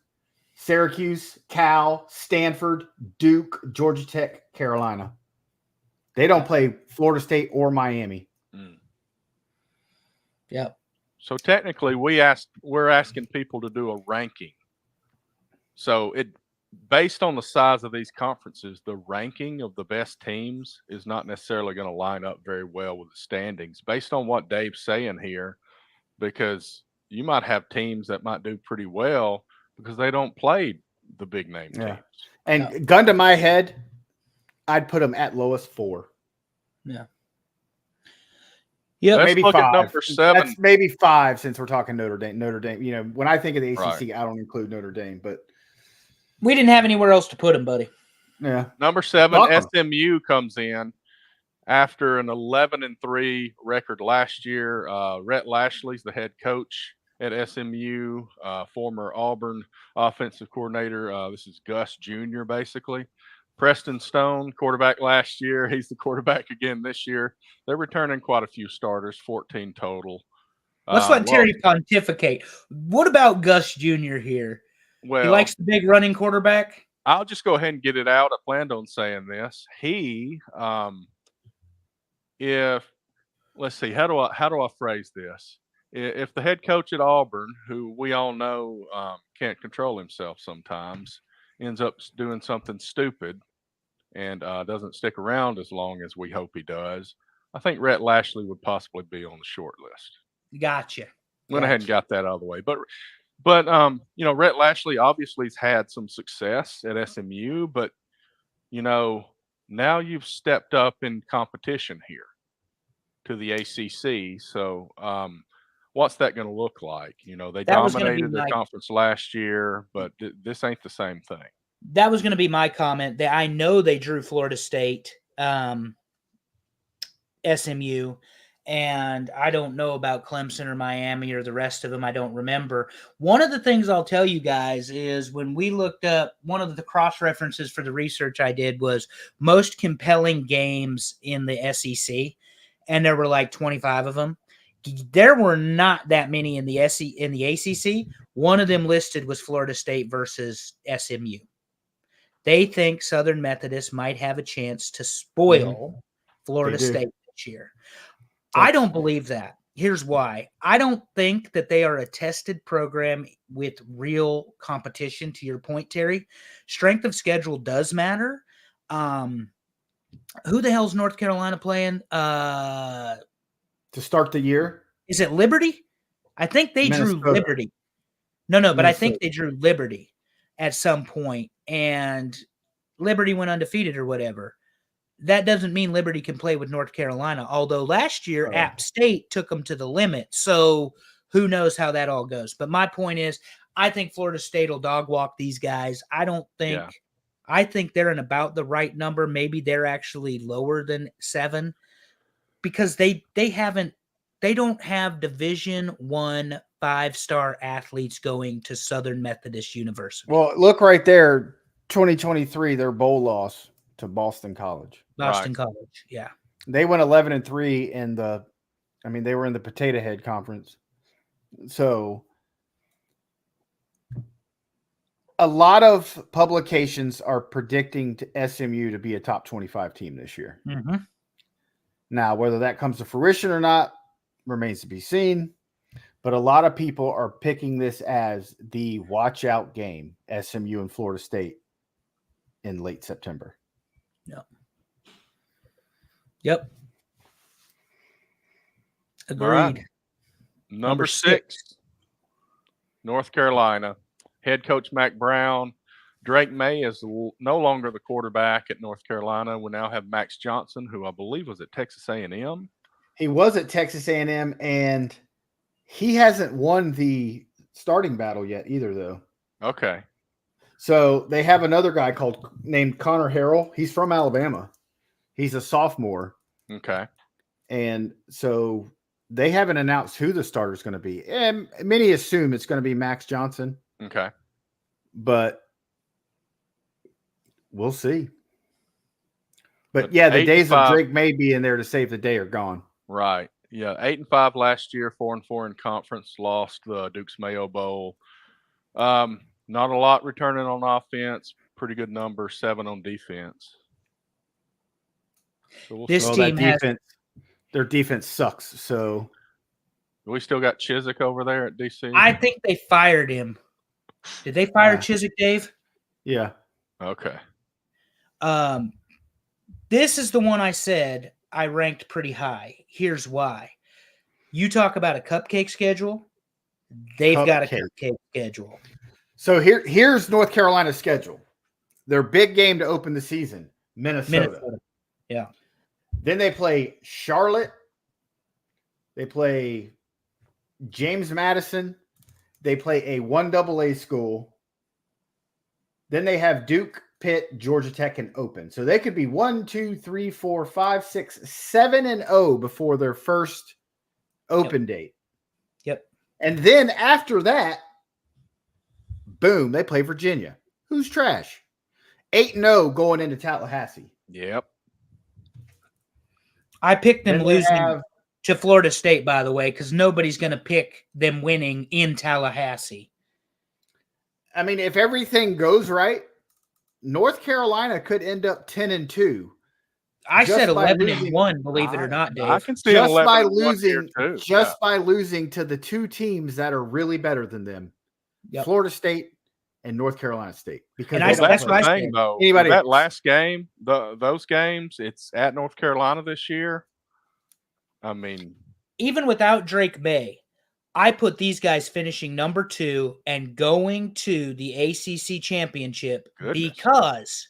[SPEAKER 4] Syracuse, Cal, Stanford, Duke, Georgia Tech, Carolina. They don't play Florida State or Miami.
[SPEAKER 1] Yep.
[SPEAKER 3] So technically, we're asking people to do a ranking. So based on the size of these conferences, the ranking of the best teams is not necessarily going to line up very well with the standings based on what Dave's saying here, because you might have teams that might do pretty well because they don't play the big name teams.
[SPEAKER 4] And gun to my head, I'd put them at lowest 4.
[SPEAKER 1] Yeah. Yeah,
[SPEAKER 3] maybe
[SPEAKER 4] maybe 5.
[SPEAKER 3] Number 7.
[SPEAKER 4] That's maybe 5 since we're talking Notre Dame. Notre Dame, when I think of the ACC, I don't include Notre Dame, but
[SPEAKER 1] we didn't have anywhere else to put him, buddy.
[SPEAKER 4] Yeah.
[SPEAKER 3] Number 7, SMU comes in after an 11-3 record last year. Rhett Lashley's the head coach at SMU, former Auburn offensive coordinator. This is Gus Jr. basically. Preston Stone, quarterback last year. He's the quarterback again this year. They're returning quite a few starters, 14 total.
[SPEAKER 1] Let's let Terry pontificate. What about Gus Jr. here?
[SPEAKER 3] Well,
[SPEAKER 1] he likes the big running quarterback.
[SPEAKER 3] I'll just go ahead and get it out. I planned on saying this. He, let's see, how do I phrase this? If the head coach at Auburn, who we all know can't control himself sometimes, ends up doing something stupid and doesn't stick around as long as we hope he does, I think Rhett Lashley would possibly be on the short list.
[SPEAKER 1] Gotcha.
[SPEAKER 3] Went ahead and got that out of the way. But Rhett Lashley obviously has had some success at SMU, but now you've stepped up in competition here to the ACC. So what's that going to look like? They dominated their conference last year, but this ain't the same thing.
[SPEAKER 1] That was going to be my comment. That I know they drew Florida State, SMU, and I don't know about Clemson or Miami or the rest of them. I don't remember. One of the things I'll tell you guys is when we looked up, one of the cross references for the research I did was most compelling games in the SEC, and there were like 25 of them. There were not that many in the ACC. One of them listed was Florida State versus SMU. They think Southern Methodist might have a chance to spoil Florida State this year. I don't believe that. Here's why. I don't think that they are a tested program with real competition, to your point, Terry. Strength of schedule does matter. Who the hell's North Carolina playing?
[SPEAKER 4] To start the year?
[SPEAKER 1] Is it Liberty? I think they drew Liberty. No, but I think they drew Liberty at some point, and Liberty went undefeated or whatever. That doesn't mean Liberty can play with North Carolina, although last year App State took them to the limit. So who knows how that all goes. But my point is, I think Florida State will dog walk these guys. I think they're in about the right number. Maybe they're actually lower than 7 because they don't have Division I 5-star athletes going to Southern Methodist University.
[SPEAKER 4] Well, look right there, 2023, their bowl loss to Boston College.
[SPEAKER 1] College, yeah.
[SPEAKER 4] They went 11-3 they were in the Potato Head Conference. So a lot of publications are predicting SMU to be a top 25 team this year.
[SPEAKER 1] Mm-hmm.
[SPEAKER 4] Now, whether that comes to fruition or not remains to be seen. But a lot of people are picking this as the watch out game, SMU and Florida State in late September.
[SPEAKER 1] Yep. Agreed.
[SPEAKER 3] Right. Number 6, North Carolina. Head coach Mac Brown. Drake May is no longer the quarterback at North Carolina. We now have Max Johnson, who I believe was at Texas A&M.
[SPEAKER 4] He was at Texas A&M, and he hasn't won the starting battle yet either, though.
[SPEAKER 3] Okay.
[SPEAKER 4] So they have another guy named Connor Harrell. He's from Alabama. He's a sophomore.
[SPEAKER 3] Okay.
[SPEAKER 4] And so they haven't announced who the starter is going to be. And many assume it's going to be Max Johnson.
[SPEAKER 3] Okay.
[SPEAKER 4] But we'll see. But yeah, the
[SPEAKER 3] 8 and
[SPEAKER 4] days of
[SPEAKER 3] 5
[SPEAKER 4] Drake May being there to save the day are gone.
[SPEAKER 3] Right. Yeah. 8-5 last year, 4-4 in conference, lost the Duke's Mayo Bowl. Not a lot returning on offense. Pretty good number, 7 on defense. So we'll
[SPEAKER 1] This
[SPEAKER 3] see.
[SPEAKER 1] team has.
[SPEAKER 4] Their defense sucks. So
[SPEAKER 3] We still got Chiswick over there at DC.
[SPEAKER 1] I think they fired him. Did they fire Chiswick, Dave?
[SPEAKER 4] Yeah.
[SPEAKER 3] Okay.
[SPEAKER 1] This is the one I said I ranked pretty high. Here's why. You talk about a cupcake schedule. They've got a cupcake schedule.
[SPEAKER 4] So here's North Carolina's schedule. Their big game to open the season, Minnesota.
[SPEAKER 1] Yeah.
[SPEAKER 4] Then they play Charlotte. They play James Madison. They play a 1AA school. Then they have Duke, Pitt, Georgia Tech, and Open. So they could be 1, 2, 3, 4, 5, 6, 7-0 before their first Open date.
[SPEAKER 1] Yep.
[SPEAKER 4] And then after that, boom, they play Virginia. Who's trash? 8-0 going into Tallahassee.
[SPEAKER 3] Yep.
[SPEAKER 1] I picked them
[SPEAKER 4] Then
[SPEAKER 1] losing to Florida State, by the way, because nobody's going to pick them winning in Tallahassee.
[SPEAKER 4] I mean, if everything goes right, North Carolina could end up 10-2.
[SPEAKER 1] I said 11-1, believe it or not, Dave.
[SPEAKER 3] I can see
[SPEAKER 4] just by
[SPEAKER 3] 11-1 here,
[SPEAKER 4] losing,
[SPEAKER 3] too.
[SPEAKER 4] by losing to the two teams that are really better than them,
[SPEAKER 1] Yep.
[SPEAKER 4] Florida State and North Carolina State. Because
[SPEAKER 1] And
[SPEAKER 3] That's
[SPEAKER 1] what I
[SPEAKER 3] the
[SPEAKER 1] said.
[SPEAKER 3] thing, though.
[SPEAKER 4] Anybody
[SPEAKER 3] That
[SPEAKER 4] else?
[SPEAKER 3] last game, those games, it's at North Carolina this year. I mean,
[SPEAKER 1] Even without Drake May, I put these guys finishing number 2 and going to the ACC championship
[SPEAKER 3] Goodness.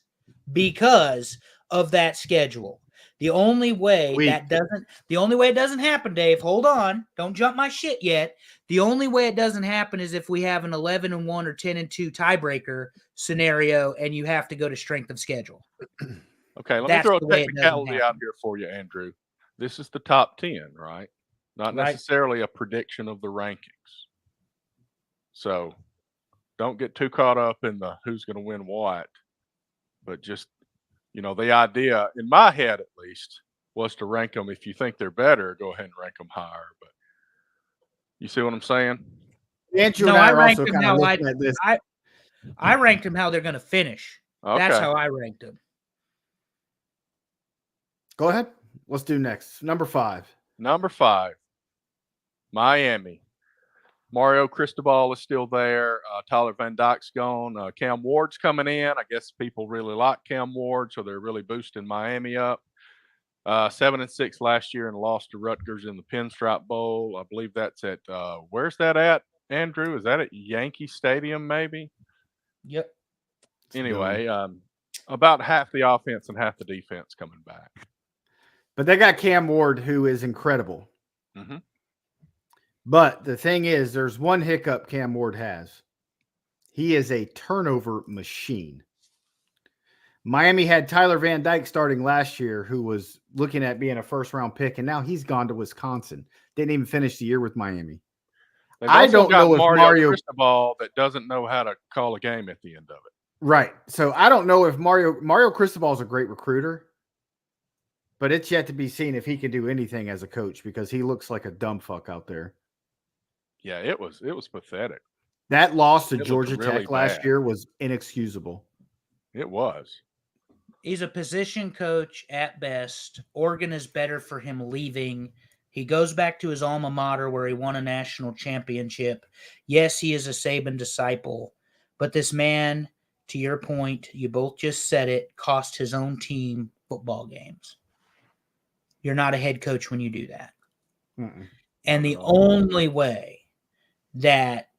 [SPEAKER 1] because of that schedule. The only way it doesn't happen, Dave. Hold on. Don't jump my shit yet. The only way it doesn't happen is if we have an 11-1 or 10-2 tiebreaker scenario and you have to go to strength of schedule.
[SPEAKER 3] okay, let me
[SPEAKER 1] That's
[SPEAKER 3] throw a
[SPEAKER 1] the way it doesn't
[SPEAKER 3] technicality out
[SPEAKER 1] happen.
[SPEAKER 3] here for you, Andrew. This is the top 10, right? Not
[SPEAKER 1] Right.
[SPEAKER 3] necessarily a prediction of the rankings. So don't get too caught up in the who's going to win what, but just, the idea in my head, at least, was to rank them. If you think they're better, go ahead and rank them higher. But you see what I'm saying?
[SPEAKER 4] Andrew
[SPEAKER 1] No,
[SPEAKER 4] and I
[SPEAKER 1] I
[SPEAKER 4] are
[SPEAKER 1] ranked
[SPEAKER 4] also
[SPEAKER 1] them
[SPEAKER 4] kind
[SPEAKER 1] how
[SPEAKER 4] of looking at this.
[SPEAKER 1] I ranked them how they're going to finish.
[SPEAKER 3] Okay.
[SPEAKER 1] That's how I ranked them.
[SPEAKER 4] Go ahead. Let's do next. Number 5.
[SPEAKER 3] Number 5, Miami. Mario Cristobal is still there. Tyler Van Dyke's gone. Cam Ward's coming in. I guess people really like Cam Ward, so they're really boosting Miami up. 7-6 last year and lost to Rutgers in the Pinstripe Bowl. I believe that's at where's that at, Andrew? Is that at Yankee Stadium, maybe?
[SPEAKER 1] Yep.
[SPEAKER 3] Anyway, about half the offense and half the defense coming back.
[SPEAKER 4] But they got Cam Ward, who is incredible.
[SPEAKER 3] Mm-hmm.
[SPEAKER 4] But the thing is, there's one hiccup Cam Ward has. He is a turnover machine. Miami had Tyler Van Dyke starting last year, who was looking at being a first-round pick, and now he's gone to Wisconsin. Didn't even finish the year with Miami.
[SPEAKER 3] I don't know if Mario Cristobal that doesn't know how to call a game at the end of it.
[SPEAKER 4] Right. So I don't know if Mario Cristobal is a great recruiter, but it's yet to be seen if he can do anything as a coach because he looks like a dumb fuck out there.
[SPEAKER 3] Yeah, it was pathetic.
[SPEAKER 4] That loss to
[SPEAKER 3] It
[SPEAKER 4] Georgia
[SPEAKER 3] looked really
[SPEAKER 4] Tech last
[SPEAKER 3] bad.
[SPEAKER 4] year was inexcusable.
[SPEAKER 3] It was.
[SPEAKER 1] He's a position coach at best. Oregon is better for him leaving. He goes back to his alma mater where he won a national championship. Yes, he is a Saban disciple, but this man, to your point, you both just said it, cost his own team football games. You're not a head coach when you do that.
[SPEAKER 4] Mm-mm.
[SPEAKER 1] And the only way that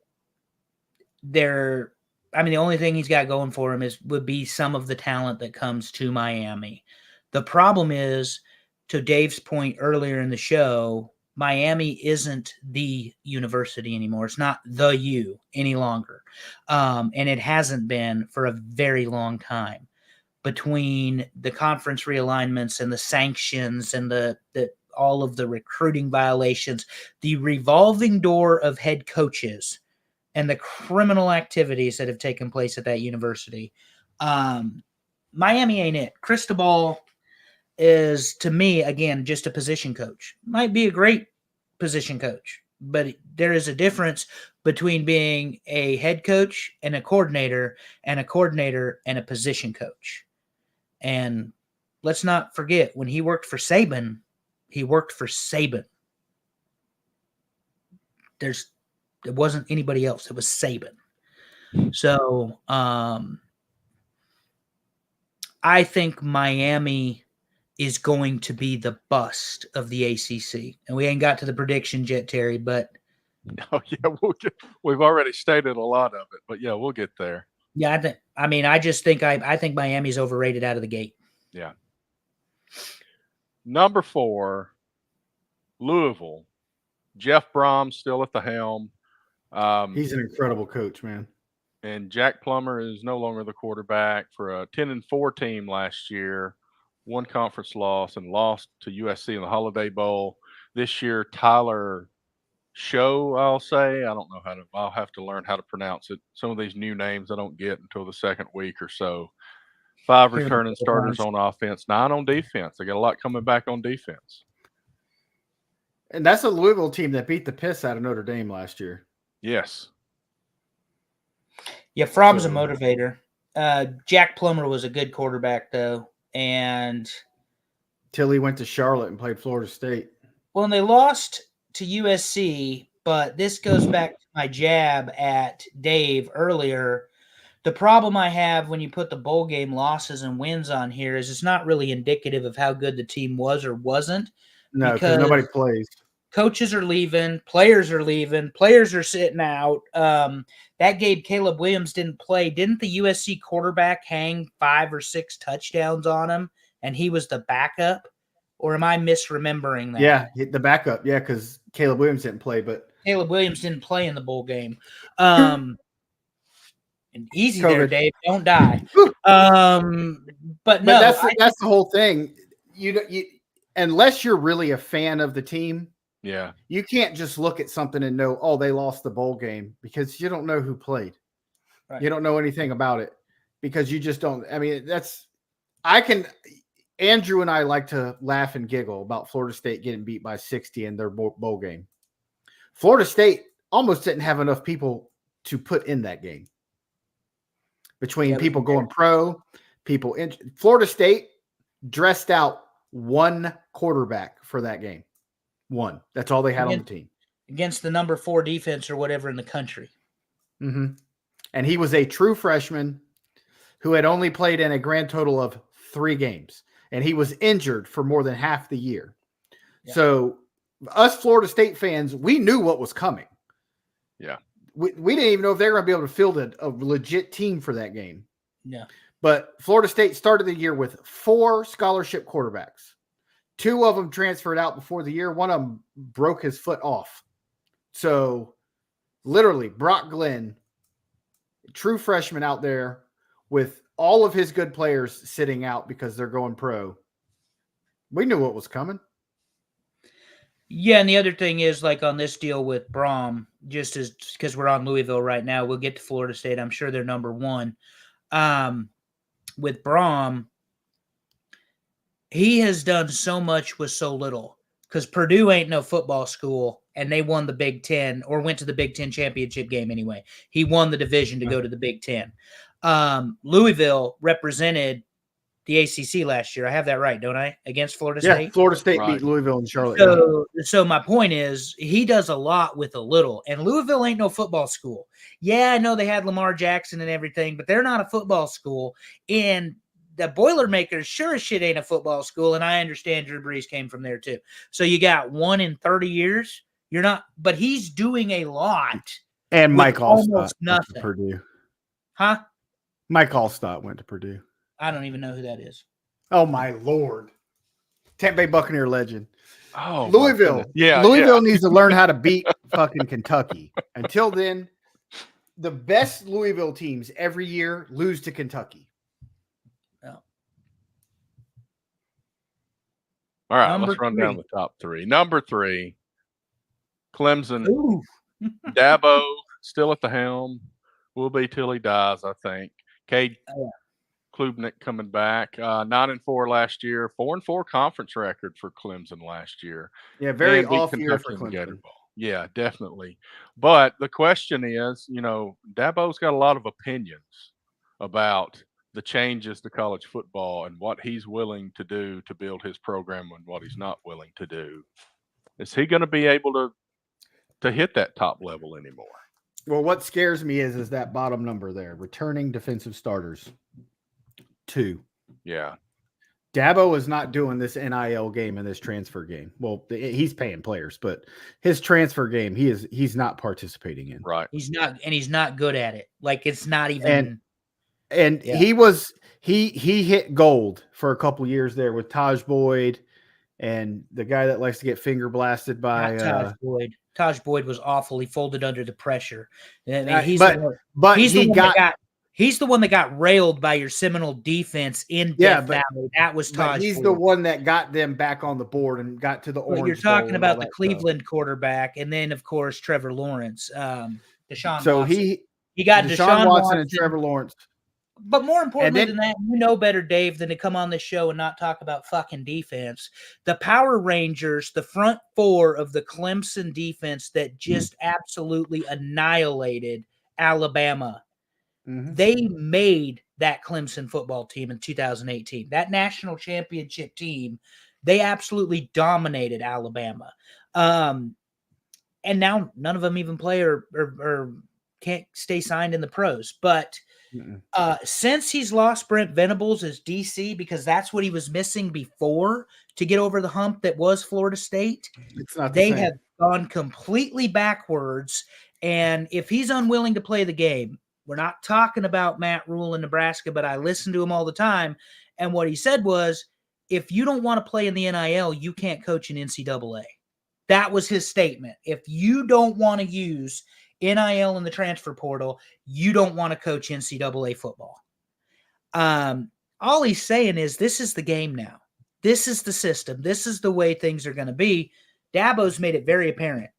[SPEAKER 1] the only thing he's got going for him would be some of the talent that comes to Miami. The problem is, to Dave's point earlier in the show, Miami isn't the university anymore. It's not the U any longer. And it hasn't been for a very long time. Between the conference realignments and the sanctions and the all of the recruiting violations, the revolving door of head coaches and the criminal activities that have taken place at that university. Miami ain't it. Cristobal, is, to me, again, just a position coach. Might be a great position coach, but there is a difference between being a head coach and a coordinator and a position coach. And let's not forget, when he worked for Saban, he worked for Saban. It wasn't anybody else. It was Saban. So I think Miami is going to be the bust of the ACC. And we ain't got to the predictions yet, Terry, but
[SPEAKER 3] oh yeah, we've already stated a lot of it, but yeah, we'll get there.
[SPEAKER 1] Yeah, I think Miami's overrated out of the gate.
[SPEAKER 3] Yeah. Number 4, Louisville. Jeff Brom's still at the helm.
[SPEAKER 4] He's an incredible coach, man.
[SPEAKER 3] And Jack Plummer is no longer the quarterback for a 10-4 team last year. One conference loss and lost to USC in the Holiday Bowl. This year, Tyler Show, I'll say. I'll have to learn how to pronounce it. Some of these new names I don't get until the second week or so. 5 returning starters on offense, 9 on defense. They got a lot coming back on defense.
[SPEAKER 4] And that's a Louisville team that beat the piss out of Notre Dame last year.
[SPEAKER 3] Yes.
[SPEAKER 1] Yeah, Fromm's a motivator. Jack Plummer was a good quarterback, though. And
[SPEAKER 4] till he went to Charlotte and played Florida State.
[SPEAKER 1] Well, and they lost to USC, but this goes back to my jab at Dave earlier. The problem I have when you put the bowl game losses and wins on here is it's not really indicative of how good the team was or wasn't.
[SPEAKER 4] No, because nobody plays.
[SPEAKER 1] Coaches are leaving. Players are sitting out. That game, Caleb Williams didn't play. Didn't the USC quarterback hang 5 or 6 touchdowns on him, and he was the backup? Or am I misremembering that?
[SPEAKER 4] Yeah, the backup. Yeah, because Caleb Williams didn't play, but
[SPEAKER 1] Caleb Williams didn't play in the bowl game. And easy COVID. There, Dave. Don't die. But no,
[SPEAKER 4] that's the whole thing. You unless you're really a fan of the team.
[SPEAKER 3] Yeah.
[SPEAKER 4] You can't just look at something and know, oh, they lost the bowl game, because you don't know who played. Right. You don't know anything about it because you just don't. I mean, Andrew and I like to laugh and giggle about Florida State getting beat by 60 in their bowl game. Florida State almost didn't have enough people to put in that game. Between people going pro, people in Florida State dressed out 1 quarterback for that game. 1. That's all they had on the team.
[SPEAKER 1] Against the number 4 defense or whatever in the country.
[SPEAKER 4] Mm-hmm. And he was a true freshman who had only played in a grand total of 3 games. And he was injured for more than half the year. Yeah. So us Florida State fans, we knew what was coming.
[SPEAKER 3] Yeah.
[SPEAKER 4] We didn't even know if they were going to be able to field a legit team for that game.
[SPEAKER 1] Yeah.
[SPEAKER 4] But Florida State started the year with 4 scholarship quarterbacks. 2 of them transferred out before the year. One of them broke his foot off. So literally Brock Glenn, true freshman out there with all of his good players sitting out because they're going pro. We knew what was coming.
[SPEAKER 1] Yeah, and the other thing is, like on this deal with Brom, just as because we're on Louisville right now, we'll get to Florida State. I'm sure they're number 1. With Brom, he has done so much with so little, because Purdue ain't no football school, and they won the Big Ten, or went to the Big Ten championship game anyway. He won the division to go to the Big Ten. Louisville represented the ACC last year. I have that right, don't I? Against Florida State?
[SPEAKER 4] Yeah, Florida State beat Louisville and Charlotte.
[SPEAKER 1] So my point is, he does a lot with a little. And Louisville ain't no football school. Yeah, I know they had Lamar Jackson and everything, but they're not a football school. And the Boilermakers sure as shit ain't a football school. And I understand Drew Brees came from there too. So you got 1 in 30 years. You're not, but he's doing a lot.
[SPEAKER 4] And Mike Allstott
[SPEAKER 1] went
[SPEAKER 4] to Purdue.
[SPEAKER 1] Huh?
[SPEAKER 4] Mike Allstott went to Purdue.
[SPEAKER 1] I don't even know who that is.
[SPEAKER 4] Oh my Lord. Tampa Bay Buccaneer legend.
[SPEAKER 3] Oh,
[SPEAKER 4] Louisville. Louisville needs to learn how to beat fucking Kentucky. Until then, the best Louisville teams every year lose to Kentucky.
[SPEAKER 3] All right, let's run down the top 3. Number 3, Clemson. Dabo still at the helm. Will be till he dies, I think. Cade Klubnik coming back. 9-4 last year. 4-4 conference record for Clemson last year.
[SPEAKER 4] Yeah, very
[SPEAKER 3] And beat
[SPEAKER 4] off year
[SPEAKER 3] Kentucky
[SPEAKER 4] for
[SPEAKER 3] in the Gator
[SPEAKER 4] Clemson.
[SPEAKER 3] Bowl. Yeah, definitely. But the question is, Dabo's got a lot of opinions about the changes to college football and what he's willing to do to build his program and what he's not willing to do. Is he going to be able to hit that top level anymore?
[SPEAKER 4] Well, what scares me is that bottom number there, returning defensive starters. 2.
[SPEAKER 3] Yeah.
[SPEAKER 4] Dabo is not doing this NIL game and this transfer game. Well, he's paying players, but his transfer game, he's not participating in.
[SPEAKER 3] Right.
[SPEAKER 1] He's not good at it. Like, it's not even.
[SPEAKER 4] And he hit gold for a couple years there with Taj Boyd and the guy that likes to get finger blasted by
[SPEAKER 1] Taj Boyd. Taj Boyd was awful. He folded under the pressure. I mean, he's the one that got railed by your Seminole defense in Death Valley. That was Taj Boyd.
[SPEAKER 4] He's the one that got them back on the board and got to the Orange Bowl.
[SPEAKER 1] You're talking about the Cleveland quarterback, and then of course Trevor Lawrence, Deshaun.
[SPEAKER 4] So
[SPEAKER 1] Watson. He got
[SPEAKER 4] Deshaun Watson and Trevor Lawrence.
[SPEAKER 1] But more importantly than that, you know better, Dave, than to come on this show and not talk about fucking defense. The Power Rangers, the front 4 of the Clemson defense that just absolutely annihilated Alabama. Mm-hmm. They made that Clemson football team in 2018. That national championship team, they absolutely dominated Alabama. And now none of them even play or can't stay signed in the pros. But since he's lost Brent Venables as DC, because that's what he was missing before to get over the hump that was Florida State, they have gone completely backwards. And if he's unwilling to play the game, we're not talking about Matt Rule in Nebraska, but I listen to him all the time. And what he said was, if you don't want to play in the NIL, you can't coach in NCAA. That was his statement. If you don't want to use NIL in the transfer portal, you don't want to coach NCAA football. All he's saying is this is the game now. This is the system. This is the way things are going to be. Dabo's made it very apparent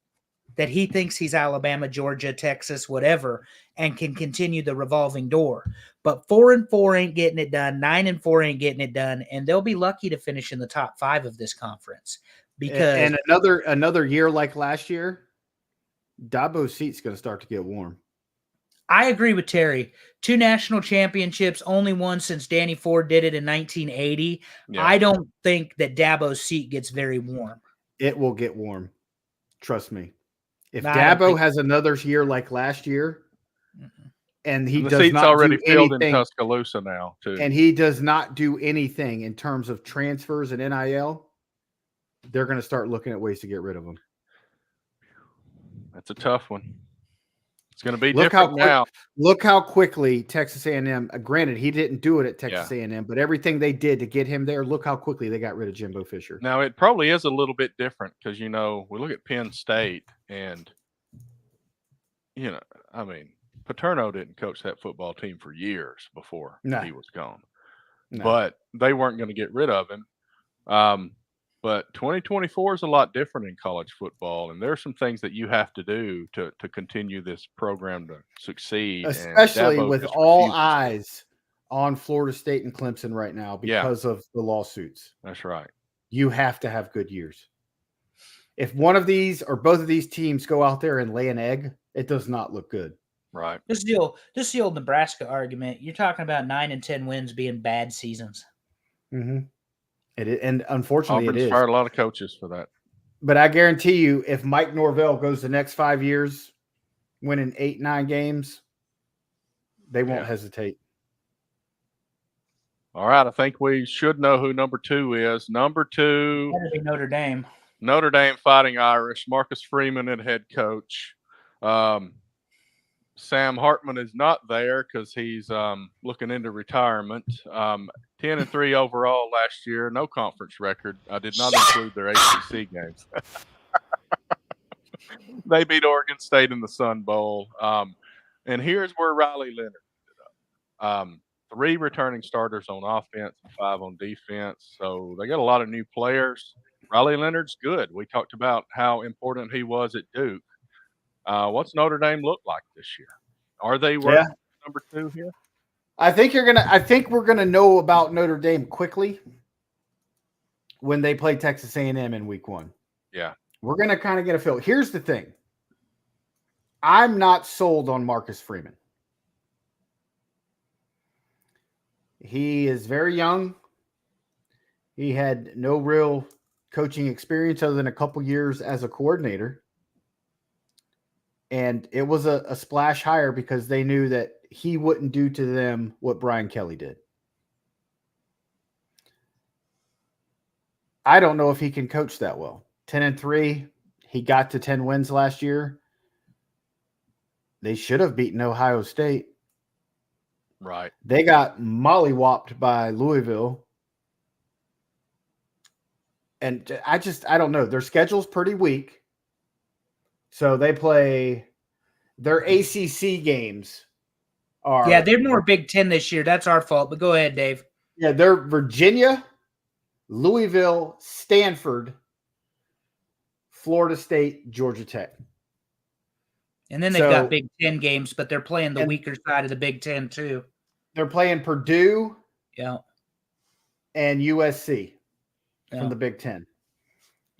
[SPEAKER 1] that he thinks he's Alabama, Georgia, Texas, whatever, and can continue the revolving door. But 4-4 ain't getting it done. 9-4 ain't getting it done. And they'll be lucky to finish in the top 5 of this conference. Because
[SPEAKER 4] another year like last year, Dabo's seat's going to start to get warm.
[SPEAKER 1] I agree with Terry. 2 national championships, only one since Danny Ford did it in 1980. Yeah. I don't think that Dabo's seat gets very warm.
[SPEAKER 4] It will get warm. Trust me. If Dabo has another year like last year, and he does
[SPEAKER 3] seat's
[SPEAKER 4] not
[SPEAKER 3] already
[SPEAKER 4] do
[SPEAKER 3] filled
[SPEAKER 4] anything,
[SPEAKER 3] in Tuscaloosa now, too.
[SPEAKER 4] And he does not do anything in terms of transfers and NIL, they're going to start looking at ways to get rid of him.
[SPEAKER 3] That's a tough one. It's going to be different now.
[SPEAKER 4] Look how quickly Texas A&M, granted, he didn't do it at Texas A&M, but everything they did to get him there, look how quickly they got rid of Jimbo Fisher.
[SPEAKER 3] Now, it probably is a little bit different because, we look at Penn State and, I mean, Paterno didn't coach that football team for years before he was gone. No. But they weren't going to get rid of him. But 2024 is a lot different in college football, and there are some things that you have to do to continue this program to succeed.
[SPEAKER 4] Especially with all eyes on Florida State and Clemson right now because of the lawsuits.
[SPEAKER 3] That's right.
[SPEAKER 4] You have to have good years. If one of these or both of these teams go out there and lay an egg, it does not look good.
[SPEAKER 3] Right.
[SPEAKER 1] This is the old Nebraska argument. You're talking about 9 and 10 wins being bad seasons.
[SPEAKER 4] Mm-hmm. And unfortunately,
[SPEAKER 3] Auburn's fired a lot of coaches for that.
[SPEAKER 4] But I guarantee you, if Mike Norvell goes the next 5 years, winning 8-9 games, they won't hesitate.
[SPEAKER 3] All right, I think we should know who number 2 is. Number 2,
[SPEAKER 1] that'd be Notre Dame.
[SPEAKER 3] Notre Dame Fighting Irish. Marcus Freeman and head coach. Sam Hartman is not there because he's looking into retirement. 10-3 overall last year, no conference record. I did not include their ACC games. They beat Oregon State in the Sun Bowl. And here's where Riley Leonard ended up. 3 returning starters on offense and 5 on defense. So they got a lot of new players. Riley Leonard's good. We talked about how important he was at Duke. What's Notre Dame look like this year? Are they number 2 here?
[SPEAKER 4] I think we're gonna know about Notre Dame quickly when they play Texas A&M in week 1.
[SPEAKER 3] Yeah.
[SPEAKER 4] We're gonna kind of get a feel. Here's the thing. I'm not sold on Marcus Freeman. He is very young. He had no real coaching experience other than a couple years as a coordinator. And it was a splash hire because they knew that he wouldn't do to them what Brian Kelly did. I don't know if he can coach that well. 10-3, he got to 10 wins last year. They should have beaten Ohio State.
[SPEAKER 3] Right.
[SPEAKER 4] They got mollywopped by Louisville. And I don't know. Their schedule's pretty weak. So they play their ACC games are.
[SPEAKER 1] Yeah, they're more Big Ten this year. That's our fault. But go ahead, Dave.
[SPEAKER 4] Yeah, they're Virginia, Louisville, Stanford, Florida State, Georgia Tech.
[SPEAKER 1] And then they've got Big Ten games, but they're playing the weaker side of the Big Ten too.
[SPEAKER 4] They're playing Purdue,
[SPEAKER 1] yeah,
[SPEAKER 4] and USC from the Big Ten.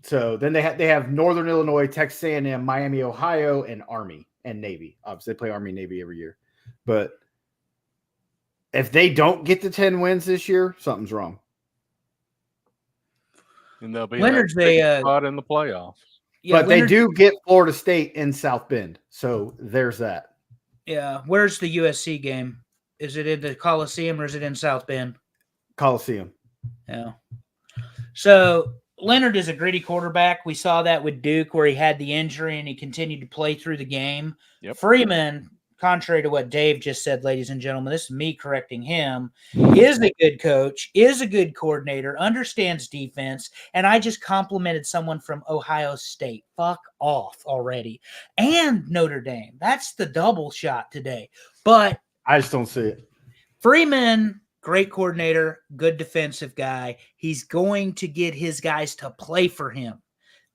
[SPEAKER 4] So then they have Northern Illinois, Texas A&M, Miami, Ohio, and Army and Navy. Obviously, they play Army and Navy every year. But if they don't get to 10 wins this year, something's wrong.
[SPEAKER 3] And they'll be
[SPEAKER 1] Leonard's
[SPEAKER 3] spot in the playoffs.
[SPEAKER 4] Yeah, but Leonard, they do get Florida State in South Bend. So there's that.
[SPEAKER 1] Yeah. Where's the USC game? Is it in the Coliseum or is it in South Bend?
[SPEAKER 4] Coliseum.
[SPEAKER 1] Yeah. So Leonard is a gritty quarterback. We saw that with Duke where he had the injury and he continued to play through the game.
[SPEAKER 3] Yep.
[SPEAKER 1] Freeman, contrary to what Dave just said, ladies and gentlemen, this is me correcting him, is a good coach, is a good coordinator, understands defense, and I just complimented someone from Ohio State. Fuck off already. And Notre Dame. That's the double shot today. But
[SPEAKER 4] I just don't see it.
[SPEAKER 1] Freeman, great coordinator, good defensive guy. He's going to get his guys to play for him.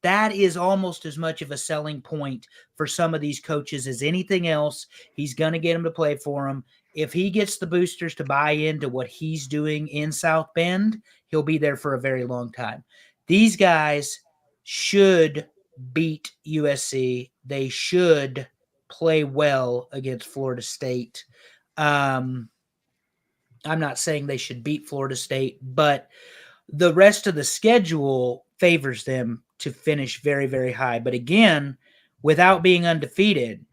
[SPEAKER 1] That is almost as much of a selling point for some of these coaches as anything else. He's going to get them to play for him. If he gets the boosters to buy into what he's doing in South Bend, he'll be there for a very long time. These guys should beat USC. They should play well against Florida State. I'm not saying they should beat Florida State, but the rest of the schedule favors them to finish very, very high. But again, without being undefeated,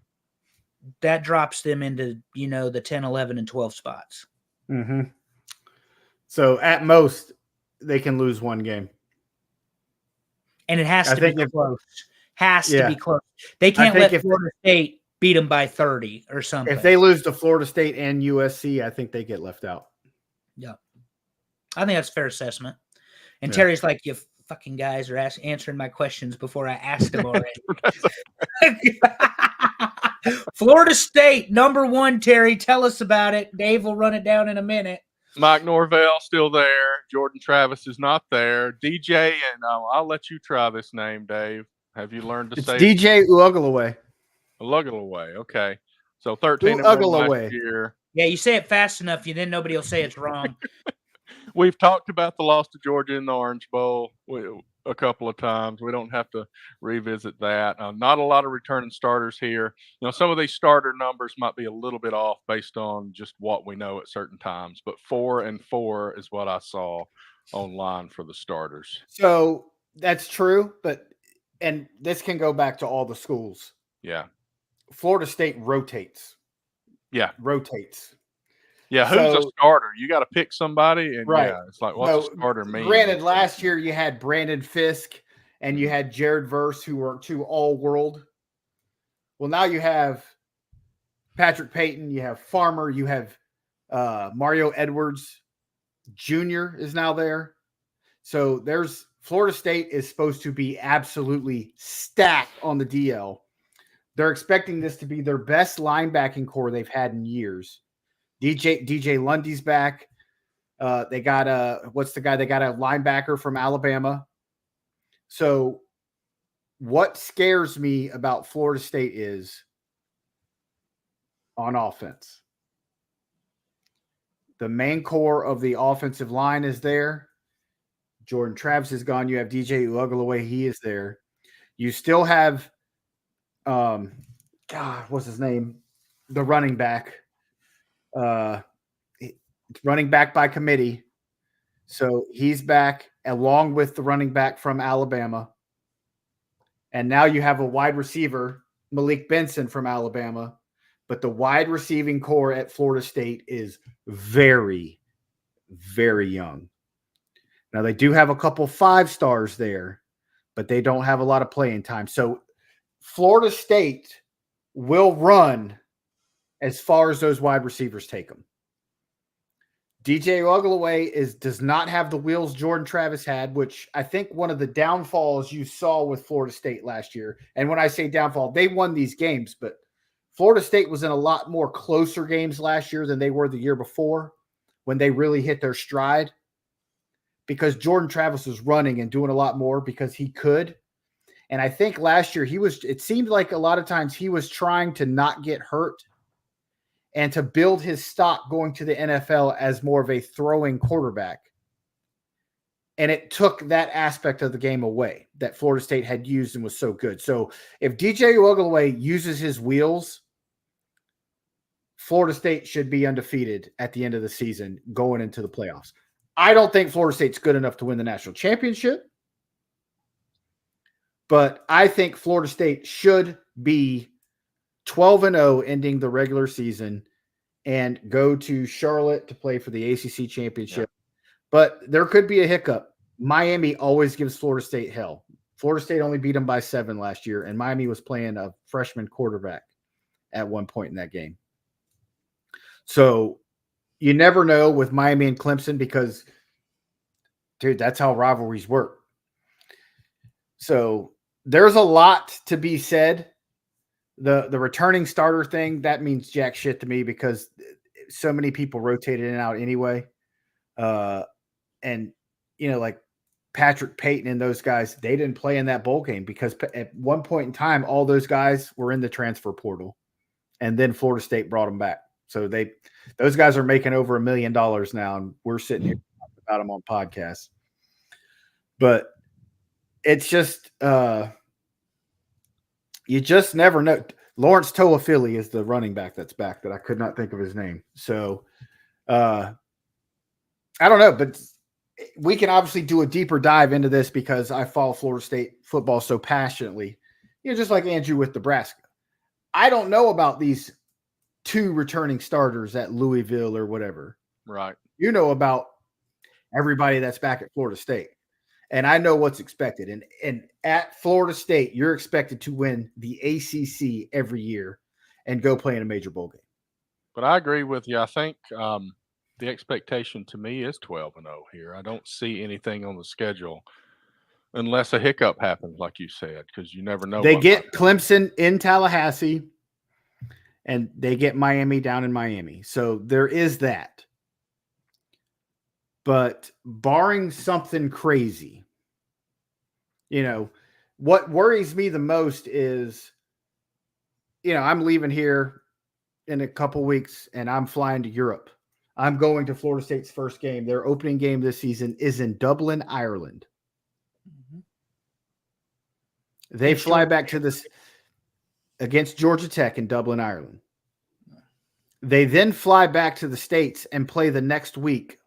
[SPEAKER 1] that drops them into, the 10, 11, and 12 spots.
[SPEAKER 4] Mm-hmm. So at most, they can lose one game.
[SPEAKER 1] And it has to be close. To be close. They can't let Florida State beat them by 30 or something.
[SPEAKER 4] If they lose to Florida State and USC, I think they get left out.
[SPEAKER 1] Yeah. I think that's a fair assessment. And Terry's like, you fucking guys are answering my questions before I asked them already. Florida State, number 1, Terry. Tell us about it. Dave will run it down in a minute.
[SPEAKER 3] Mike Norvell still there. Jordan Travis is not there. DJ, and I'll let you try this name, Dave. Have you learned to say
[SPEAKER 4] it? DJ Uiagalelei.
[SPEAKER 3] Uiagalelei, okay. So 13 last year.
[SPEAKER 1] Yeah, you say it fast enough, then nobody will say it's wrong.
[SPEAKER 3] We've talked about the loss to Georgia in the Orange Bowl a couple of times. We don't have to revisit that. Not a lot of returning starters here. Some of these starter numbers might be a little bit off based on just what we know at certain times. But 4-4 is what I saw online for the starters.
[SPEAKER 4] So that's true, and this can go back to all the schools.
[SPEAKER 3] Yeah.
[SPEAKER 4] Florida State rotates.
[SPEAKER 3] Yeah.
[SPEAKER 4] Rotates.
[SPEAKER 3] Yeah, who's a starter? You got to pick somebody, and
[SPEAKER 4] right.
[SPEAKER 3] It's like, what's a starter mean?
[SPEAKER 4] Granted, last year you had Brandon Fisk and you had Jared Verse, who were 2 all-world. Well, now you have Patrick Payton, you have Farmer, you have Mario Edwards Jr. is now there. So Florida State is supposed to be absolutely stacked on the DL. They're expecting this to be their best linebacking core they've had in years. DJ Lundy's back. They got what's the guy? They got a linebacker from Alabama. So what scares me about Florida State is on offense. The main core of the offensive line is there. Jordan Travis is gone. You have DJ Uiagalelei. He is there. You still have, God, what's his name? The running back. Running back by committee. So he's back along with the running back from Alabama. And now you have a wide receiver, Malik Benson from Alabama. But the wide receiving core at Florida State is very, very young. Now, they do have a couple 5-stars there, but they don't have a lot of playing time. So Florida State will run as far as those wide receivers take them. DJ Uiagalelei does not have the wheels Jordan Travis had, which I think one of the downfalls you saw with Florida State last year. And when I say downfall, they won these games, but Florida State was in a lot more closer games last year than they were the year before when they really hit their stride, because Jordan Travis was running and doing a lot more because he could. And I think last year it seemed like a lot of times he was trying to not get hurt and to build his stock going to the NFL as more of a throwing quarterback. And it took that aspect of the game away that Florida State had used and was so good. So if DJ Uiagalelei uses his wheels, Florida State should be undefeated at the end of the season going into the playoffs. I don't think Florida State's good enough to win the national championship, but I think Florida State should be 12-0 ending the regular season and go to Charlotte to play for the ACC championship. Yeah. But there could be a hiccup. Miami always gives Florida State hell. Florida State only beat them by 7 last year, and Miami was playing a freshman quarterback at one point in that game. So you never know with Miami and Clemson because, dude, that's how rivalries work. So there's a lot to be said. The returning starter thing, that means jack shit to me because so many people rotated in and out anyway. And, like Patrick Payton and those guys, they didn't play in that bowl game because at one point in time, all those guys were in the transfer portal. And then Florida State brought them back. So those guys are making over $1 million now, and we're sitting here talking about them on podcasts. But it's just you just never know. Lawrence Toafili is the running back that's back that I could not think of his name. So I don't know, but we can obviously do a deeper dive into this because I follow Florida State football so passionately. Just like Andrew with Nebraska. I don't know about these 2 returning starters at Louisville or whatever.
[SPEAKER 3] Right.
[SPEAKER 4] You know about everybody that's back at Florida State. And I know what's expected. And at Florida State, you're expected to win the ACC every year and go play in a major bowl game.
[SPEAKER 3] But I agree with you. I think the expectation to me is 12-0 here. I don't see anything on the schedule unless a hiccup happens, like you said, because you never know.
[SPEAKER 4] They get Clemson in Tallahassee, and they get Miami down in Miami. So there is that. But barring something crazy, what worries me the most is, I'm leaving here in a couple weeks and I'm flying to Europe. I'm going to Florida State's first game. Their opening game this season is in Dublin, Ireland. Mm-hmm. They fly back to this against Georgia Tech in Dublin, Ireland. They then fly back to the States and play the next week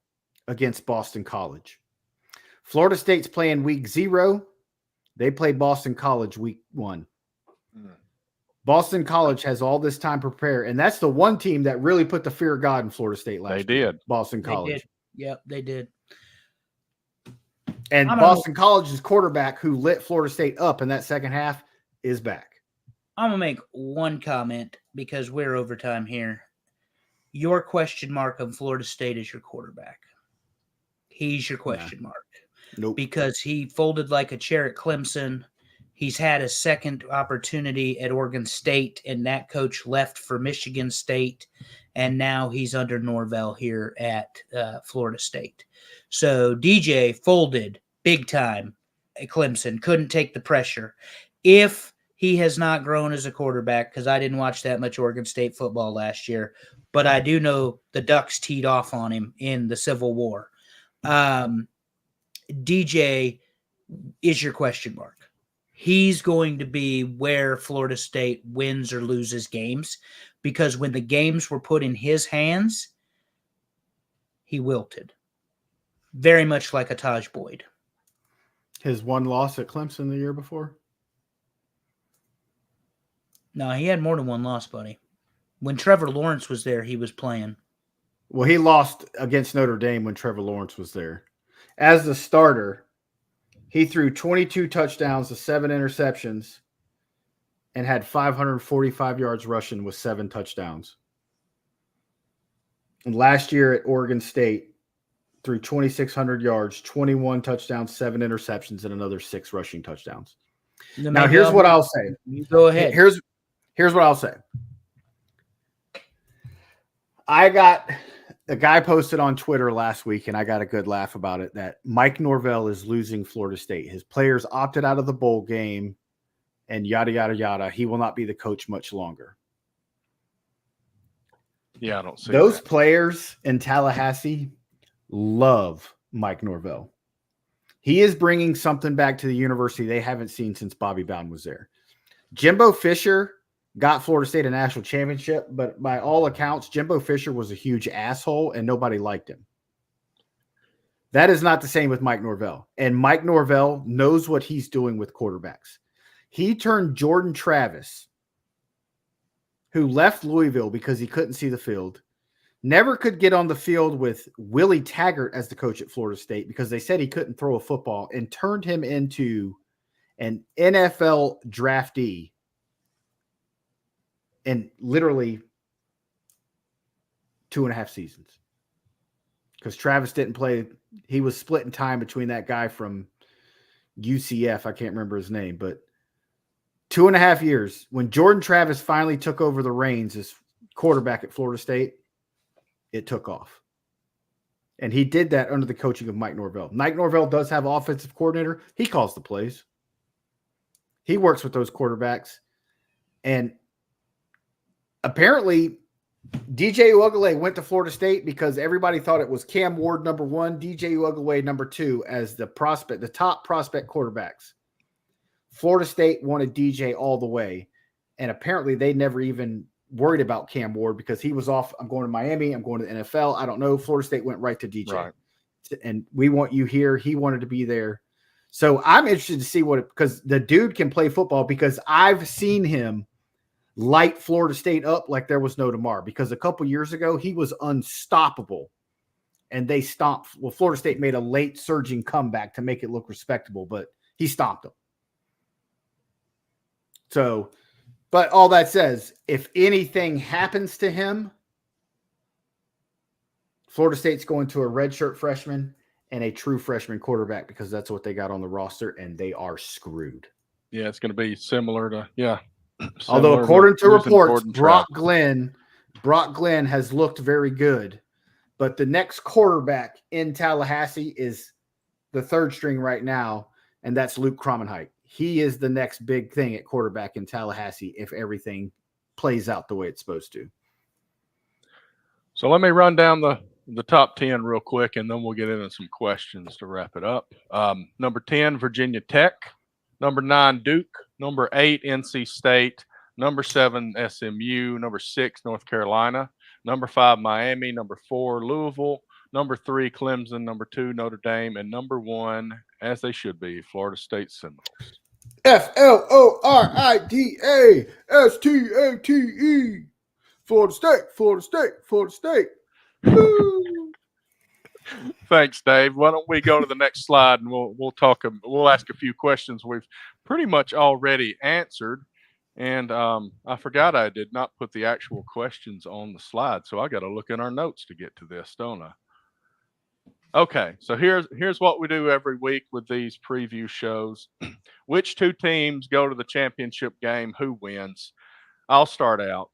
[SPEAKER 4] against Boston College. Florida State's playing week 0. They play Boston College week 1. Mm. Boston College has all this time to prepare, and that's the one team that really put the fear of God in Florida State last year.
[SPEAKER 3] They did.
[SPEAKER 4] Boston College.
[SPEAKER 1] They did. Yep, they did.
[SPEAKER 4] And Boston College's quarterback who lit Florida State up in that second half is back.
[SPEAKER 1] I'm going to make one comment because we're overtime here. Your question mark on Florida State is your quarterback. He's your question mark.
[SPEAKER 4] Nope.
[SPEAKER 1] Because he folded like a chair at Clemson. He's had a second opportunity at Oregon State, and that coach left for Michigan State, and now he's under Norvell here at Florida State. So DJ folded big time at Clemson, couldn't take the pressure. If he has not grown as a quarterback, because I didn't watch that much Oregon State football last year, but I do know the Ducks teed off on him in the Civil War. DJ is your question mark. He's going to be where Florida State wins or loses games, because when the games were put in his hands, he wilted. Very much like a Taj Boyd.
[SPEAKER 4] His one loss at Clemson the year before?
[SPEAKER 1] No, he had more than one loss, buddy. When Trevor Lawrence was there, he was playing.
[SPEAKER 4] Well, he lost against Notre Dame when Trevor Lawrence was there. As the starter, he threw 22 touchdowns to 7 interceptions and had 545 yards rushing with 7 touchdowns. And last year at Oregon State, threw 2,600 yards, 21 touchdowns, 7 interceptions, and another 6 rushing touchdowns. Now, here's what I'll say.
[SPEAKER 1] You go ahead.
[SPEAKER 4] Here's what I'll say. I got a guy posted on Twitter last week, and I got a good laugh about it, that Mike Norvell is losing Florida State. His players opted out of the bowl game and yada, yada, yada. He will not be the coach much longer.
[SPEAKER 3] Yeah, I don't see
[SPEAKER 4] those
[SPEAKER 3] that.
[SPEAKER 4] players in Tallahassee love Mike Norvell. He is bringing something back to the university they haven't seen since Bobby Bowden was there. Jimbo Fisher got Florida State a national championship, but by all accounts, Jimbo Fisher was a huge asshole and nobody liked him. That is not the same with Mike Norvell. And Mike Norvell knows what he's doing with quarterbacks. He turned Jordan Travis, who left Louisville because he couldn't see the field, never could get on the field with Willie Taggart as the coach at Florida State because they said he couldn't throw a football, and turned him into an NFL draftee in literally 2.5 seasons. Because Travis didn't play. He was splitting time between that guy from UCF. I can't remember his name, but 2.5 years. When Jordan Travis finally took over the reins as quarterback at Florida State, it took off. And he did that under the coaching of Mike Norvell. Mike Norvell does have offensive coordinator. He calls the plays. He works with those quarterbacks. And apparently, DJ Uiagalelei went to Florida State because everybody thought it was Cam Ward number 1, DJ Uiagalelei number 2 as the top prospect quarterbacks. Florida State wanted DJ all the way. And apparently they never even worried about Cam Ward because he was off. I'm going to Miami. I'm going to the NFL. I don't know. Florida State went right to DJ.
[SPEAKER 3] Right.
[SPEAKER 4] And we want you here. He wanted to be there. So I'm interested to see because the dude can play football, because I've seen him light Florida State up like there was no tomorrow, because a couple years ago he was unstoppable and they stomped. Well, Florida State made a late surging comeback to make it look respectable, but he stomped them. So, but all that says, if anything happens to him, Florida State's going to a redshirt freshman and a true freshman quarterback, because that's what they got on the roster, and they are screwed.
[SPEAKER 3] Yeah, it's going to be similar to, yeah.
[SPEAKER 4] Although according to reports, Brock Glenn has looked very good, but the next quarterback in Tallahassee is the third string right now, and that's Luke Cromenheit. He is the next big thing at quarterback in Tallahassee if everything plays out the way it's supposed to.
[SPEAKER 3] So let me run down the top 10 real quick, and then we'll get into some questions to wrap it up. Number 10, Virginia Tech. Number 9, Duke. Number 8, NC State. Number 7, SMU. Number 6, North Carolina. Number 5, Miami. Number 4, Louisville. Number 3, Clemson. Number 2, Notre Dame. And number 1, as they should be, Florida State Seminoles.
[SPEAKER 4] FLORIDASTATE. Florida State, Florida State, Florida State.
[SPEAKER 3] Thanks, Dave. Why don't we go to the next slide, and we'll talk. We'll ask a few questions we've pretty much already answered. And I forgot I did not put the actual questions on the slide, so I got to look in our notes to get to this, don't I? Okay, so here's what we do every week with these preview shows. Which 2 teams go to the championship game? Who wins? I'll start out.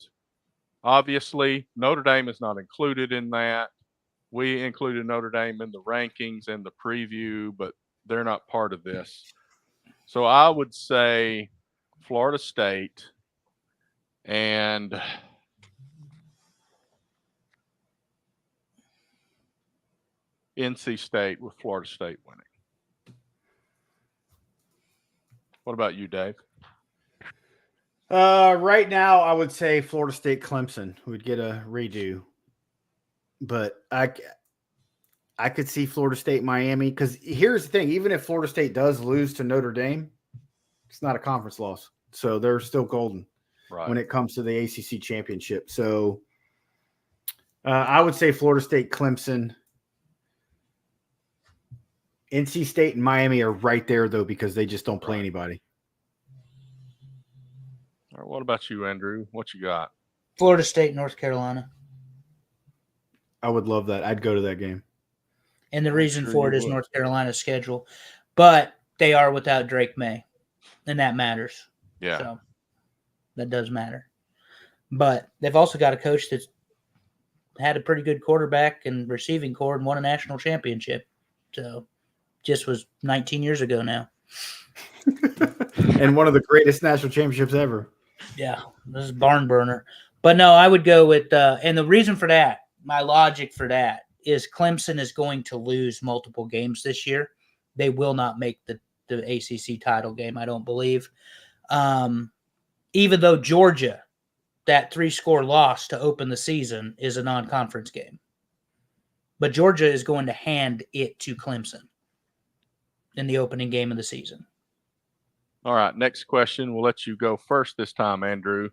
[SPEAKER 3] Obviously, Notre Dame is not included in that. We included Notre Dame in the rankings and the preview, but they're not part of this. So I would say Florida State, and NC State with Florida State winning. What about you, Dave?
[SPEAKER 4] Right now, I would say Florida State Clemson would get a redo, but I could see Florida State Miami, because here's the thing: even if Florida State does lose to Notre Dame, it's not a conference loss, so they're still golden when it comes to the ACC championship. So I would say Florida State Clemson. NC State and Miami are right there, though, because they just don't play anybody.
[SPEAKER 3] All right, what about you, Andrew? What you got?
[SPEAKER 1] Florida State, North Carolina.
[SPEAKER 4] I would love that. I'd go to that game.
[SPEAKER 1] And the reason for it is North Carolina's schedule. But they are without Drake May, and that matters.
[SPEAKER 3] Yeah.
[SPEAKER 1] So that does matter. But they've also got a coach that's had a pretty good quarterback and receiving core and won a national championship. So just was 19 years ago now.
[SPEAKER 4] And one of the greatest national championships ever.
[SPEAKER 1] Yeah, this is barn burner. But no, I would go with and the reason for that, my logic for that, is Clemson is going to lose multiple games this year. They will not make the ACC title game, I don't believe. Even though Georgia, that 3-score loss to open the season, is a non-conference game. But Georgia is going to hand it to Clemson in the opening game of the season.
[SPEAKER 3] All right, next question. We'll let you go first this time, Andrew.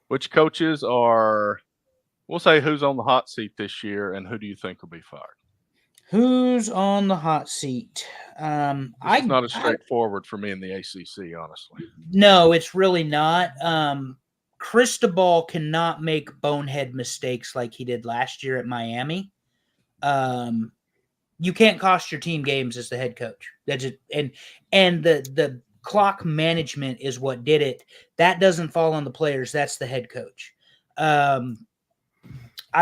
[SPEAKER 3] Which coaches we'll say who's on the hot seat this year, and who do you think will be fired?
[SPEAKER 1] Who's on the hot seat?
[SPEAKER 3] It's not as straightforward for me in the ACC, honestly.
[SPEAKER 1] No, it's really not. Cristobal cannot make bonehead mistakes like he did last year at Miami. You can't cost your team games as the head coach. That's it. And the clock management is what did it. That doesn't fall on the players. That's the head coach. I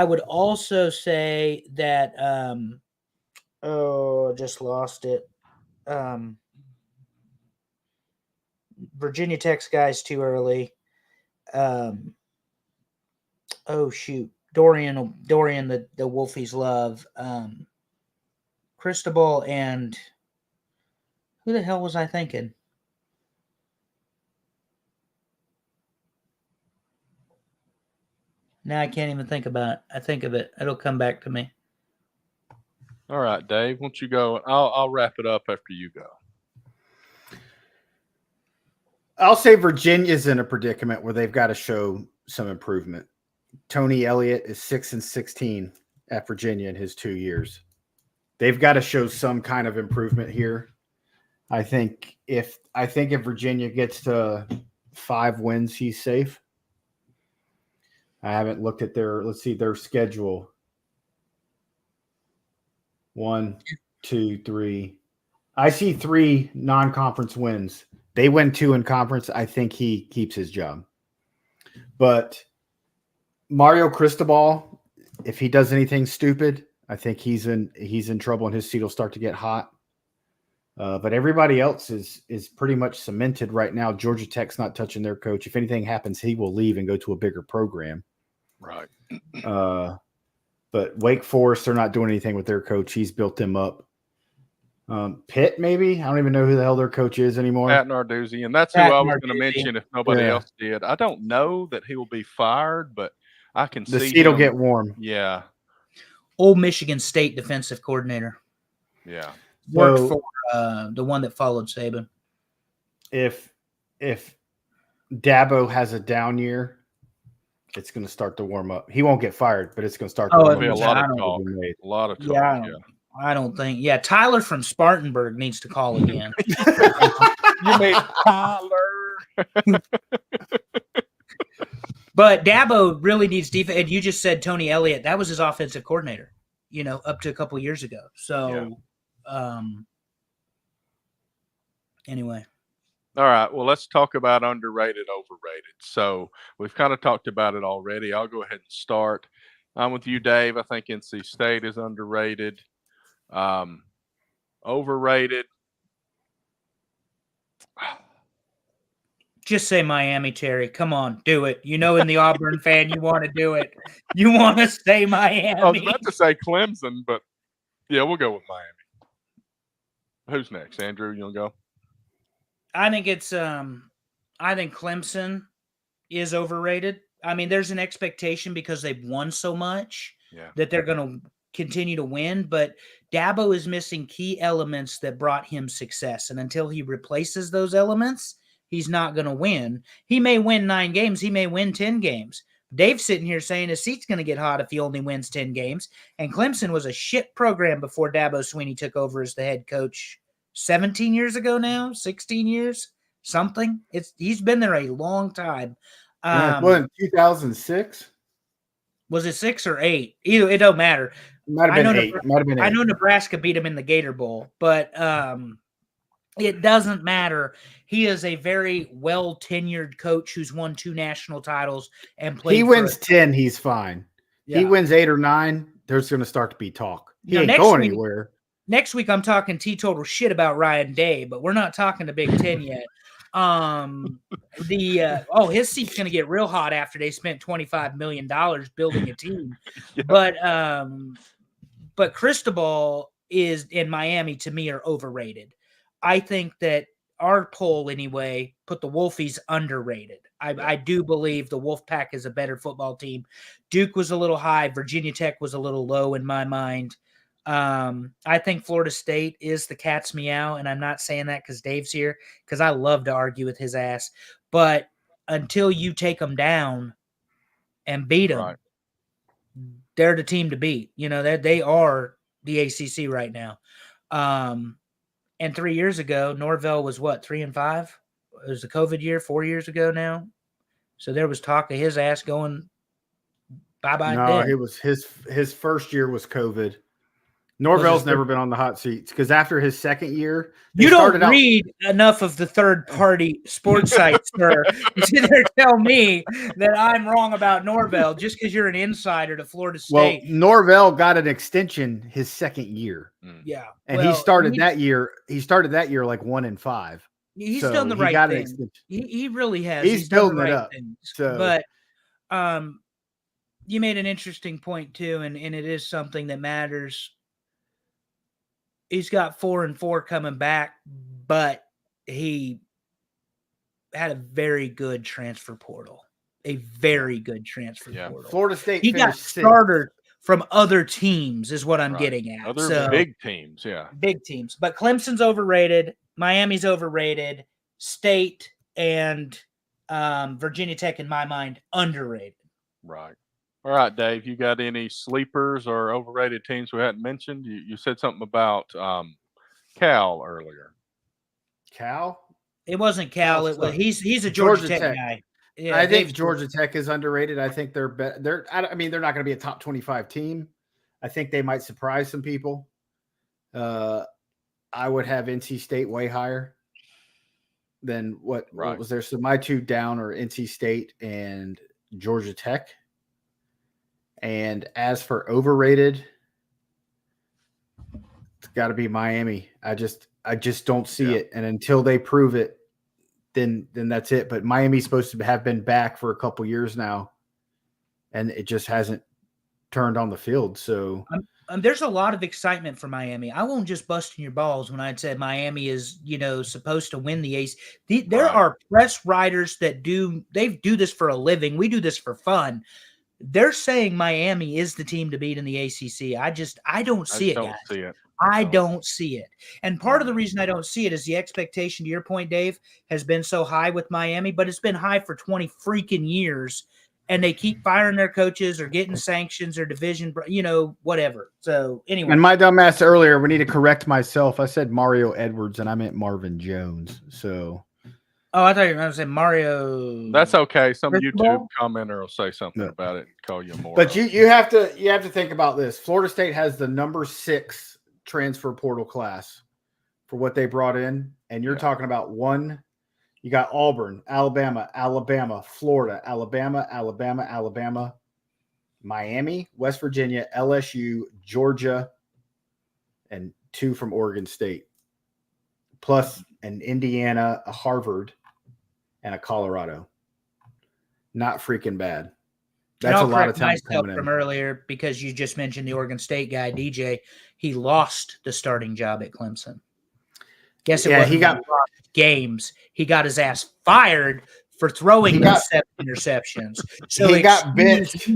[SPEAKER 1] would also say that I just lost it. Virginia Tech's guy's too early. Dorian, the Wolfies love. Cristobal and who the hell was I thinking? Now I can't even think about it. I think of it. It'll come back to me.
[SPEAKER 3] All right, Dave, won't you go? I'll wrap it up after you go.
[SPEAKER 4] I'll say Virginia's in a predicament where they've got to show some improvement. Tony Elliott is 6-16 at Virginia in his 2 years. They've got to show some kind of improvement here. I think if Virginia gets to 5 wins, he's safe. I haven't looked at their schedule. 1, 2, 3. I see 3 non-conference wins. They win 2 in conference. I think he keeps his job. But Mario Cristobal, if he does anything stupid, I think he's in trouble and his seat will start to get hot. But everybody else is pretty much cemented right now. Georgia Tech's not touching their coach. If anything happens, he will leave and go to a bigger program.
[SPEAKER 3] Right.
[SPEAKER 4] But Wake Forest, they're not doing anything with their coach. He's built them up. Pitt, maybe? I don't even know who the hell their coach is anymore.
[SPEAKER 3] Pat Narduzzi, and that's who I was going to mention if nobody else did. I don't know that he will be fired, but I can see
[SPEAKER 4] the seat will get warm.
[SPEAKER 3] Yeah.
[SPEAKER 1] Old Michigan State defensive coordinator.
[SPEAKER 3] Yeah.
[SPEAKER 1] Worked for the one that followed Saban.
[SPEAKER 4] If Dabo has a down year, it's going to start to warm up. He won't get fired, but it's going to start to warm up.
[SPEAKER 3] A lot of talk. A lot of talk.
[SPEAKER 1] Yeah. I don't think. Yeah, Tyler from Spartanburg needs to call again.
[SPEAKER 3] You mean Tyler?
[SPEAKER 1] But Dabo really needs defense. And you just said Tony Elliott. That was his offensive coordinator, up to a couple years ago. So, anyway.
[SPEAKER 3] All right. Well, let's talk about underrated, overrated. So we've kind of talked about it already. I'll go ahead and start. I'm with you, Dave. I think NC State is underrated. Overrated.
[SPEAKER 1] Just say Miami, Terry. Come on, do it. In the Auburn fan, you want to do it. You want to say Miami.
[SPEAKER 3] I was about to say Clemson, but Yeah, we'll go with Miami. Who's next? Andrew, you want to go?
[SPEAKER 1] I think Clemson is overrated. I mean, there's an expectation because they've won so much that they're going to continue to win, but Dabo is missing key elements that brought him success. And until he replaces those elements, he's not going to win. He may win 9 games. He may win 10 games. Dave's sitting here saying his seat's going to get hot if he only wins 10 games. And Clemson was a shit program before Dabo Swinney took over as the head coach 17 years ago now, 16 years, something. He's been there a long time.
[SPEAKER 4] Well, in 2006?
[SPEAKER 1] Was it 6 or 8? Either it don't matter.
[SPEAKER 4] Might have been 8. Might have been 8.
[SPEAKER 1] I know Nebraska beat him in the Gator Bowl, but it doesn't matter. He is a very well tenured coach who's won 2 national titles and played.
[SPEAKER 4] He wins 10, he's fine. Yeah. He wins 8 or 9, there's going to start to be talk. He ain't going anywhere.
[SPEAKER 1] Next week, I'm talking teetotal shit about Ryan Day, but we're not talking the Big Ten yet. His seat's going to get real hot after they spent $25 million building a team. Yeah. But Cristobal is in Miami, to me, are overrated. I think that our poll anyway put the Wolfies underrated. I do believe the Wolfpack is a better football team. Duke was a little high. Virginia Tech was a little low in my mind. I think Florida State is the cat's meow, and I'm not saying that because Dave's here, because I love to argue with his ass. But until you take them down and beat them, they're the team to beat. You know, they are the ACC right now. And 3 years ago, Norvell was what, 3-5? It was the COVID year, 4 years ago now. So there was talk of his ass going bye-bye.
[SPEAKER 4] No, it was his first year was COVID. Norvell's never been on the hot seats because after his second year,
[SPEAKER 1] you don't read enough of the third-party sports sites, sir. You there tell me that I'm wrong about Norvell just because you're an insider to Florida State.
[SPEAKER 4] Well, Norvell got an extension his second year.
[SPEAKER 1] Yeah,
[SPEAKER 4] and he started that year. He started that year like 1-5.
[SPEAKER 1] He's done the right thing. He really has.
[SPEAKER 4] He's building it up.
[SPEAKER 1] But you made an interesting point too, and it is something that matters. He's got 4-4 coming back, but he had a very good transfer portal. A very good transfer portal.
[SPEAKER 4] Florida State.
[SPEAKER 1] He got started from other teams, is what I'm getting at.
[SPEAKER 3] Other big teams,
[SPEAKER 1] big teams. But Clemson's overrated. Miami's overrated. State and Virginia Tech, in my mind, underrated.
[SPEAKER 3] Right. All right, Dave, you got any sleepers or overrated teams we hadn't mentioned? You said something about Cal earlier.
[SPEAKER 4] Cal?
[SPEAKER 1] It wasn't Cal. He's a Georgia Tech guy. Yeah,
[SPEAKER 4] I think Georgia Tech is underrated. I think they're not going to be a top 25 team. I think they might surprise some people. I would have NC State way higher than what was there. So my 2 down are NC State and Georgia Tech. And as for overrated, it's got to be Miami. I just don't see it. And until they prove it, then that's it. But Miami's supposed to have been back for a couple years now, and it just hasn't turned on the field. So
[SPEAKER 1] there's a lot of excitement for Miami. I won't just bust in your balls when I said Miami is, supposed to win the ACC. There are press writers that do this for a living. We do this for fun. They're saying Miami is the team to beat in the ACC. I don't see it, guys. I don't see it. And part of the reason I don't see it is the expectation, to your point, Dave, has been so high with Miami, but it's been high for 20 freaking years, and they keep firing their coaches or getting sanctions or division, whatever. So anyway.
[SPEAKER 4] And my dumbass earlier, we need to correct myself. I said Mario Edwards, and I meant Marvin Jones. So.
[SPEAKER 1] Oh, I thought you were going to say Mario.
[SPEAKER 3] That's okay. Some YouTube commenter will say something about it and call you more.
[SPEAKER 4] But you have to think about this. Florida State has the number 6 transfer portal class for what they brought in. And you're talking about one. You got Auburn, Alabama, Florida, Alabama, Miami, West Virginia, LSU, Georgia, and 2 from Oregon State. Plus an Indiana, a Harvard, and a Colorado. Not freaking bad. That's a lot
[SPEAKER 1] correct
[SPEAKER 4] of talent
[SPEAKER 1] myself
[SPEAKER 4] coming
[SPEAKER 1] from
[SPEAKER 4] in.
[SPEAKER 1] earlier because you just mentioned the Oregon State guy, DJ. He lost the starting job at Clemson. Guess it wasn't games. He got his ass fired for throwing those 7 interceptions. So
[SPEAKER 4] he got benched,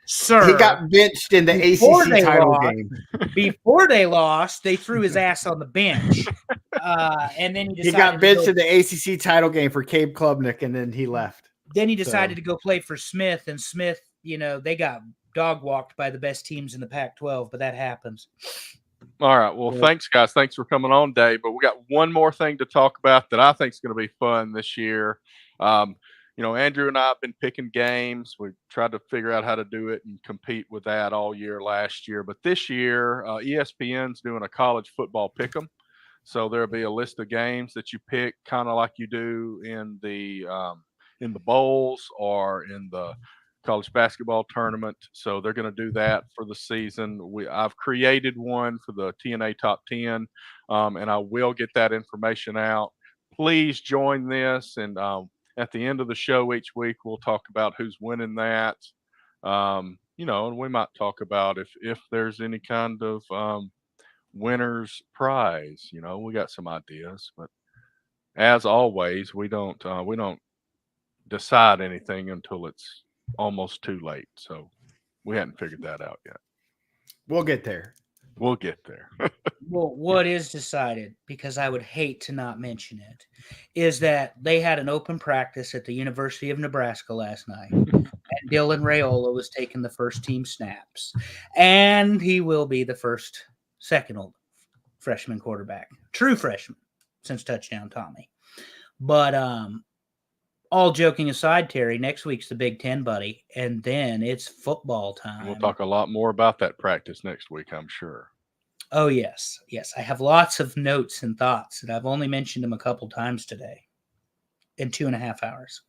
[SPEAKER 1] sir.
[SPEAKER 4] He got benched in the ACC title game.
[SPEAKER 1] Before they lost, they threw his ass on the bench. And then
[SPEAKER 4] he got benched in the ACC title game for Cabe Klubnik, and then he left.
[SPEAKER 1] Then he decided to go play for Smith, and Smith, they got dog walked by the best teams in the Pac-12, but that happens.
[SPEAKER 3] All right. Well, thanks, guys. Thanks for coming on, Dave. But we got one more thing to talk about that I think is going to be fun this year. Andrew and I have been picking games. We tried to figure out how to do it and compete with that all year last year. But this year, ESPN's doing a college football pick'em. So there'll be a list of games that you pick, kind of like you do in the bowls or in the college basketball tournament. So they're going to do that for the season. I've created one for the TNA Top 10, and I will get that information out. Please join this, and at the end of the show each week, we'll talk about who's winning that. And we might talk about if there's any kind of winner's prize. We got some ideas, but as always, we don't decide anything until it's almost too late. So we hadn't figured that out yet.
[SPEAKER 4] We'll get there.
[SPEAKER 3] We'll get there.
[SPEAKER 1] Well, what is decided, because I would hate to not mention it, is that they had an open practice at the University of Nebraska last night. And Dylan Raiola was taking the first team snaps. And he will be the second old freshman quarterback. True freshman since touchdown Tommy. But all joking aside, Terry, next week's the Big Ten, buddy, and then it's football time.
[SPEAKER 3] We'll talk a lot more about that practice next week, I'm sure.
[SPEAKER 1] Oh, yes. Yes, I have lots of notes and thoughts, and I've only mentioned them a couple times today in 2.5 hours.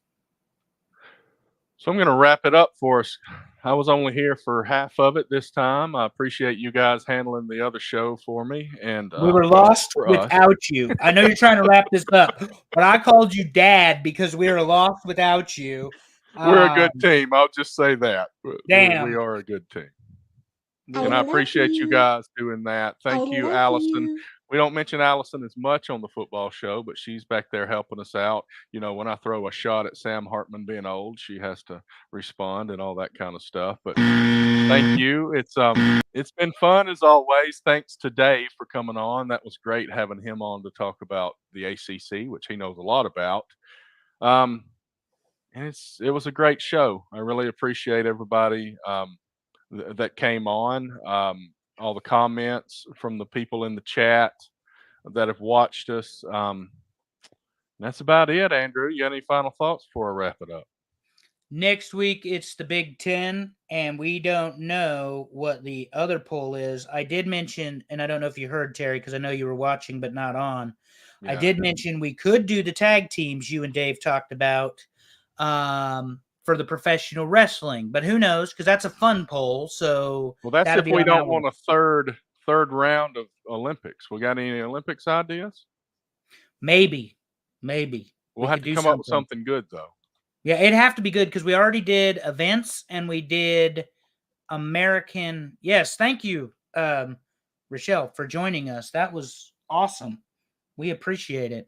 [SPEAKER 3] So I'm going to wrap it up for us. I was only here for half of it this time. I appreciate you guys handling the other show for me. And
[SPEAKER 1] we were lost without you. I know you're trying to wrap this up, but I called you Dad because we were lost without you.
[SPEAKER 3] We're a good team. I'll just say that.
[SPEAKER 1] Damn.
[SPEAKER 3] We are a good team. And I appreciate you guys doing that. Thank you, Allison. We don't mention Allison as much on the football show, but she's back there helping us out. When I throw a shot at Sam Hartman being old, she has to respond and all that kind of stuff. But thank you. It's been fun as always. Thanks to Dave for coming on. That was great having him on to talk about the ACC, which he knows a lot about. And it was a great show. I really appreciate everybody that came on. All the comments from the people in the chat that have watched us. That's about it, Andrew. You got any final thoughts before I wrap it up?
[SPEAKER 1] Next week, it's the Big Ten, and we don't know what the other poll is. I did mention, and I don't know if you heard, Terry, because I know you were watching but not on. Yeah. I did mention we could do the tag teams you and Dave talked about for the professional wrestling, but who knows? Because that's a fun poll. So,
[SPEAKER 3] well, that's if we don't want a third round of Olympics. We got any Olympics ideas?
[SPEAKER 1] Maybe.
[SPEAKER 3] We'll have to come up with something good, though.
[SPEAKER 1] Yeah, it'd have to be good because we already did events and we did American. Yes, thank you, Rochelle, for joining us. That was awesome. We appreciate it.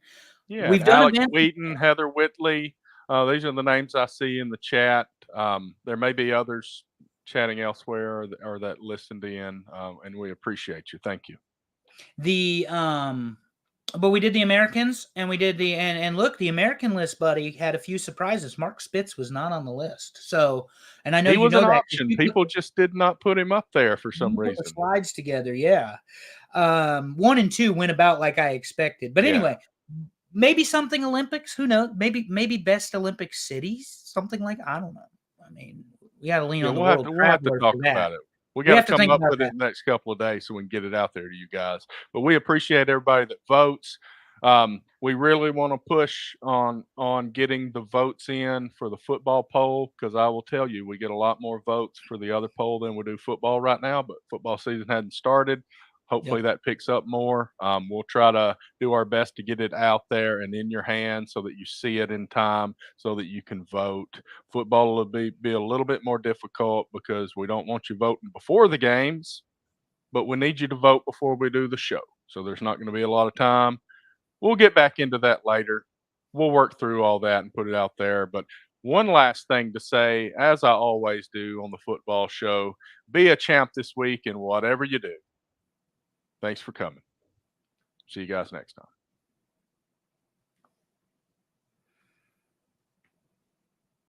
[SPEAKER 3] Yeah, we've done Alex Wheaton, Heather Whitley. These are the names I see in the chat. There may be others chatting elsewhere or that listened in, and we appreciate you. Thank you.
[SPEAKER 1] But we did the Americans, and we did and look, the American list, buddy, had a few surprises. Mark Spitz was not on the list. So, and I know
[SPEAKER 3] he was an option. People just did not put him up there for some reason.
[SPEAKER 1] Put the slides together, yeah. 1 and 2 went about like I expected. But anyway, maybe something Olympics. Who knows? Maybe best Olympic cities, something like, I don't know. I mean, we got to lean on the world.
[SPEAKER 3] We'll have to talk about it. We got to come up with it in the next couple of days so we can get it out there to you guys. But we appreciate everybody that votes. We really want to push on getting the votes in for the football poll, because I will tell you, we get a lot more votes for the other poll than we do football right now, but football season hadn't started. Hopefully that picks up more. We'll try to do our best to get it out there and in your hands so that you see it in time so that you can vote. Football will be a little bit more difficult because we don't want you voting before the games, but we need you to vote before we do the show. So there's not going to be a lot of time. We'll get back into that later. We'll work through all that and put it out there. But one last thing to say, as I always do on the football show, be a champ this week in whatever you do. Thanks for coming. See you guys next time.